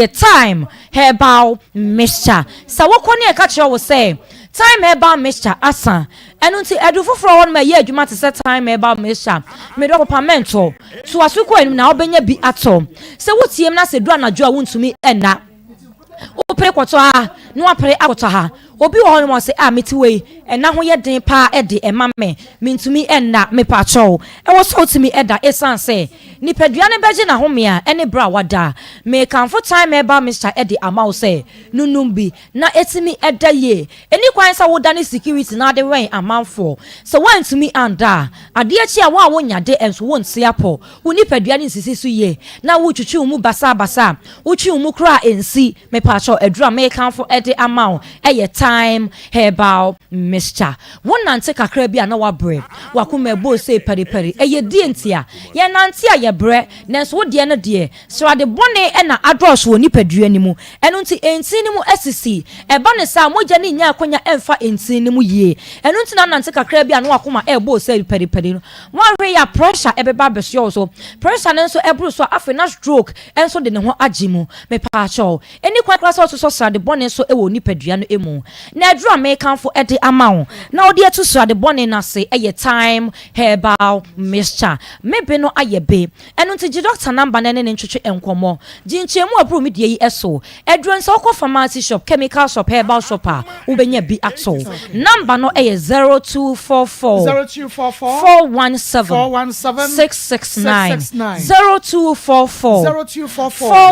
Time Herbal Mixture sa wokoni e ka kire wo say Time Herbal Mixture asa enunti edu foforo won ma ye adwuma te se Time Herbal Mixture medofo pamento so asuko enim na obenya bi ato se wotiem na se du anajo a wontumi ena o pre kwoto ha no apre akwoto ha obi wo hono se meti wei ena ho ye den pa ede emame mintumi enna me pa cho e wo so timi eda esan se ni padua ne beje na home a ene bra wada me kanfo Time eba Mr ede amaw se nunumbi na etimi eda ye eni kwan sa woda ne security na de wen amanfo so wantumi anda ade achi a wo awonyade enso won se apo woni padua ne sisi so ye na wo twetwe mu basa wo twi mu kra ensi me pa cho edura me kanfo ede amaw eye Time Herbal Mixture won nante kakra bi ana wa bre wakoma ebo se peri eye die ntia ye nante a ye bre nenso wo de ne de so ade bone e na adros wo nipadua ni mu eno nti enti ni mu asisi eba ne sa moja ni nya akonya emfa enti ni mu yie eno nti na nante kakra bi ana wakoma ebo se peri no wan hwe ya pressure ebeba besio so pressure nenso ebru so afi na stroke enso de ne ho agimu me pa cho eni kwa class so so ade bone so e wo nipadua no emu na adura me kanfo ede amawo na odi etu so ade bone na se eye Time Herbal Mixture mebe no ayebe eno nti ji doctor number na ne ntwetwe enkomo ji nchemu abru me die yi eso eduro nsa okọ pharmacy shop chemical shop herbal shop a ubenya bi ato number no eye 0244 417 669 0244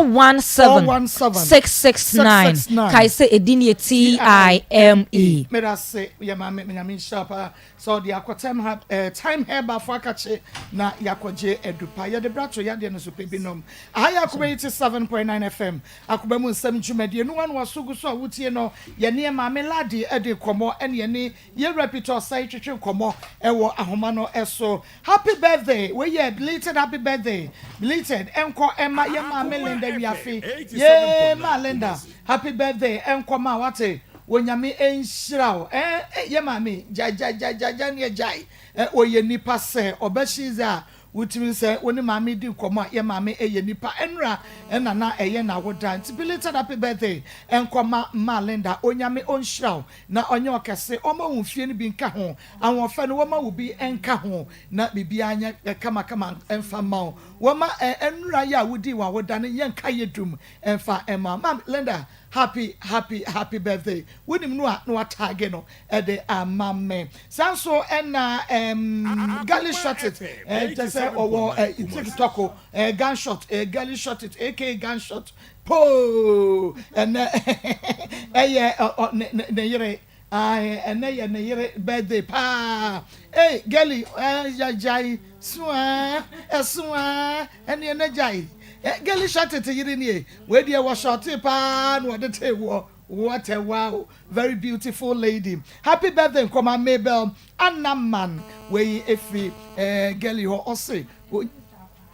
417 669 kai se edini TIME mera se ya mame nyame shapa so the akwatem Time Herbal for akache na yakoje edupa ya de brato ya de no so pebinom aya Akoma 87.9 FM Akoma mu nsam dwumade no wan wasugu so awutie no ye ne mame ladi ede komo ene ye ne ye repeater sai twetwe komo ewo ahoma no eso happy birthday we ye belated happy birthday belated enko ema ye mame Linda wiafi ye ma Linda happy birthday enko ma wate wonyame enhyirawo ye mame ja ne jai oye nipa se obeshiza wutimi se woni mame di komo ye mame eye nipa enra na na eye na woda antibelated happy birthday enkoma Malinda onyame onhyirawo na onye okese oma wufie ni bi nka ho awonfa no woma wo bi enka ho na bibia anya kama emfa ma woma enra ya wodi wa woda ne yenka yedum emfa ema Malinda happy birthday wonim no tag no de amame sanso na galley shot it just say owo TikTok gunshot galley shot it AK gunshot po and ne yere and ne yere birthday pa hey galley jai swa and ne jai geli shot it yiri ni we dia wa shot pa no de te wo What a wow, very beautiful lady. Happy birthday, Nkoma Mabel. Anna man, we efi girl you also.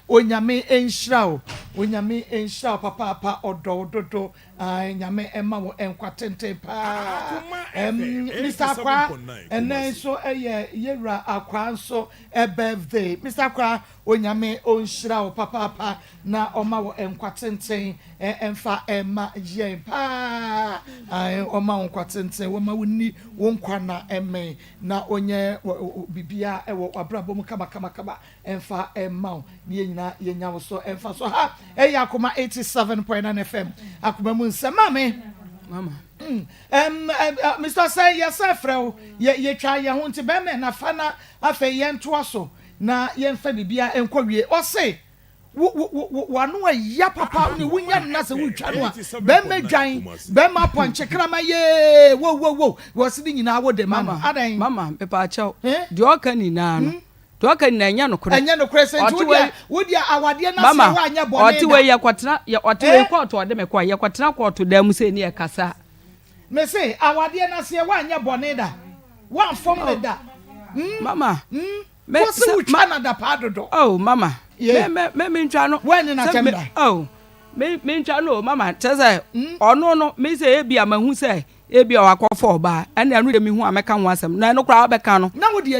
Onyame enhyira onyame enhyira papa odo nyame ema wo enkwatente pa Mr. Akwa enen so yewra Akwa nso birthday Mr. Akwa onyame onhyira wo papa na oma wo enkwatente emfa ema yen pa oma wo enkwatente wo ma woni wo nkwa na eme na onye bibia ewo abrabom kama emfa ema ni na yenyawo so emfa so ha Akoma 87.9 FM Akoma mu nsemame mama Mr. Say yesafrew ye twa ye ho nti be me na fa na afa ye nto aso na ye mfa bibia enkwawie o say wano ya papa ni wunya na se wutwa no a be me dwan be ma ponche krama ye wo wo se nyina wo de mama adan mama pepa achew de oka ni na no to aka na nya no kore enya no kore se wodi awade na se wa anya bone oti we ya kwatena ya oti we kwatu ode me kwa ya kwatena kwatu da mu se ni e kasa me se awade na se wa anya bone da wa fom me da mama me se utwa na da padodo oh mama me ntwa no when na chemda oh me ntwa no mama tese ono no me se ebi amahu se ebi awakofo oba ene anu de mi hu ameka ho asem na no kra obeka no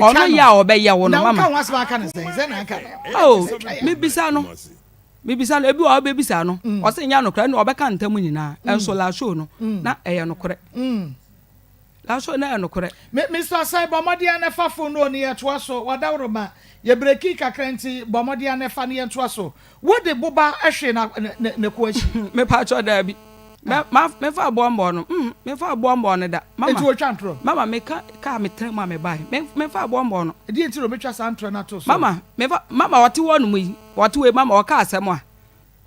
ono ya obeye wo no mama na ka ho asem aka ne sen na aka oh me bisa no ebi wa obebisa no o se nya no kra na obeka ntam nyina enso la show no na eye no kore la show na no kore Mr. Sai bomodia na fa phone no ye to aso wadawroma ye breki kakrenti bomodia na fa ne to aso wo de boba ehwe na ko achi me pa cho da bi me fa bombo no me fa bombo no da mama etu otwantro mama me ka me tren ma me bai me fa bombo no e di ntiro me twa santro na to so mama me fa mama wate wonu mu yi wate we mama o ka asem a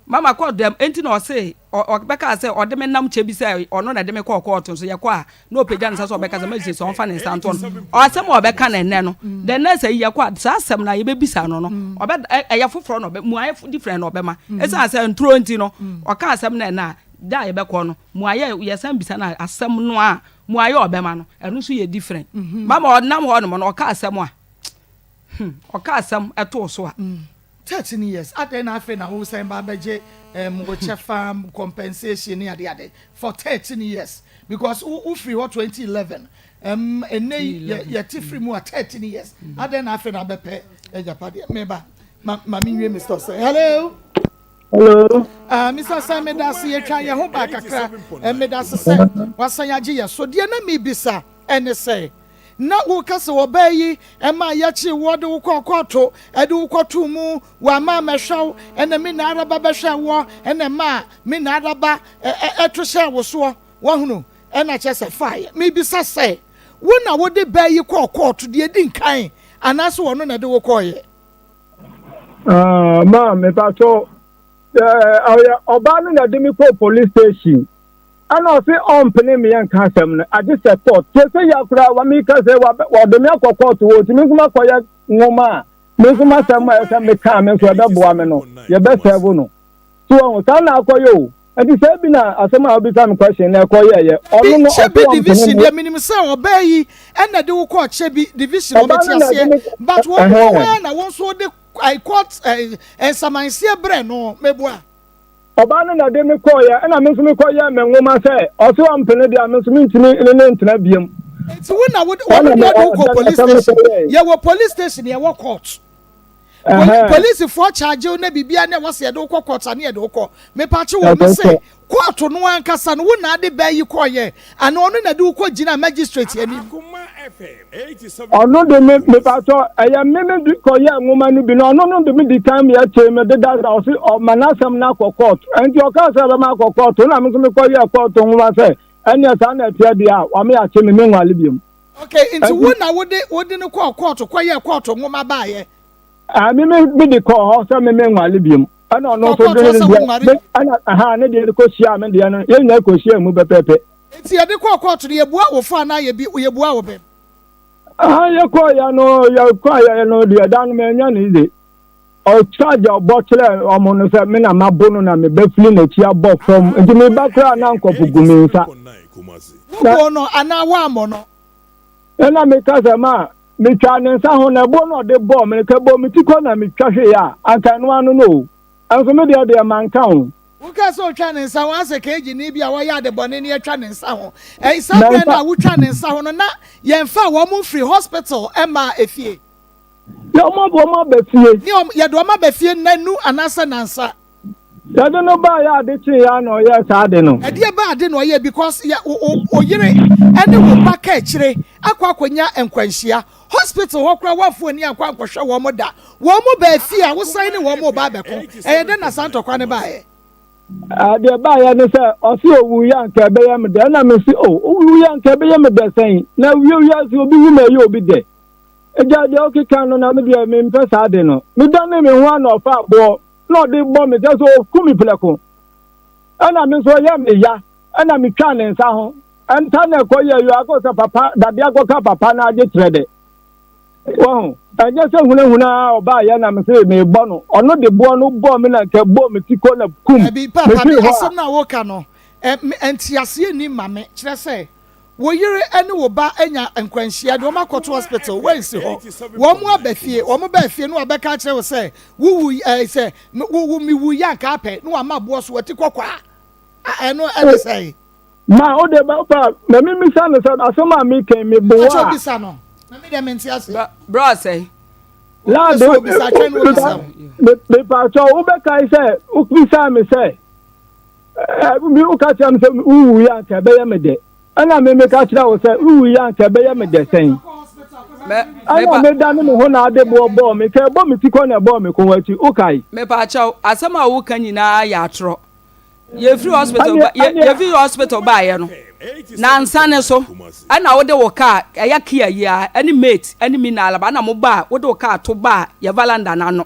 mama ko dem enti na o se o be ka se o de me nam che bi se ono na de me ko to so ye ko a na opagya nsa so o be ka se ma se so on fa ne santo no o asem o be ka na enne no de na se ye ko a sa asem na ye be bisa no no o be ya foforo no be mu aye different no be ma esa se ntro enti no o ka asem na na da ye be ko no mu aye ye sam bisa na asem no a mu aye obema no enu so ye different mama o nam ho no no o ka asem a o ka asem eto so a 13 years aden afa na wo say ba beje wo chefa compensation ni ade for 13 years because who free what 2011 ye free mu 13 years aden afa na bepe ejapade meba mami nwe Mr. Say hello Mr. Simon das ye twa ye ho ba kakra me das say wasan ya je ye so de na mi bisa ene say na wo kase wo bayi ema ya chi wo de wo kokoto e de wo koto mu wa ma mehwew ene mi na araba be hwe wo ene ma mi na araba eto hwe wo so wo hunu ena che se fire mi bisa say wo na wo de bayi kokoto de di nkan anaso wo no na de wo koye ma me pa so oba no na de mi ko police station ana se ompene me yan ka asem no ade se court se ya kura wa mi ka se wa de me akọ court wo ti mi kuma koya ngoma me kuma asem a se me ka me so da boa me no ye be serve no so on sa na akoyo ade se bi na asem a obi time question na akoye ye onu no o division ye minim se obayi ena de wo court che bi division o beti ase but wo na won so de I court samansie bre no meboa oba no na de me koya na me so me koya me ngoma se o so ampene dia me so ntini ne ntena biem ti wo na wo go police station ye wo police station ye wo court police for charge na bibia na wo se de wo court na ye de wo me pa che wo me se court no ankasa no wo na de ba yi koye ana ono na de wo gina magistrate ani ono de me pa to eya me koya ngoma no bi no ono no de me di time ya che me de da o si o manasem na court enti o ka se ba ma court na me so me koya court ngoma se anya sa na tia dia wa me ya che me nwale biem okay into wo na wo de no court koya court ngoma ba ye me de call so me nwale biem ana no so de ana ne de ko sia me de no ye nya ko sia mu bepepe ti ye de court de ye bua wo fa na ye bua wo be ye ko ya no de dan me nya ni de o charge o bottle o mo no se me na mabono na me be fli na ti abo from nti me ba kra na nkofu gumi nsa wo no ana wa mo no ena me kasa ma me twa ne nsa ho na bo no de bo me ka bo me ti ko na me twa hwe ya aka no anu no anso me de man ka ho wo ka so twa ne nsa wan se keji ni bia wo ya de bone ne twa ne nsa ho sabra na wo twa ne nsa ho no na ye mfa wo mu free hospital ema efie yo mo be fie ni ye do ma be fie nanu anasa nansa Yado no ba ya de chi ya no ya sa de no. E de ba de no ye because ya o yire ene wo ba ka kire akwakonya enkwanhia hospital ho kra wafo ni akwankwohwe wo mo da wo mo ba fi a wo san ni wo mo ba be ko e de na santo kwa ne ba ye de ba ya ne se o si owu ya nka be ya me de na me si owu ya nka be ya me de sen na wi ya si obi wu me ye obi de e ja de o ki kan no na me de me mpe sa de no me da ne me ho na ofa abo no de bomb just so kumi pleko ana me so ya me ya ana me twa ne nsa ho anta na ko ye yo akosa papa dade akoka papa na age trede wo anya se hunahuna oba ya na me se me bo no ono de bo no bo me na ke bo me ti ko na kum e bi papa bi asem na wo ka no entiase ni mame kire se wo yire ene wo ba anya enkwanhia de wo makoto hospital we nsi ho wo mo abafie wo mo ba fie no abeka kire wo se wo se wo mi wu ya ka pe no ama bo so wati kokwa eno ene sei ma o de ba pa na mi sa no sa asoma mi ken mi bo wa cho bisa no na mi de mentiase bro say la do bisa ken wo bisa me pa cho wo be kai se o bisa me se mi o ka cha me se wu ya ka be ya me de ana me ka kira wo se wu ya nka be ya me de sen ana me da me ho na ade bo me ke bo me ti ko na bo me ko wati o kai me pa chaw asema wo kan nyina ya atro ye free hospital ba ye no na nsane so ana wo de wo ka ya kia ya any mate any minala ba na mo ba wo de wo ka to ba ya valanda na no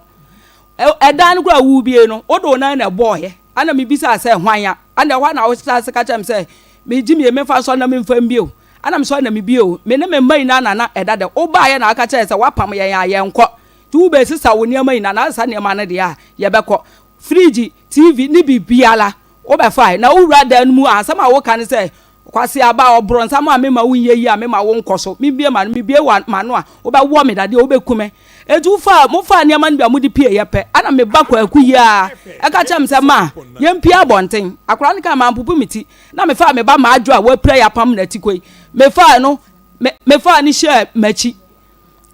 edan ko awu bie no wo do na boy ana me bisa se hwan ana wa na wo sa se ka chem se me jimi me fa so na me mfa mbio ana me so na me bio me ne me mai na eda de o ba ye na aka che se wapam ye ya ye nko tu be sisa wo ne mai na sa ne ma ne de ya ye bekọ fridge tv ni bibiala o be fa na o wura dan mu asama wo kan se kwase aba obro nsama me ma wo yeyi a me ma wo nko so me bie ma no me bie wa ma no a o be wo me dade o be kume eju fa mo fa ne ma no bia mo di pie ye pe ana me ba kwa akuyi a e ka chem se ma ye mpia bonten akora ne ka ma mpupu miti na me fa me ba ma adwo a wa pray apam na tikoi me fa no me fa ni share machi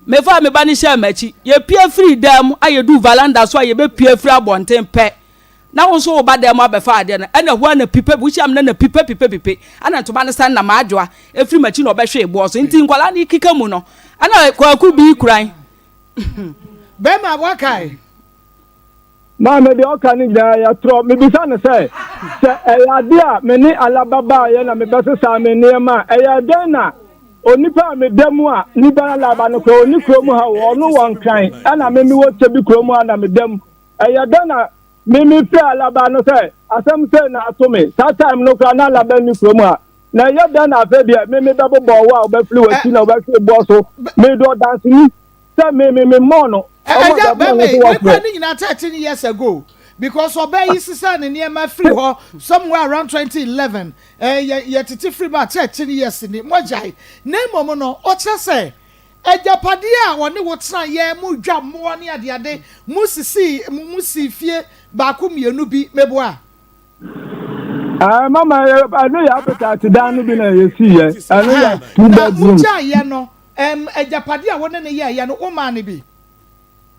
me fa me ba ni share machi ye pie free dam ayedu valanda so ye be pie free abonten pe na wo so ba dam abefa ade na ena ho na pipe bu chiam na pipe ana to ba ne san na ma adwo a e free machi no be hwe ebo so nti nkwala ni kika mu no ana kwaku bi kuran be ma wakai ma me de oka ni ja ya tro me bisa ne se ya dia me ni alababa ye na me bese sa me ne ma ya den na onipa me demu a ni ba alaba no ko oni kromu ha wo no won kan ana me mi wo tebi kromu ana me dem ya den na me pe alaba no se asem se na atome that time no ko na alaba ni kromu a na ya den na fe bia me babo bo wa oba fli wati na oba fli bo so me do dance ni se me mono eja be me ni nyina 13 years ago because obey sisa ne niema free ho somewhere around 2011 ye titi free ba 13 years ni mojai na momo no o kire se ejapade a woni wo tena ye mu dwa mo ne ade musi fie ba ko mienu bi meboa mama anu ya appetite dan bi na ye si ye anu ya 2 bedroom mojai ye no ejapade a woni ne ye no o ma ne bi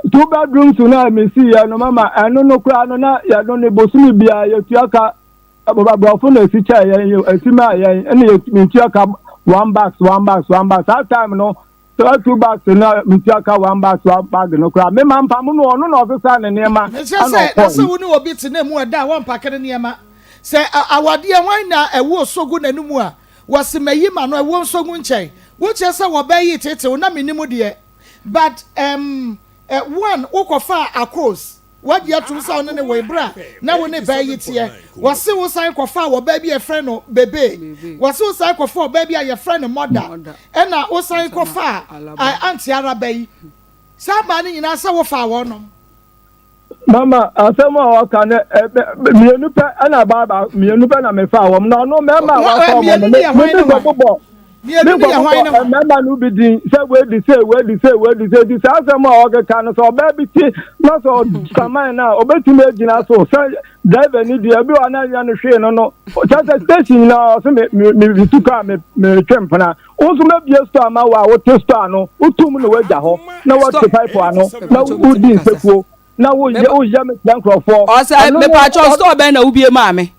2 bedrooms na me see ya no mama anu no kura no na ya no ne bosumi bia ya tuaka ababafo na si cha ya esima ya ene ya me tuaka one box that time no 2 bags na me tuaka one bag no kura me man pam no no no ofisa ne nema na se woni obi tena mu ada wan pakere nema se awade wan na ewo sogu nanumu a wasemayi ma no ewo sogu nchen wo che se wo bayi tete na menimu de but one ukofa across what you to sound in the way bra now when they buy it here was so sign kofa wo baby a friend no bebe was so sign kofa baby a your friend mother and na o sign kofa auntie arabai somebody in asa wo fa wo no Mama, asema wakane miyenupe ana baba miyenupe na mefa wom na no mema wa so mo me bobo mema no bi din say we di say asema wakane no so ba bi ti no so saman na obetime agina so say driver ni dia bi wana nya no hwe no chance station na so me tuka me twempna onso me bia store ma wa wo te store no utum no waja ho na what pipe ano na udi sefuo na wo ya me microphone o say me pa cho store ben na ubie ma me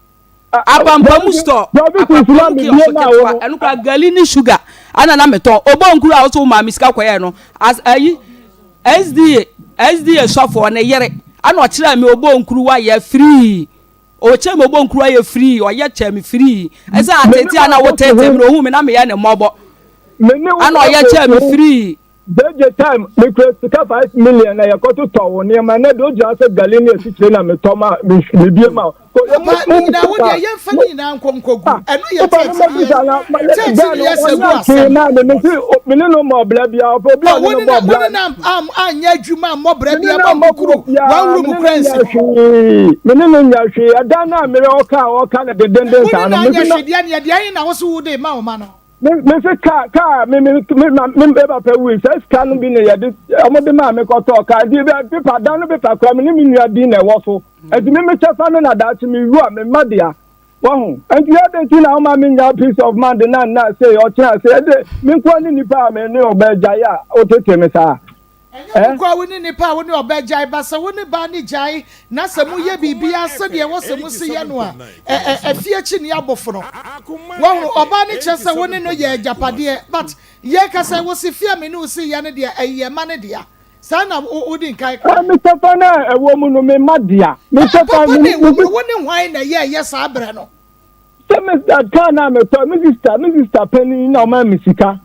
apampam store anu ka galini sugar ana na meton obonkuru a so ma misika kwaye no as ayi SDA sofo na yere ana o kira me obonkuru wa ye free o che me obonkuru wa ye free o ye che me free esa atete ana wo tete me hu me na me ya ne mobo ana o ye che me free the time me create 5 million na yakoto to ne ma na do just galini esi na me to ma me bie ma ko na wo de ye fani na nkonkogu eno ye me no mo bla bia problem no mo bla na anya adwuma mo bra bia ba mokuru wa wuru mu kransi me no nya hwe ada na me o ka na de denden sa no me no nya de ayi na wo so wo de ma o ma no me se ka me eba pe wi se scan bi ne yade amode ma me ko to ka di be pa dan no be pa kwa me ni nua di na wo so enti me chefa no na da ti me ru a me madia wo hu enti ya den ti na o ma me nya peace of mind na say o tia say de me kwa ni nipa me ne obaja ya o tete me sa kwa woni nipa woni obejai ba se woni ba ni jai na se mu ye bibia se de wo se mu se ye no a afie chi ni aboforo wo oba ni che se woni no ye japade but ye ka se wo se fie me no se ye ne de eye ma ne de sana odi nkai ka me tefa na ewo mu no me madia me tefa woni hwan na ye sa abre no se me that na me to me sister penny na o ma misika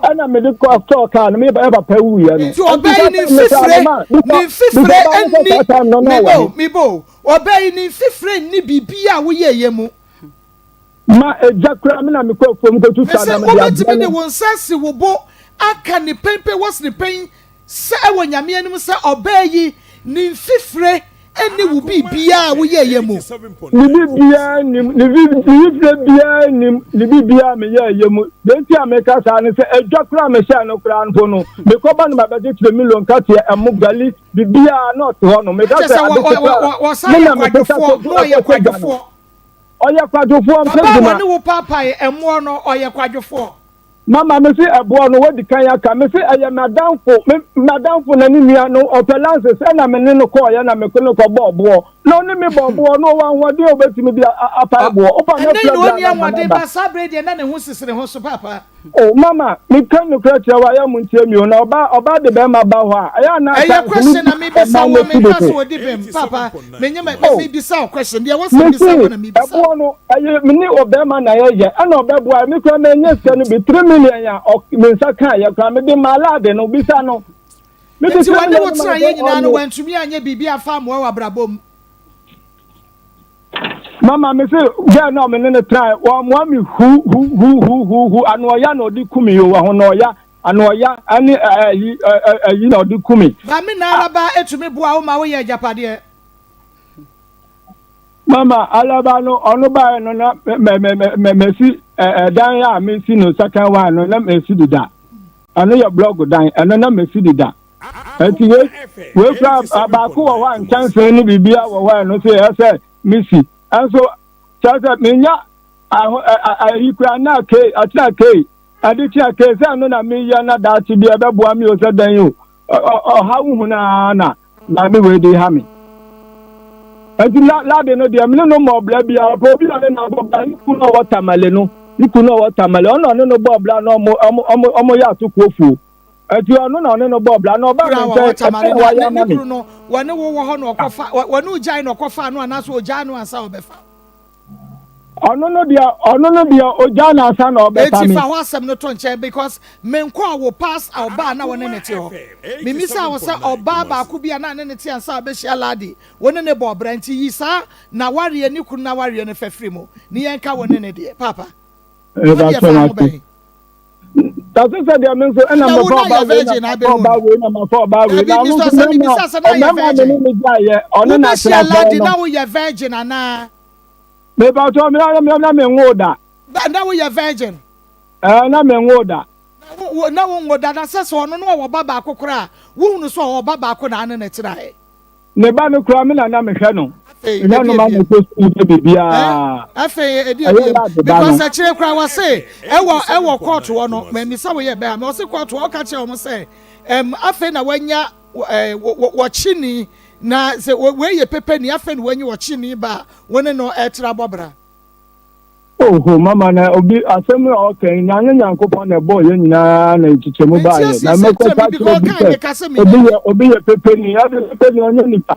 ana me de ko talk an me ba pa wu ya no so obey ni fifre enni mi bo obey ni fifre ni bibia wo ye mu ma ejakura me na me ko fom ko tu sa na me ya me de won sase wo bo aka ni pempe was ni pen se e wo nyame anim se obey ni fifre enni wo bibia wo ye mu ni bibia me ye mu den ti ameka sa ni se ejakura me sha no kura no no me ko ba no ba de 3 million ka ti emugali bibia not ho no me ka se wo sa ye kwadofo no ye kwadofo oye kwadofo am se duma ni wo papa emo no oye kwadofo mama me se ebo no wodi kan ya ka me se eye madamfo na ni nua no opelance se na me ne no ko ya na me ko no ko bobo no ni me bobo no wan wode obetimi bi apa ebo opa no problem no ni wode ba sabre de na ne ho sisire ho so papa oh mama me kan no kra tia wa ya muntie mi na oba de be ma ba ho a ya na aya question na me be sa wo me pass wodi bem papa me nyema me be sa question dia wo se be sa na me be sa ebo no aye me ni obema na ye ana obebo a me kra na nya sia no be 3 million ya me nsa kan ya kra me de malade no bisa no me de wani wo tra ye nyina no wantumi anya bibia fa mo wa brabom mama me say girl no me ne try wa mo mi hu anoya no di kumi yo wa ho no ya anoya ani ayi no di kumi ba me na araba etumi boa wo ma wo ye japade mama alaba no onu ba no na me si dan ya me si no second one no na me si dida ano ya blog dan eno na me si dida ati we fra ba ko wo wan chance ni bibia wo wa no say misi anso chaza menya ayikura na ke atna ke aditia ke se no na me ya na da ti bia beboa mi o se dan yo ha hu na me we dey ha me ati la de no de me no mo bla bia po bi na bo bla ni ku no watermele no ono no bo bla no omo ya to kofu ati ono na no bo bla no ba me wa ya ma no wane wo ho no okofa wane ujai no okofa no anaso ojai no asa obefa ono no dia ojai na asa no obefa mi eti fa wasem no to nche because menko awo pass oba na wone nete ho mimisa wo se oba ba ku bia na ne nete ansa obehia ladi wone ne bo branti yi sa na ware ni kunu na ware ne fafiri mo ni yenka wone ne de papa That's what they mean. So, and I'm a virgin. I'm a virgin. Now you're virgin, Anna. Maybe I'll tell me I'm a order. Now you're virgin. I'm a order. No one would that says one no Baba Kokra. Who saw Baba Konan and it's right. Nebano Kramin and I'm a channel. Because actually, I was say, I will quote one when Miss Away Bam, also quote to catch almost say, I think when ya watching na say where you pepe ni afen when you watching ba when no extra bobra. Oh, Mama, na obi asem okay, nyanya nyankopon na boy nyina na chichemu ba ye. Na meko obi ye pepe ni, ya pepe ni onye nipa.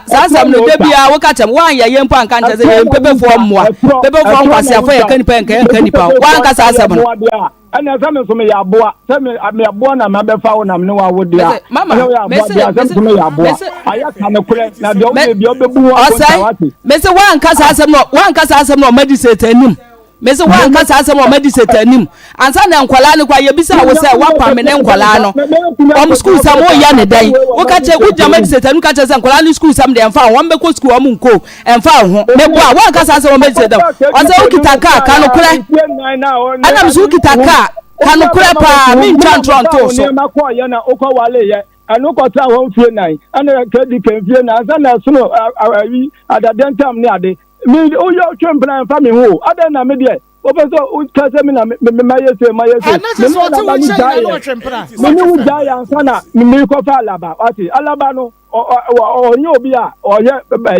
Sasa mnede bia wakatam wan ya yempo anka nche ze pepe fo mmoa pepe fo nkwase afo ya kanipa nkanipa wan ka sasa mno ana asem so me ya aboa se me aboa na mabefa wo na me wa wo dia mama asem so me ya aboa aya ka ne kure na de obi obebu wo akota me se wan ka sasa mno medicate anim me se wan ka sasa mno medicate anim ansa na nkwala ne kwa yebisa wo se wa pa me ne nkwala no om school sam wo ya ne dai wo ka che wo jama medicate anu ka che se nkwala ni school sam de emfa wo mbeko school om nko emfa ho me bo wan ka sasa mno medicate o se wo kitaka ka no kure ana msu kitaka kanu kure pa mi ntwantronto so ne makọ ye na ukọwale ye anu kọta ho fie nan ana kedi kan fie na asa na suno awi adadentam ne ade mi o yo twempna fa mi ho ada na me de o be so o kase mi na me mayese me so ti wo che na twempna me ni wo ja ya asa na mi ko fa alaba ati alaba no o nyi obi a o ye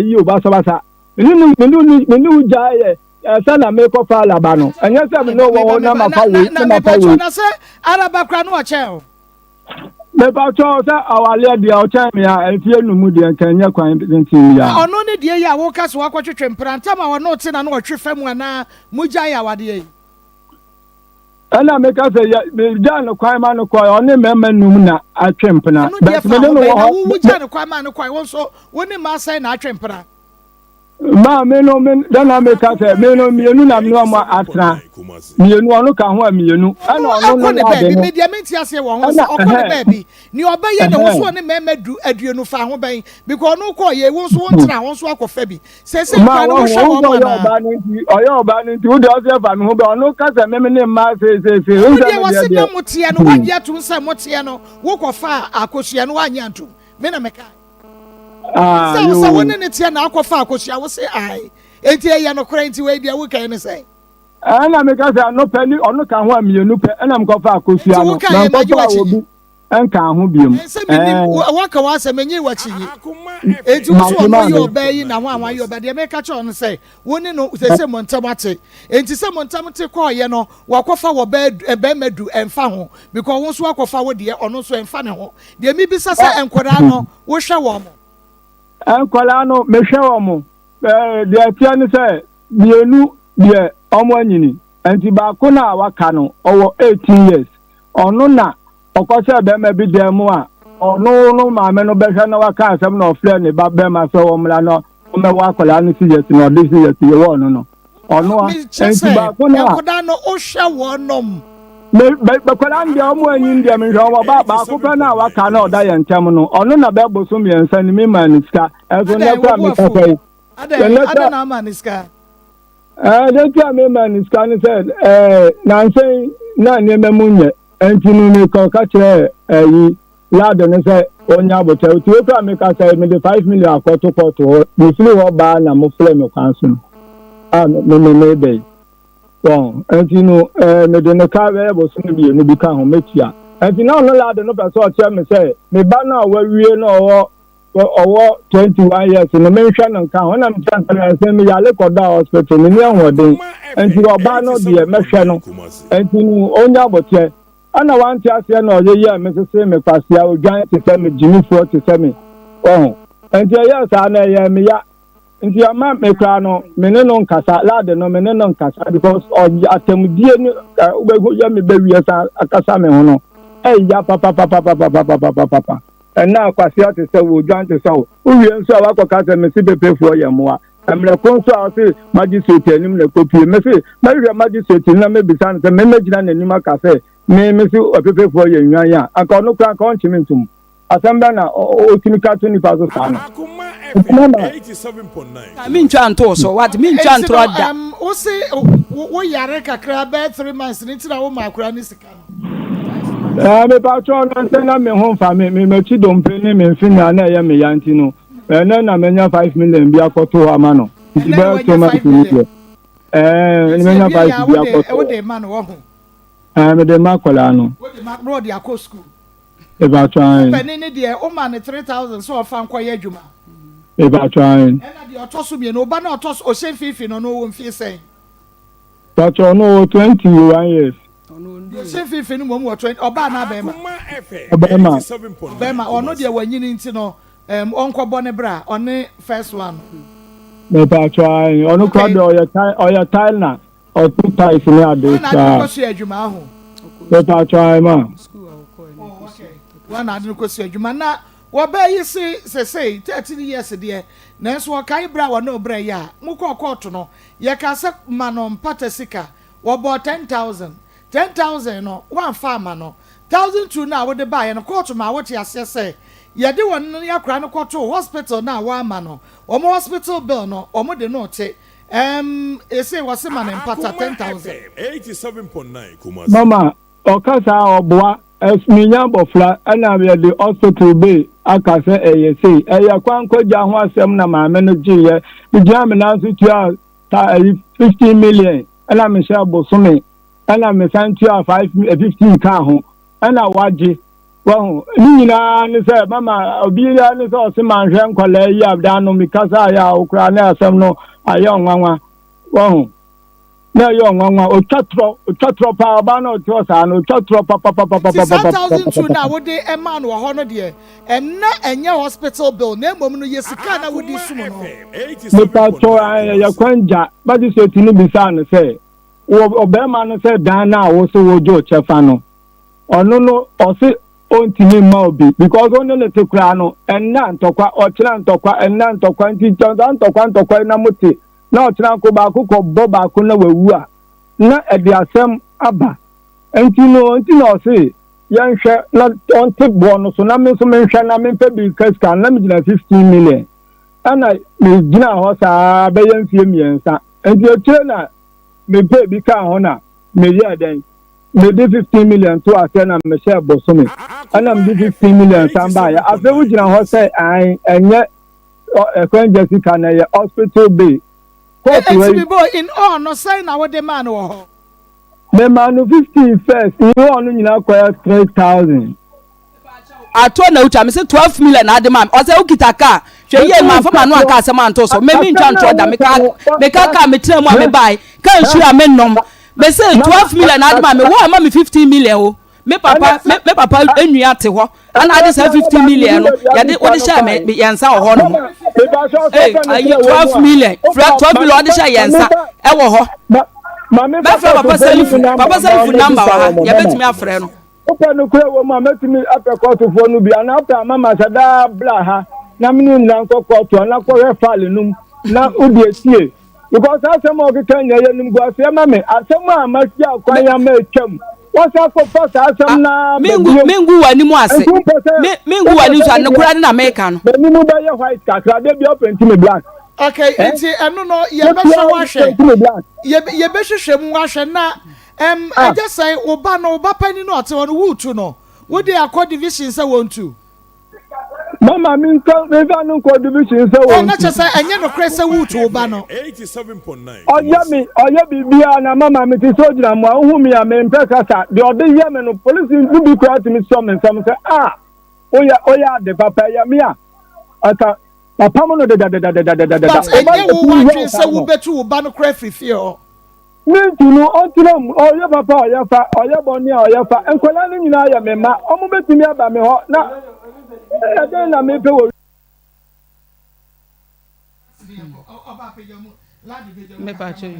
yi o ba so basa me ni wo ja ye sana me ko fa alaba no anya se me no wo na ma fa we na fa we na se araba kra no che me ba cho se awale dia o che me a enfie nu mu dia kan nya kwan ntin ya ono ne die ya wo ka so akotwetwe mpranta ma wo no te na no otwe fam ana mugya ya wade yi ana me ka se ya me ja no kwan ma no ko ono me num na atwempna but me no wo mugya no kwan ma no ko wo so woni ma sai na atwempna ma me no me dana me ka se me no mienu na me no ma atra mienu onu ka ho a mienu ana onu no na de me dia menti ase wo ho so okone baby ni obaye ne wo so ne memedu aduenu fa ho ban because onu ko ye wo so wontra wo so akofa bi se kwa no wo hwe wo ma na oyo oba ni ti wo de ose fa me ho ba onu ka se me ne ma se wo de wo se na motie no wa dia to nsa motie no wo kofa akosua no wa nya ntum me na meka so woni ne tie na akofa akosua wo se ai enti ye no kra enti we dia wo kan ne sai ana me ka say no pani onu ka ho a mienu pe ana me kofa akosua no na kofa obi enka ho biem wa ka wa se menyi wa chi enti wo so no yo ba yi na ho anwa yo ba de me ka cho no say woni no se montam ate enti se montam te ko ye no wa kofa wo ba madu emfa ho because wo so akofa wo de ono so emfa ne ho de mi bi sasa enkwara no wo hwe wo mo enkwala no me hwe wo mo de atia ni say mienu de omo anyini enti ba ko na waka no owo 18 years ono na okose be ma bi dem a ono no ma me no be hwe na waka asem na ofle ne ba be ma so omla no o me wa kwala no serious no de serious ye wo no ono enti ba ko na enkoda no o hwe wo nom me kwala ndi omo anyin ndi me hwe wo ba ko pe na waka na oda ye ntem no ono na be boso me ensa ni me man ska eso na kwa me ka kai ada na man ska they tell me man is can said na say na neme munye entinu ni ko ka che yi lad no say onya bote ti o ka me ka say me the 5 million akoto mi fili wo ba na mo fle me kwanso me be so entinu me de no ka we bo so bi no bi ka ho metia entinu no lad no person o che me say me ba na wa wie no owo 21 years no me hwa no kan ona me tanka say me ya le koda hospital ni anwodin enti oba no de me hwe no enti nu onya bote ana wanti ase na oye ye me se me kwasia odwan te se me jimi fo te se me enti ya sa na ye me ya enti ama me kra no me ne no nkasa lade no me ne no nkasa because atemdie ni ubego ya me be wi sa akasa me ho no ya papa na kwasi ate se wo dwan te se wo wie nso a wakọ ka se me si pepe fo ye moa amre konso a say magistrate anim na kopie me say ma magistrate na me bisa no say me magina na anim aka say me say opepefo ye nwan ya aka no kwa ka on chimentum asamba na o tinika to ni paso sana Akoma FM 87.9 mi ntwa nto so what mi ntwa nto da wo say wo yare kakra be 3 months ni tira wo makura ni sika me pa cho no say na me ho fa me chi dompe ni me fina na ye me yanti no na menya 5 million bi akoto ama no ti ba to ma ti ni menya 5 bi akoto wo de man wo ho me de ma kola no wo de ma road ya ko school e ba try pe ni de o man 3000 so fa nko ye adwuma e ba try na de otoso mi no ba na otoso o sen fifi no wo mfie sen ba try no 21 years sen fifi no mo 20 oba na ba ma Akoma FM 87.9 ba ma ono de wanyini nti no onko bone bra one first one me pa try ono kwa de oya tile na o two tiles ni ade na ko so adwuma ho me pa try ma one ade ko so adwuma na wo ba yi say 13 years de na so kai bra wo no bra ya mu ko court no ye ka se ma no mpata sika wo bo 10,000 no one farmer no 1,002 na wo de ba ye no court ma wo ti ase say ye de won no yakra no kwoto hospital na wa ama no omo hospital bill no omo de no te say was se man empata 10,000 87.9 Kumasi mama okasa oboa esminya bofla ana me de hospital be aka se say eye kwanko ja ho asem na maame no giye bigya me na so tua 15 million ana me sha bosome ana me san tua 15 ka ho ana waje well, Nina, Mama, Obilia, Osman, Rankola, Yabdano, Mikasa, Ukraine, some no, a young one. Well, no young one, or Chatro Pabano, Tosano, Chatro Papa. 6,002 now would they a man or 100 year and not a new hospital bill, name woman, yes, Kana would this woman. Yakwanja, but this is Tinibisan say, Obama said, Dana also Joe Chefano. Or no, or say, ontimi maobi because only le tekura no enna ntokwa ochira ntokwa enna ntokwa ntokwa na muti na ochira ko ba ko bo ba ko na wawu a na ede asem aba enti no say yanhwe na onte bo no so na me so menhwe na me pe bi kaska na me gina 15 million ana me gina ho sa be yamfie miensa enti ochire na me pe bi ka ho na me ye den me de 15 million to asena me share bosome ana me 15 million samba ya afi wujina ho say an enye ekwen Jessica na ye hospital bay in all no say na what the man wo ho the man 15 first you onu nyina kwaya 3,000 ato na ucha me say 12 million ade man o say ukita ka hwe ye man fa ma no aka asem anto so me ntwa ntwa da me ka me tira mu a me bai ka nsura me nom me say 12 million ade man me wo ama me 15 million o me papa enua te ho ana ade say 15 million no ya de wo de sha me yansa ho no ayi 12 million 12 million ade sha yansa e wo ho me fa papa self number wa ya betimi afre no opa no kure wo ma metimi apekoto fo no bi ana pa mama sada bla ha na minu nlan kokoto na ko refale num na odi etie because asem o keka nya ye num go asem ma me asem a ma tia kwan ya ma etwam wasa ko fasa asem na mengu wani mu ase mengu wani so an kura na America no me mu ba ye white kakra de bi open to me black okay enti eno no ye be so wahwe ye be hwehwe mu wahwe na I just say oba no oba pani no ate won wutu no wo dey akọ division say won tu mama min ko eva no ko division say won na che say enye no kre say wutu oba no 87.9 oya bibia na mama mi ti so jira mo hu mi ya me mpekasa de ode ye me no police ndu bi ko ati mi so me sam say oya de papa ya mi a ata papa mo no de but enye wo wa say wo betu oba no kre fifi o Nintunu ontiram oya papa oya boni oya fa enkola ni nyina ya mema omo betimi aba me ho na eden na me pe wo me pa che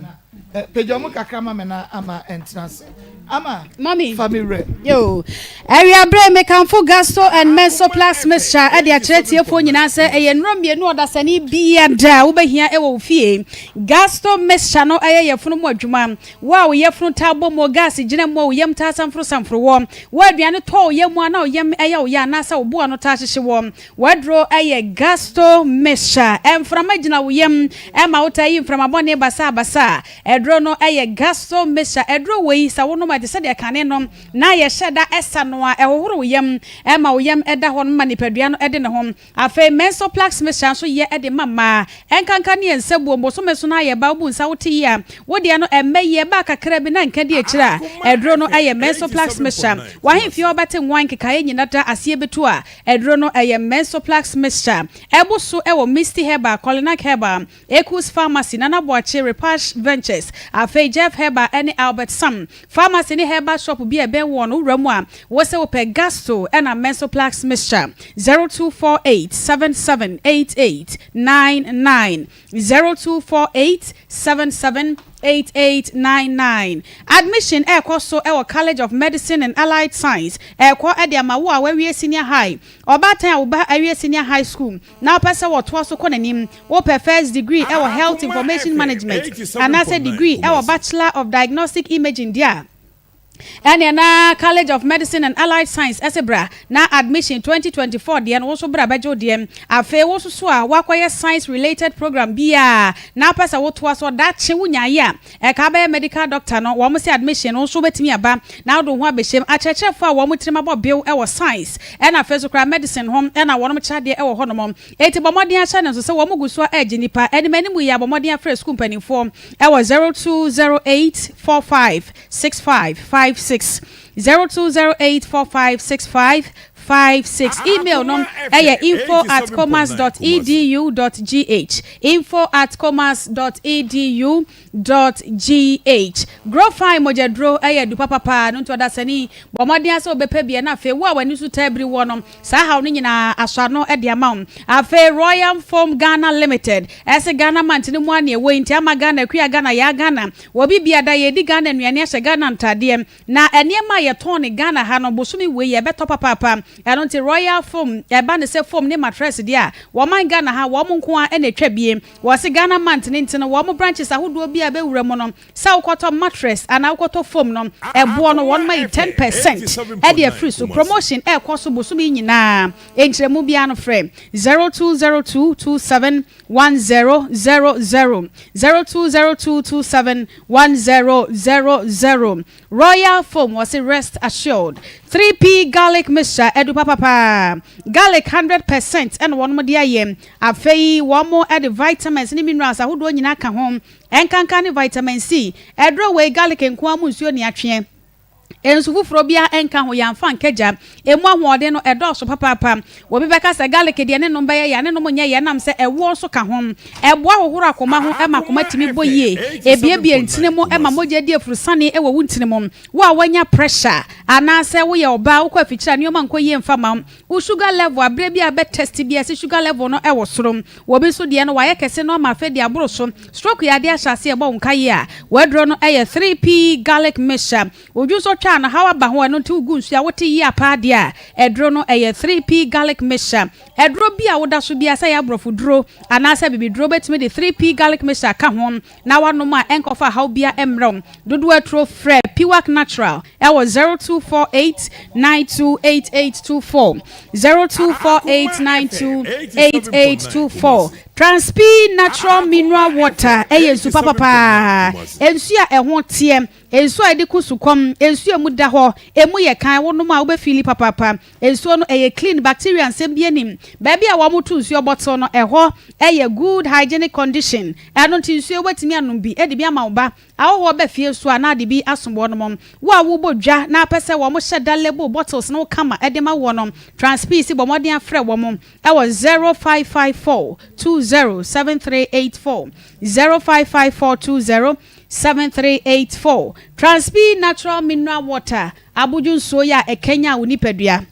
pejomo kakra ma na ama entrance ama mommy family yo area bre me kanfo gasto and mesoplast mixture e de akyerete efo nyina se eye nromie no odasani bia da wo behia e wo fie gasto mixture no eye yefunu mo adwuma wa wo yefunu tabo mo gas gina mo wo yem ta samfro wo wa aduane to yem ana wo yem eye wo ya na sa wo bo no ta hyehye wo wadro eye gasto mixture emframa gina wo yem e ma wo ta yi mframa bone basa edro no eye gasto mixture edro we sa wo no ma de se de kane no na ye hyeda esa no a ehohoro yem e ma wo yem eda ho no ma nipadua no ede ne ho afa mesoplast mixture so ye ede mama enkanka ne ensabuo mbo so meso na ye ba bu nsa wo ti ya wo de no emmeye ba kakra bi na nka de akira edro no eye mesoplast mixture wa hemfi obate nwan keka ye nyinata asie betu a edro no eye mesoplast mixture ebo so e wo misty herba colinac herba Ekus pharmacy nana boache repash ventures afa Jeff herba any Albert Sam pharmacy ni herba shop bi e ben won wuramu a wo se wo pe gasto and a mesoplast mixture 0248778899 0248778899 admission e so e College of Medicine and Allied Science e kwa e de amawo a we senior high obatan a wo ba awie senior high school na pese wo to so konanim wo per first degree e health information management and as a degree e Bachelor of Diagnostic Imaging dia and na College of Medicine and Allied Science esebra na admission 2024 de no so bra bajo de afa wo so a wakoye science related program bia na pesa wo to so da che wunya ya e ka ba medical doctor no wo mo se admission no so betimi aba na do ho abehiem achechefo a wo mo tirima bo bill e wo science e na fa so kra medicine hom e na wo no cha de e wo ho no mom eti bomodin acha na so se wo mo guso agi nipa eni manimu ya bomodin afre school panifo e wo 0208456556 0208456556 email no info@commerce.edu.gh info@commerce.edu.gh grow fine mojedro du papa no to dasani bomodin ase obepa bia na afa wo a wani su tabri wo no sa haw no nyina aswa no de amount afa Royal Foam Ghana Limited ese Ghana mantini mu ane we nti ama Ghana kuya Ghana ya Ghana wo bibia da ye di Ghana nuane ahye Ghana ntade na enema ye ton Ghana ha no bosumi we ye beto papa eno nti Royal Foam e ba ne se foam ne mattress dia wo man Ghana ha wo mo nko a na twa bie wo se Ghana mantini ntino wo mo branches ahodo bia be wura mo no sa ukoto mattress ana ukoto foam no ebo no won mai 10% e de free so promotion e koso bosumi nyina enkremu bia no frame 0202271000 0202271000 Royal Foam was a rest assured 3P garlic mixture edu papa garlic 100% and one more dia yem afei one more add vitamins ni minerals ahodo nyina ka ho enkanka ni vitamin C edro we garlic enko amunsuo ni atwe ensufufuro bia enka ho yamfa nkeja emu ahoode no edoso papa wo bi beka se garlic de ne no baye ya ne no nya ye nam se ewo so ka ho ebo ahohoro akoma ho ema akoma timi boye ebiebie ntine mo ema moja di afurusane ewo wuntine mo wo a wanya pressure ana se wo ye oba wo kwa fichira ne o man koye mfa ma wo sugar level abre bia be test bia se sugar level no ewo soro wo bi so de no waye kese no ma fe de aboro so stroke ya de ahyase ebo nkaye a wedro no eye 3P garlic mixture oju so twa na hawa ba ho no nti ugu nsu a wote yi apa de a edro no eye 3P garlic mixture edro bia woda so bia sa ya brofo duro ana sa bibi duro betime de 3P garlic mixture ka ho na wano ma enkofa haw bia emro dodo atro frɛ Piwak Natural e was 0248928824 0248928824 Transp Natural Mineral Water eye super papa ensu a ɛho tie ensu a de kusukom ensu emu da ho emu ye kan wo no ma wo be fili papa ensu no eye clean bacteria nsem bi anim ba bia wo moto nsu bottle no ɛho eye good hygienic condition ɛno nti nsu wetimi anom bi e de bi ama wo ba awo be fie su a na de bi asombo no mom wo a wo bodwa na pese wo mo hyeda label bottles no kama e de ma wo no Transp si bomodin afre wo mom e was 0554207384 0554207384 Transp Natural Mineral Water abujun soya e Kenya unipadua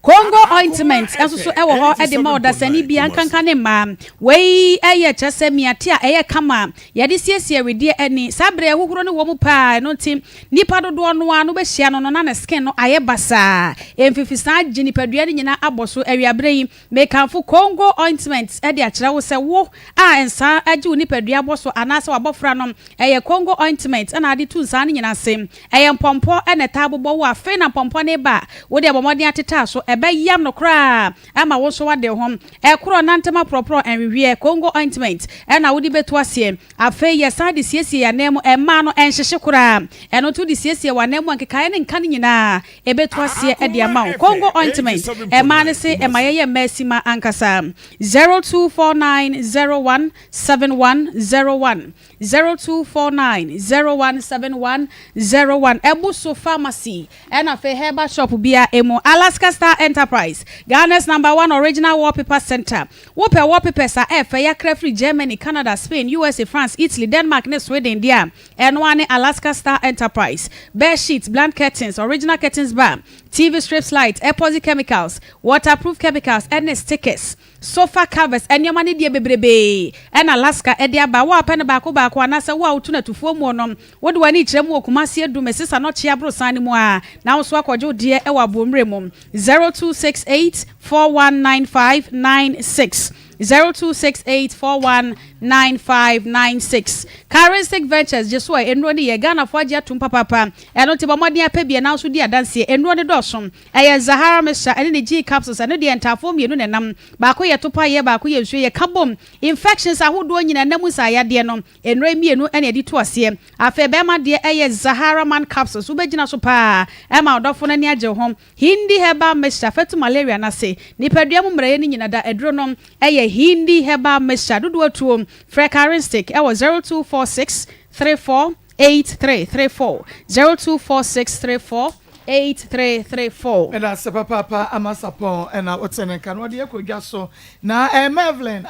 Congo ointment enso ewo ho e de ma odasani bia nkanka ne ma wei eye kyese miate a eye kama ye de siesie wedie ani sabre hohoro ne wo mu pa no ntim nipa dodo no a no be hia no na skin no aye basa emfifisa agi nipadua ne nyina aboso awiabre yi mekanfo Congo ointment e de akere wo se wo a ensa agi nipadua aboso anase wabofra no eye Congo ointment na ade tu nsa ne nyina sem eye mpompo e ne tabobo wo afi na mpompo ne ba wo de bomodin ateta so ebe yam no kra ama wo so wade hom e kro nantema propro enwiwe Congo ointment e na wo di beto ase afi yesa de siesie ya nemu e ma no enhyehye kra e no to de siesie wa nemu ankekae ne nka nyina e beto ase e de ama Congo ointment e ma ne se e ma ye mesima ankasa 0249017101 0249017101 Ebuso Pharmacy and a herbal shop bia emo Alaska Star Enterprise Ghana's #1 original wallpaper center wallpaper sa ya free Germany, Canada, Spain, USA, France, Italy, Denmark, ne Sweden dia and one Alaska Star Enterprise bed sheets, blanket curtains, original curtains bar, TV strips, light, epoxy chemicals, waterproof chemicals and stickers, sofa covers and your money dear bebrebe and Alaska edia ba wa pen ba ko anasa wa utuna tufuo mu no what do I need chem wo kumase du mesisa no chia bro sane mu a na so akwajo de e wa bomre mu 0268419596 0268419596 Charistic Ventures just why enro ne ye Ghana fo agya tum papa eno te bomodin apabia na so di adanse enro ne dosom eye Zahara Mesha ene ne G capsules ene de entafo mienu ne nam ba ko ye topa ye ba ko ye nsu ye kabom infections ahodo nyina namu sa ya de no enro mienu ene de to ase afa be ma de eye Zahara Man capsules wo begina so pa e ma odofo na ne agye hom Hindi Herbal Mesha fetu malaria na se nipadua mu mraye ni nyina da edro no eye Hindi Herbal Mesha dudu atuo Frecaristic ewo 0246348334 0246348334 and that's papa amasapon and what's in can what you could so now Mevlin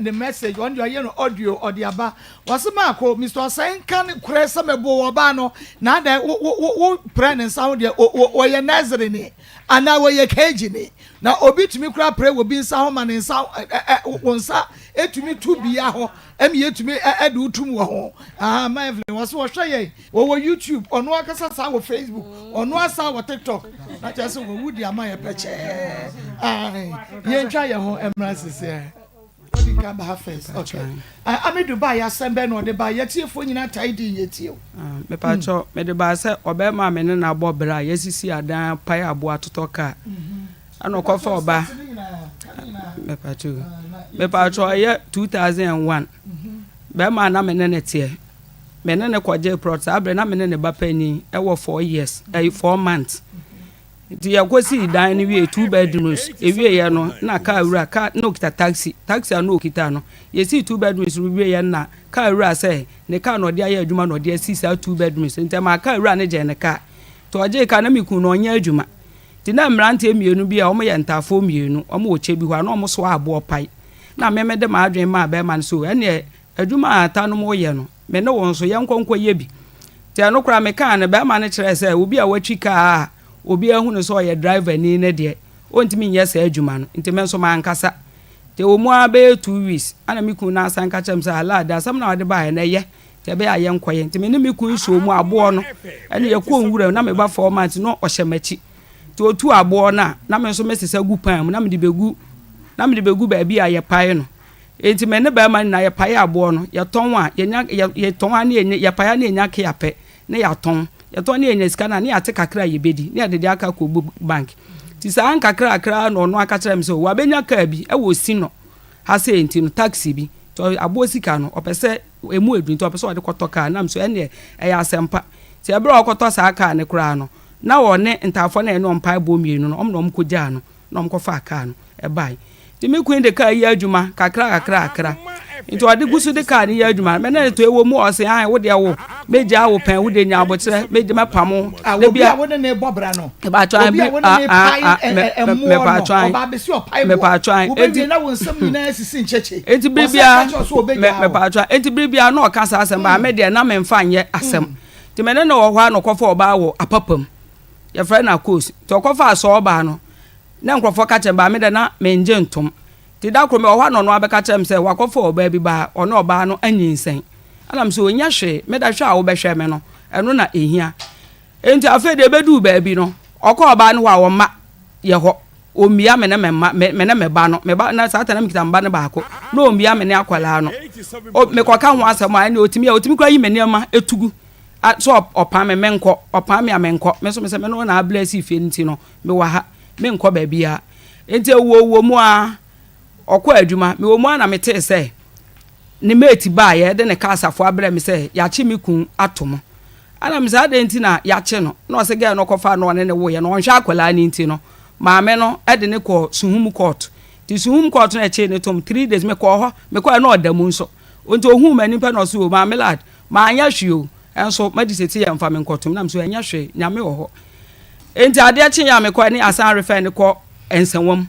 the message on your audio or the aba was a marco Mr. Sain can crest some boabano now that praying sound or your Nazarene and now your caging now obi to me crap pray will be sound man in sound once it to me to be a emi etumi edu tum wo ho my Evelyn was wo hwe wo YouTube ono akasa sa wo Facebook ono asa wo TikTok na chese wo wudi ama ye peche ye ntwa ye ho emrasese what you can have first okay ami Dubai asembe no de ba ye tiefo nyina tidy ye tie me pa cho me de ba se obe ma me ne na abo bra ye sisi adan pai abo atotoka ana kofa oba me pa cho ye 2001 be ma na me ne tie me ne kwaje prot abre na me ne ba pani e wo 4 years 4 months di ya kwesi dan ni wie 2 bedrooms e wie ye no na ka wura ka no kita taxi no kita no ye si 2 bedrooms wie ye na ka wura say ne ka no de aye adwuma no de si sa 2 bedrooms ntema ka wura ne je ne ka to aje ka na miku no nya adwuma ti na mrante mienu bi a o mo ye ntafo mienu o mo oche bi hwa na o mo so abo pai na me de ma adwen ma be man so ene adwuma ata no mo ye no me ne won so ye nkonko ye bi ti ano kra me ka ne be ma ne kire se obi a watwi ka obi ahu ne so ye driver ni ne de ontimi nye se adwuma no nti me so ma ankasa te o mu abe 2 weeks ana miku na asan ka chem sa ala da sam na wade ba na ye te be aye nkoye nti me ne miku nso mu abo no ene ye ko nwura na me ba 4 months no o hyemachi to otu abo na me so mesesa gu pan mu na me de begu ba bi aye pai no enti me ne ba ma na ye pai abo no ye ton a ye ton a ne ye pai na nya ke yape ne ya ton ye ton ne nya sika na ne ate kakra ye bedi ne de aka ko bank ti sa an kakra no aka kira me so wa benya ka bi e wo si no ha se enti no taxi bi to abo sika no opese emu edun to opese o de koto ka na me so ene e ya sempa ti e bra okoto sa aka ne kura no na wone ntafo na eno mpa bo mienu no omno mkoja no na omkofa aka no e bai ti me kuin de ka yi adwuma kakra nti wade gusu de ka ni yi adwuma me na to ewo mu o se han wo de wo meja wo pan wo de nya abotire meje mapamo de bia wo de na ebobra no e ba twan me pa twan enti na won sam nyina asisi ncheche enti bibia me pa twan enti bibia na o ka sa asem ba me de na me mfa nye asem ti me na wo hwa no kofa oba wo apapam ya fra na course to kofa so oba no na nkrofo ka kyem ba me de na menje ntom ti da kro me ho no no abeka kyem se wakofo oba bi ba ono oba no anyinsen anam se onya hwe me da hwe a wo behwe me no eno na ehia enti afa de bedu ba bi no okọ oba no wa wo ma ye ho omia me na me ba no me ba na sata na mikita mba ne ba ko na omia me ne akwala no me koka ho asem a ne otimi kwa yi me ne ma etugu so opa me menko opa me amenko me so me se me no na bless ifie nti no me wa ha me nko ba bia enti wo mu a okọ adwuma me wo mu na me te se ne mate ba ye de ne kasafo abra me se ya chi me kun atomo ana me sa de nti na ya chi no na se ga no kofa no ne wo ye no hwa akwala ni nti no maame no ede ne ko suhum court ti suhum court na che ne tom 3 days me ko ho me ko na odamu nso onto ohu mani pa no so maame lad ma anya hwio enso madiseti ya mfa me nkotom na so anya hwe nyame wo ho enti ade a che ya me ko ni asan refer ne ko ensenwam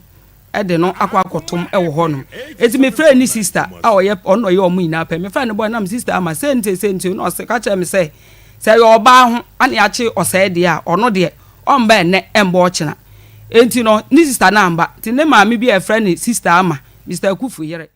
ede no akwa akotom e wo ho no enti me friend ni sister a oye ono ye omu ina pa me friend boy na me sister ama sente no se ka che me se yo oba ho ane a che ose de a ono de omba ene emba ochina enti no ni sister na amba ti ne maami bi e friend ni sister ama Mr. Kufu yere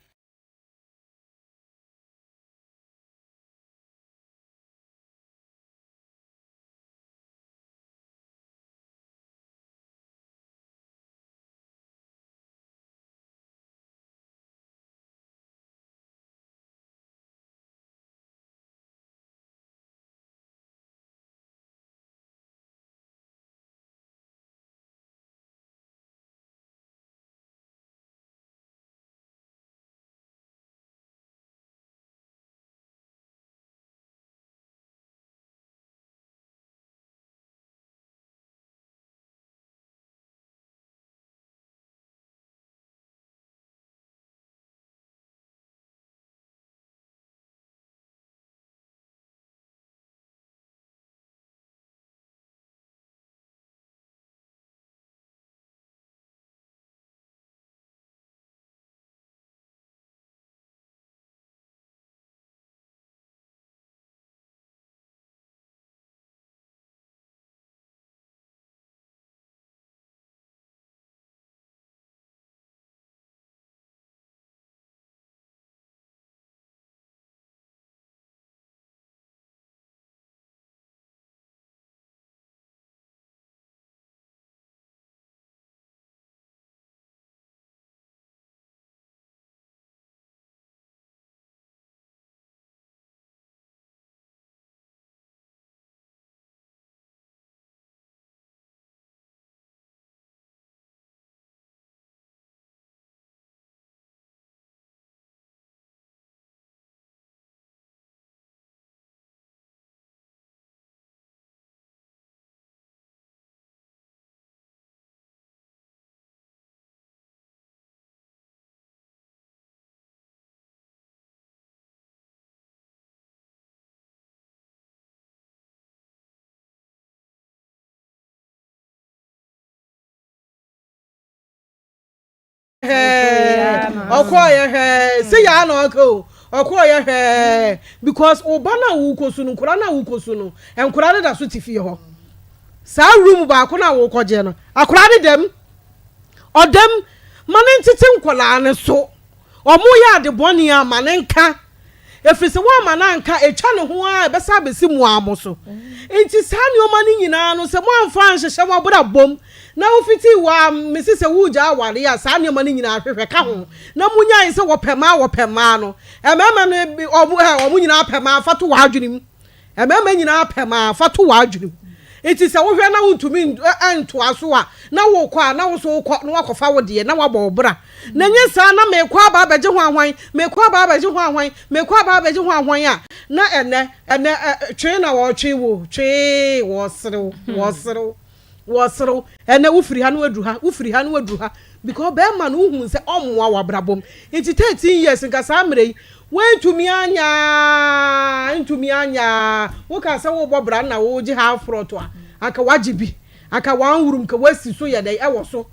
say ya no ko okoye because obana wu kosunu nkura na wu kosunu enkura ne da so tifie ho sa room ba ko na wo koje no akura ne dem odem mane ntete nkola ne so omo ya de boni a mane nka efise wa mana nka etwa ne ho a besa besi mu amoso enti sa ne o mane nyina no se mo amfa anhyehyɛ mo abura bom na ufiti wa misise wuja aware ya sa ne mane nyina ahwehwe ka ho na munyan se wo pema no emema no omu nyina pema fato wa adwenim emema nyina pema fato wa adwenim enti se wo hwe na wuntumi anto aso a na wo kwa na wo so kwa na wakofa wo de na wabɔ obra na nye sa na me kwa ba baje ho ahwan me kwa ba baje ho ahwan me kwa ba baje ho ahwan a na ene twe na wo twe wo twe wo serew ene ufiri ha no adu ha because be ma no hu se omwa wabrabom enti 13 years nka sa mrei ntumi anya wo ka se wo bobra na wo ji ha front a aka wajibi aka wanwurum ka wasi so ye dai ewo so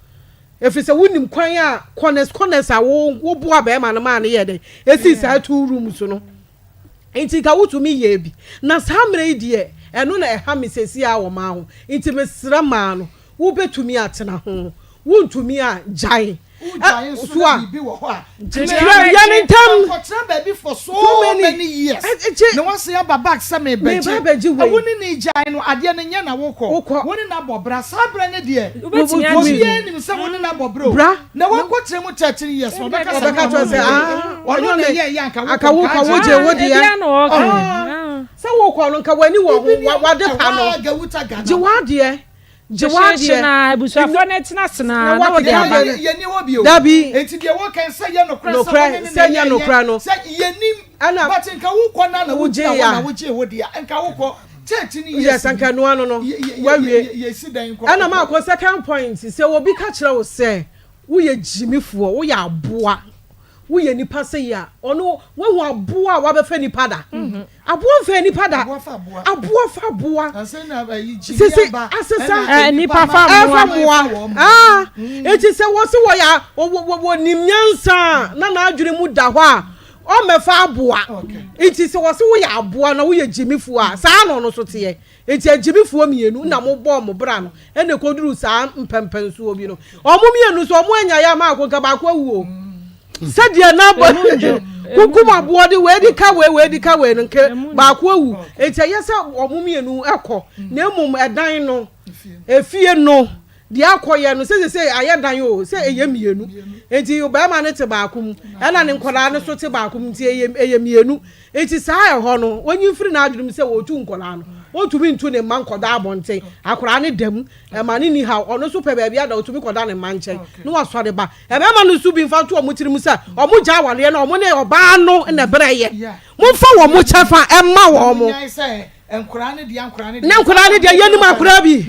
efise wunim kwan a corners a wo bua be ma no ma ne ye dai esi sa 2 room so no enti ka wutumi ye bi na sa mrei die eno na eha mesesi a wo ma ho enti mesra ma no wo betumi atena ho wontumi a jai so a bibi wo ho a yanintam kotra baby for so many years no one say back say me beji woni ni jai no ade no nya na wokọ woni na bobra sabra ne de woni nim say woni na bobro na wokotre mu 13 years obeka say ono na ye yanka wo je wodi ya say wokọ no nka wani wo wade pa no je wade Jawadi na busafo na tinase na wo de aba ye ni wo bi o dabi enti de wo kan say ye no kra say ye no kra no say ye nim but nka wo kọ na wo je ya na wo je wo de nka wo kọ church ni yes nka no ano no wawie ye si dan kọ ana ma ko second point say wo bi ka kire wo say wo ye jimifo wo ya aboa wo ye nipa say ya ono wo aboa wa be fa nipa da aboa fa nipa da aboa fa aboa sese asesa nipa fa aboa eti say wo se wo ya wo nimnyansa na adwure mu da ho a o me fa aboa eti say wo se wo ya aboa na wo ye jimifo a saa no so te ye eti jimifo mienu na mo bo mo bra no ene koduru saa mpempenso obi no o mo mienu so o mo anya ya ma ko ka ba ko wu sadia na bo kukuma boode we di ka we no nke ba ko wu eti yesa o mo mienu ekọ na emum edan no efie no di akoye no se ayedan o se eye mienu enti ba ma ne te ba akum ena ne nkola ne so te ba akum ti eye mienu enti saa e ho no onyi firi na adwum se wo tu nkola no otumi ntu ne man koda abonte akora ne dam e ma ne ni ha ono so pe ba bia da otumi koda ne man nche no wasore ba e be ma no su bi mfa to o mutiri mu sa o mu ja wale na o mu ne oba no na breye mu fa wo mu chafa e ma wo mu enkura ne dia yenim akura bi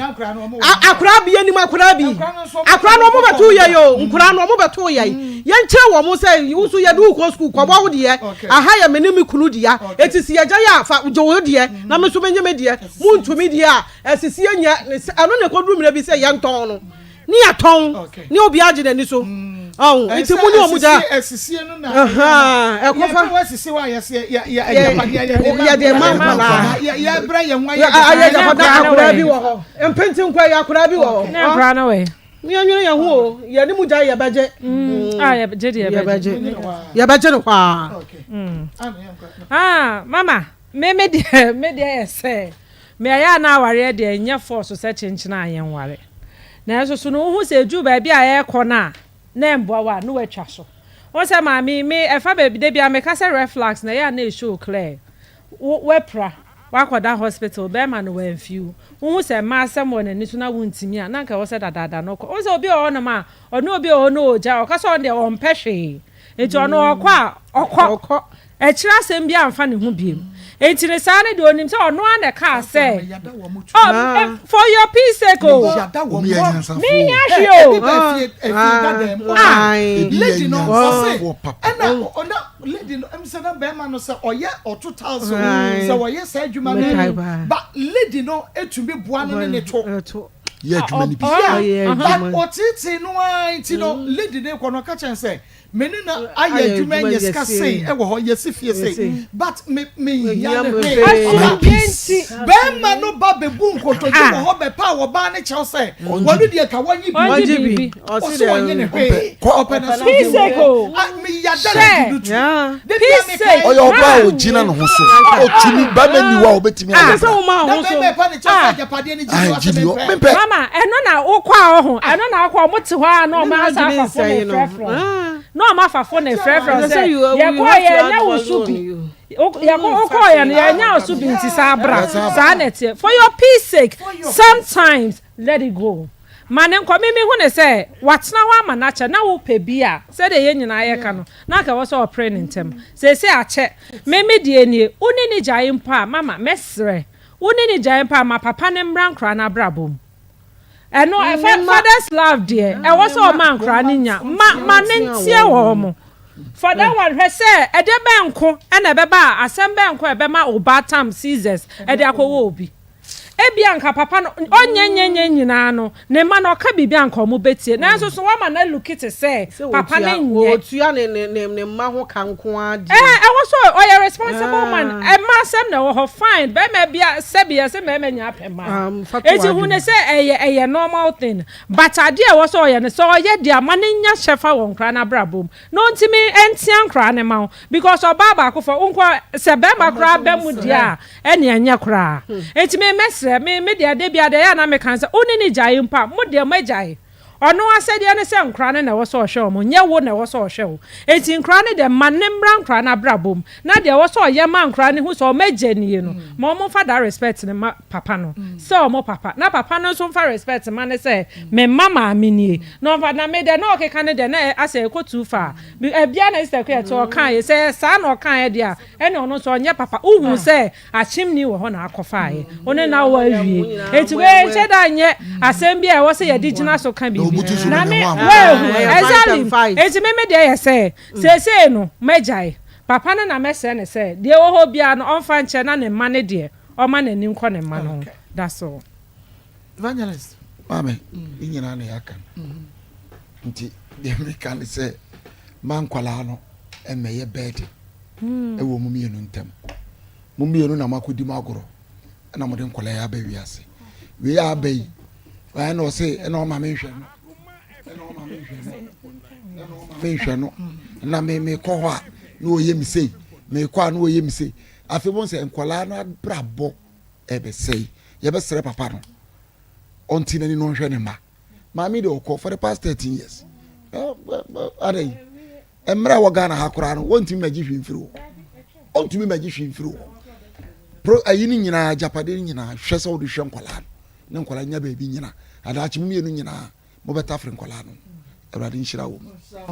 akura bi yenim akura bi akura no mo beto ye yo nkura no mo beto ye ye nche wo mo say wo so ye du ko school ko bo wo de aha ye menim kunu dia etisi ye ja ya fa jo wo de na me so menye me de mu ntumi de a esisi enya ano ne ko duru mira bi say ye nton no ni aton ni obi age na ni so iti mu ni omuja esisi no na ekofa esisi wa ya de manfala ya bra ye nwa ya da fada akura bi wo ho empenti nkwa ya akura bi wo ho na akura no we mi anwere ye ho o ye ni muja ya baje ya baje de ya baje no kwa mama me de ese me ya na aware de nya force se chinchina ayen ware na so no hu se ju ba bia ye kọ na mboa wa no watwa so won se ma me efa ba bi de bia me ka se reflux na ya na show clear wepra wakoda hospital be ma no wa mfiu hu se ma asem won ani so na wontimi a na nka wo se dadada no ko wo se obi o no ma ono obi o no oja o ka so de o mpehwe enti ono okọ e kira asem bia amfa ne ho biem enti ne saa ne de onim se ono ana ka se for your peace sake me yahio lady no say ona lady no am say na be ma no say oye 2000 say oye say adwuma na but lady no etumi boa no ne to ye adwuma ni bi but otiti no anti no lady ne ko no ka chen say menu na aye adwuma nyeska say e wo ho yesi fie say but me ya be ma no ba be bu nkoto ji wo ho be pa wo ba ne che say wonu de ka wanyi bi o so wanyi ne hwe ko open so me ya da du o yo ba o jina no ho so o timi ba mani wa obetimi a so ma ho so be pa ne che say japade ne ji wo mama eno na ukwa ho eno na akwa mo te ho a no ma sa fa fo no ma fa fo ne frefra say ye ko ye na wo subi ye ko ye nya wo subi nti sa bra sa nete for your peace sake sometimes let it go mane nko mimi hu ne say watena wa manacha na wo pe bia say de ye nyina ye ka no na ka wo so pray ntem say ache mimi de enie uni ni jaye mpa mama mesre uni ni jaye mpa ma papa ne mran kra na brabom eno father's love dear e was o man kra ni nya ma nentie wo mo for that one he say e de benko e na be ba asem benko e be ma obatam Caesars e de akowo obi ebia nka papa no onyenyenye nyina no ne ma no ka bibia nka omo betie na so wa ma na lukite say papa ne nye otua ne ma ho kanko ade was so o responsible man e ma sem na wo fine be ma bia sebia se ma nya pema eti hu ne say eye normal thing but ade e was so ye ne so ye dia ma ne nya shefa won kra na brabom no ntimi entian kra ne ma because obaba akofo unko se be ma kra be mu dia ene anya kra eti me mesre me dia de bia de ya na me kan se oni ni jaye mpa mo de magjaye ono asede ne se nkra ne na wo so hwe mo nye wo na wo so hwe wo eti nkra ne de ma ne mbra nkra na brabom na de wo so ye ma nkra ne hu so magje ne no mo mo fa da respect ne ma papa no so mo papa na papa no so fa respect ma ne se me mama amini no fa na me de na okeka ne de na ase ko tu fa bia na ise ko ye to kan ye se sa na kan ye dia ene ono so nye papa uhu se achimni wo ho na akofa ye one na wo awie eti we cheda nye asem bia wo se ye digina so kan bi na me exactly eti me dey say no majai papa na me say ne say de wo ho bia no onfa nche na ne ma ne de o ma na ni nko ne ma no that's all evangelist mame nyina na yaka nti de me kan say man kwala no emeye bed e wo mu mienu ntem mu mienu na makodi magoro na mo de nkwala ya ba wiase we ya ba yi wa na o say na o ma me hwe no na me ko ho a na oye mi sei me ko a na oye mi sei afi bon se nkwala na brabo e be sei ye be sere papa no onti na ni no hwe ne ma mi de okọ for the past 13 years adai emra wo Ghana ha kora no wonti magi hwimfiri wo onti magi hwimfiri wo pro ayini nyina japade nyina hwe se wo de hwe nkwala ne nkwala nya ba bi nyina adachi mi enu nyina mo beta fre nkwala no Everybody nshira wo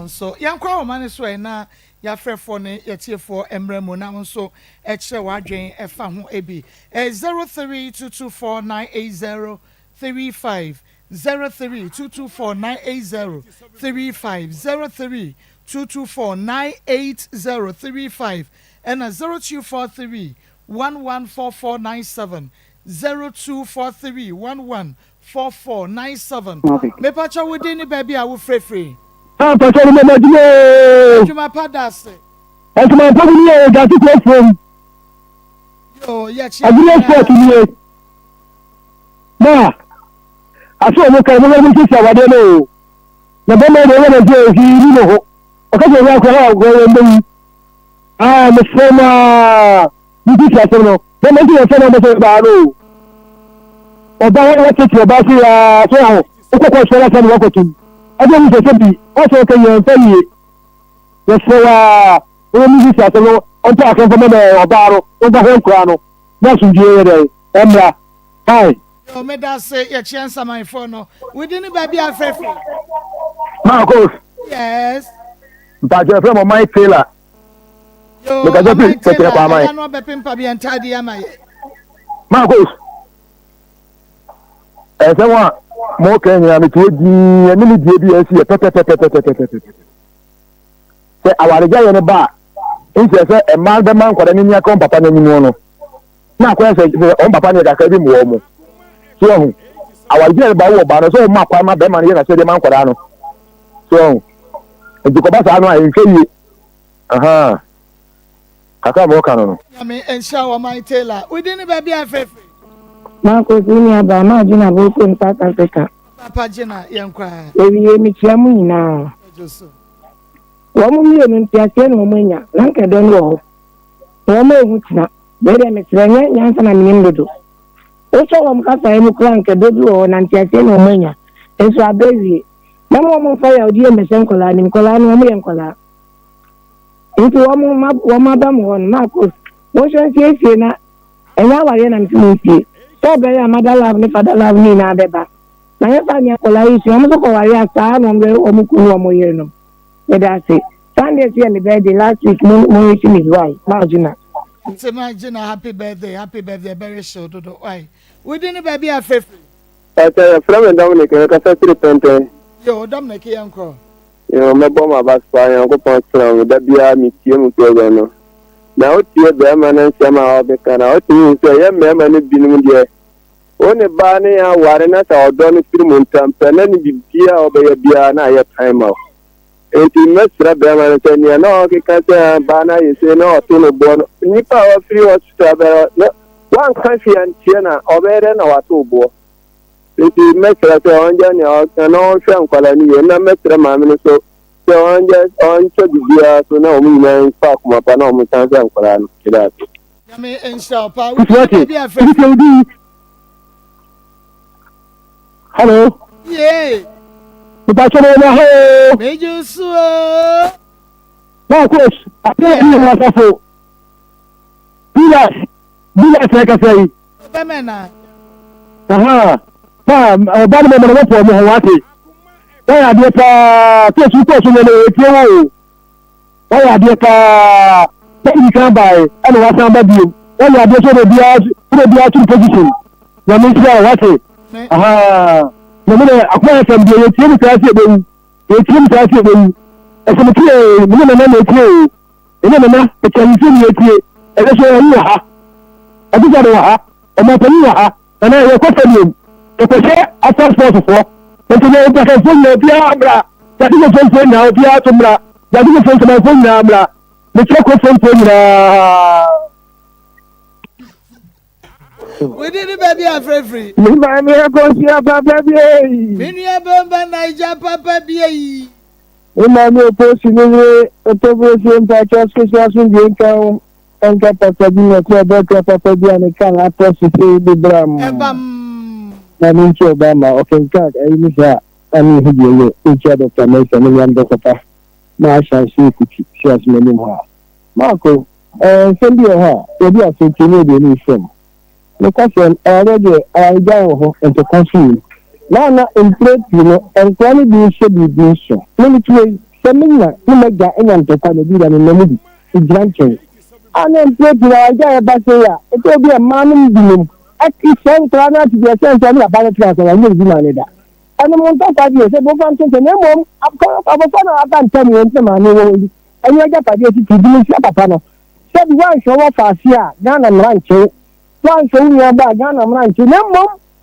so yankwa wo mane so na ya frefo ne yetiefo emremo na so e kire wadwen e fa ho ebi 0322498035 0322498035 0322498035 and 0243114497 0243114497 me pacha wodi ni baby a wo frefre pacha ni me juma padas juma pabu ni e ga ti from yo ya chi agri sport ni na aso mo ka mo ti sa wade no na be me de na je hi ni no ho o ka je ya ko ha go yo mbi me fema ni ti sa so no be me ti sa no mo so ba no ọba wọn tètè ọba sí ya so àwọn okòkò ìṣẹ̀lẹ̀ sẹni wọn kò tún ọjọ́ mi ṣẹṣẹ bí wọn sọ kẹyìn ẹnfẹ yìí yẹ fẹ wa wọn ní sísè àtẹwọ ọjọ́ àkẹfọ mẹbẹ ọba àrò wọn bá wọn kura no nọọsù di ẹyẹ dẹ ẹmúra hi. yóò mi dá sí yẹkyẹ nsamanfo no wíìdì ní baabi afẹ́fẹ́. Marcos. yes. mpàjẹ́ fẹ́ mọ̀ Mike Taylor. yóò Mike Taylor ẹ̀yà ní ọbẹ̀ pín pàbí ẹ̀ ń tàdí ẹ̀ máa yẹ. Marcos. ẹsẹ wọn mo kẹyìn àmì tí ó di ẹni ní die bi ẹsì ẹ pẹpẹpẹpẹpẹpẹpẹ sẹ àwàrẹjà yẹn ní bá a ń sẹ sẹ ẹ máa bẹ máa ń kọdà nínú akọ papa ní ẹni wọn náà kọ ẹsẹ ọ̀n papa ní ẹ̀ka ẹbí mu wọ́n mu sí ọ̀hún àwàrẹjà yẹn bá wọ̀ bá a sọ wọn máa kọ ẹ máa bẹ́ẹ̀ máa ní yẹn náà sẹ ẹ máa ń kọdà nù sí ọ̀hún ètùkọ̀ bá sàánù àyè nfẹ́ yìí kàkà mọ́ kàn nù. yàmi ẹ̀ ń ṣá wọ Mike Taylor wíìdì ní baabi afẹ́fẹ́. Marcos ni aba ma jina boko in South Africa. Papa jina yankwa. Ewi mi chiamu nyina. Wo mu mi enu ntiase na wo manya. Na nka don wo. Wo ma ehu tina. Be de me srenya nyansa na minim dodo. O so wo mkasa emu kra nka dodo wo na ntiase na wo manya. Enso abewie. Na mo mo fa ya odi e mesen kola ni kola no mo yen kola. Nti wo ma ba mo won Marcos. Wo so ntiase na enya ware na mti ọbẹ yà madalav ní fadalav ní iná abẹba na yẹn fà ní ẹkọlá yìí sí ọmọ sọkọ wàrí àtà ní ọmọ kúrú ọmọ yẹn nù yẹdá sí Sunday sí ẹni birthday last week mo ń sí mi wáyé máa jìnnà. ṣe máa jìnnà happy birthday very sure dodo wáyé wíìdì ní bàbí afẹ́fẹ́. ẹ̀sẹ̀ fúlẹ́mì Dominic ẹ̀ka fẹ́ 3 pẹ́ntẹ́. yóò Dominic yẹn kọ. yóò mẹ́bọ́ máa bá sọ àyàn kó pọ́n sọ̀rọ̀ mi dábìá mi tiẹ̀ mu tó ẹgbẹ́ náà na ó tiẹ̀ bẹ́ẹ̀ máa ń ṣe máa ọbẹ̀ kan náà ó ti yín sọ ẹ̀yẹ́ mẹ́ẹ̀má ní bínú díẹ̀ one ba ne ya ware na ta odo ne firi ntampa na ni bibia obeye bia na ya time out enti mesra be ma ne tania na o ke ka ta ba na yese na o to no bo ni pa o free hospital be na wan kan fi antie na obere na wa to bo enti mesra te onja ni o na o hwe nkwala ni ye na mesra ma me so te onja oncha bibia so na o mu na pa kuma pa na o mu tan se nkwala no kida Yami insha pa hello. Yeah. Major Sua. No, coach. I can't hear myself. Bila like I say. Bemena. Aha. Bad member of the Hawati. Why are they coach you coach you? Why are they you can buy and what somebody you? Why are they to be out to position? You mean what? Aha. No me akwa FM bi e tie mi ka se be e tie mi ka se be e se mi tie mi na na tie e na e tie mi se tie e le so yi ha e bi ga ha o ma pe ni ha na e ko fe ni e ko se after sport fo e ti ne ba ka fo ni bi abra ta ti ko fo na bi a to mra ya ti ko fo na mra me che ko fo ni na we didn't baby free. Me go see papa baby. Me ni abamba Naija papa baby. We me post ni to go see mpa church Christmas we kan anka papa bi na ko ba papa bi an kan apost see bi bram. Ebam. Na ni cho ba ma o kan ka ai ni sa ani hiye e cha Dr. Mason ni am papa. Ma sha shi ku ci as me ni ha. Marco sendi ha e bi aso ti ni de ni fam. Because already I go into country. Now in plate, you know, and quality should be doing so. Many ways, seminar, you make that anyone to kind of do that in the movie. It's granted. And then plate, you know, I got a batter. It will be a man in the room. At least some plan to be a sense of about class and I will do money that. And I'm on top of you, say, both I'm saying, no, I've got a tell you into my new and you got a to do a panel. Said one show off us here, down and rancho. One so we are back down and run to them.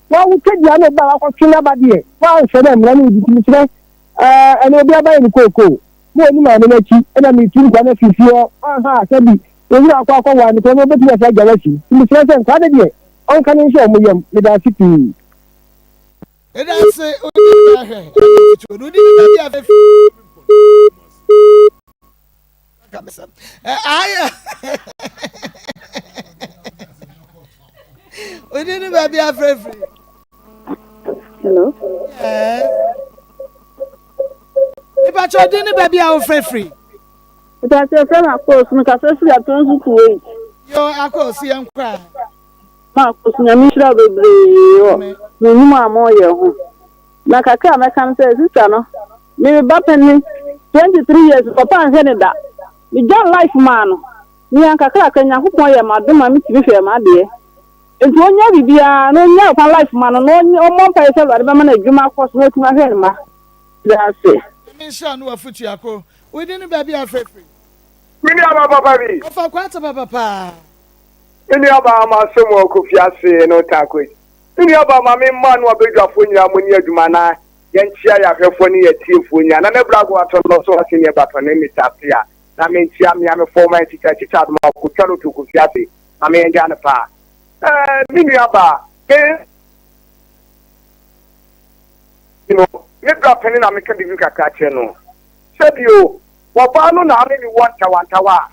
One we take the other back of Chinabadi. One so them running with me, and we'll be by the cocoa. No, you know, the cheap, and I mean, 2 benefits here. Aha, said we are quite one, because nobody has a galaxy. In the present, what did you? On can you show me with our city? And I say, we didn't baby free. Hello. Yes. If I told you baby free. But I say friend of course, me ka say see atonzu kuwe. Yo akosi am kwa. Ma course na mi shira bebre. Me ni ma mo ye ho. Na kaka me kan say sister no. Me ba penni 23 years papa an he ne da. Me John life man no. Ni an kaka kan Nyankopon ye ma do ma mi ti fe ma de. Enti onya bibia no nya kwa life man no omo pa ese ba be ma na adwuma course no tuma hwe ma. That's it. Me sure no afutu akọ. We didn't baby free. Mini aba papa bi. Ofa kwata papa. Mini aba ma somo ko fiase no takwe. Mini aba ma me ma no abedwafo nyira mo ni adwuma na ye ntia ya hwefo ni ye tiefo nya na ne brago ato no so ase ne bato ne mitapia na me ntia me am former teacher do ma ko twalo to ko fiase na me nja na pa. Mini aba you know me bra penny na me ka divi kaka che no. Sebio wabano na ame ni wanta wa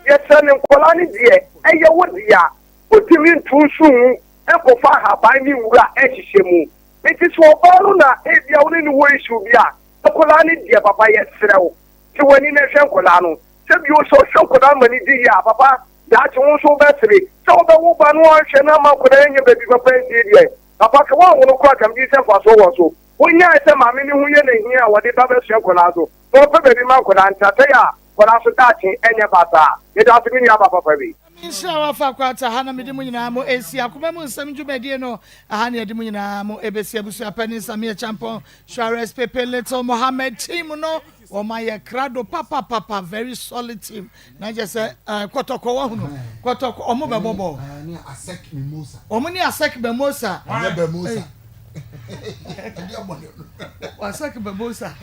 yese ne nkola ni die eye wodia otimi ntusu enkofa haban ni wura ehihye mu enti so wabano na ebia woni ni wo isu bia nkola ni die papa yesrewo ti woni na hwe nkola no sebio so hwe nkola mani di ya papa da ti won so besre so be wo ba no hwe na ma nkola enye bebi papa ndi die papa ke wa wono kwa kam di se fa so wo so wonya ese ma me ni hu ye na hia wode ba be hwe nkola so no baby man ko dan tata ya ko na so tachi enye bata ye da timi ya papa baby insha wa fa kwata hana mede mu nyina mo esi akoma mu nsam dwumadie no ahana yede mu nyina mo ebesi abusu apani samia champion Shares Pepe Little Mohammed team no o ma ye krado papa very solid team na je say kotoko wa hunu kotoko omo be bobo ni asek mimosa omo ni asek bemosa bemosa asek bemosa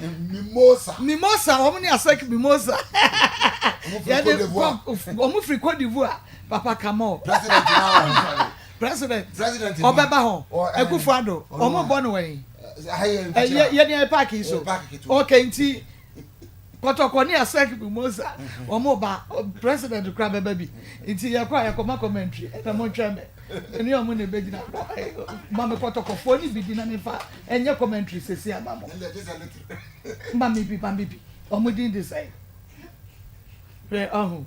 mimosa omo ni asek mimosa ya de omo free Côte d'Ivoire papa Kamo president obeba ho Akufo-Addo omo born we ye ni park so okay nti kotoko ni asek mimosa omo ba president kra beba bi nti ye kwa yakoma commentary na mo tweme eni omo ne begina mama kotoko fo ni bi na nifa enye commentary sesi abamo mama bi omo din dey say we omo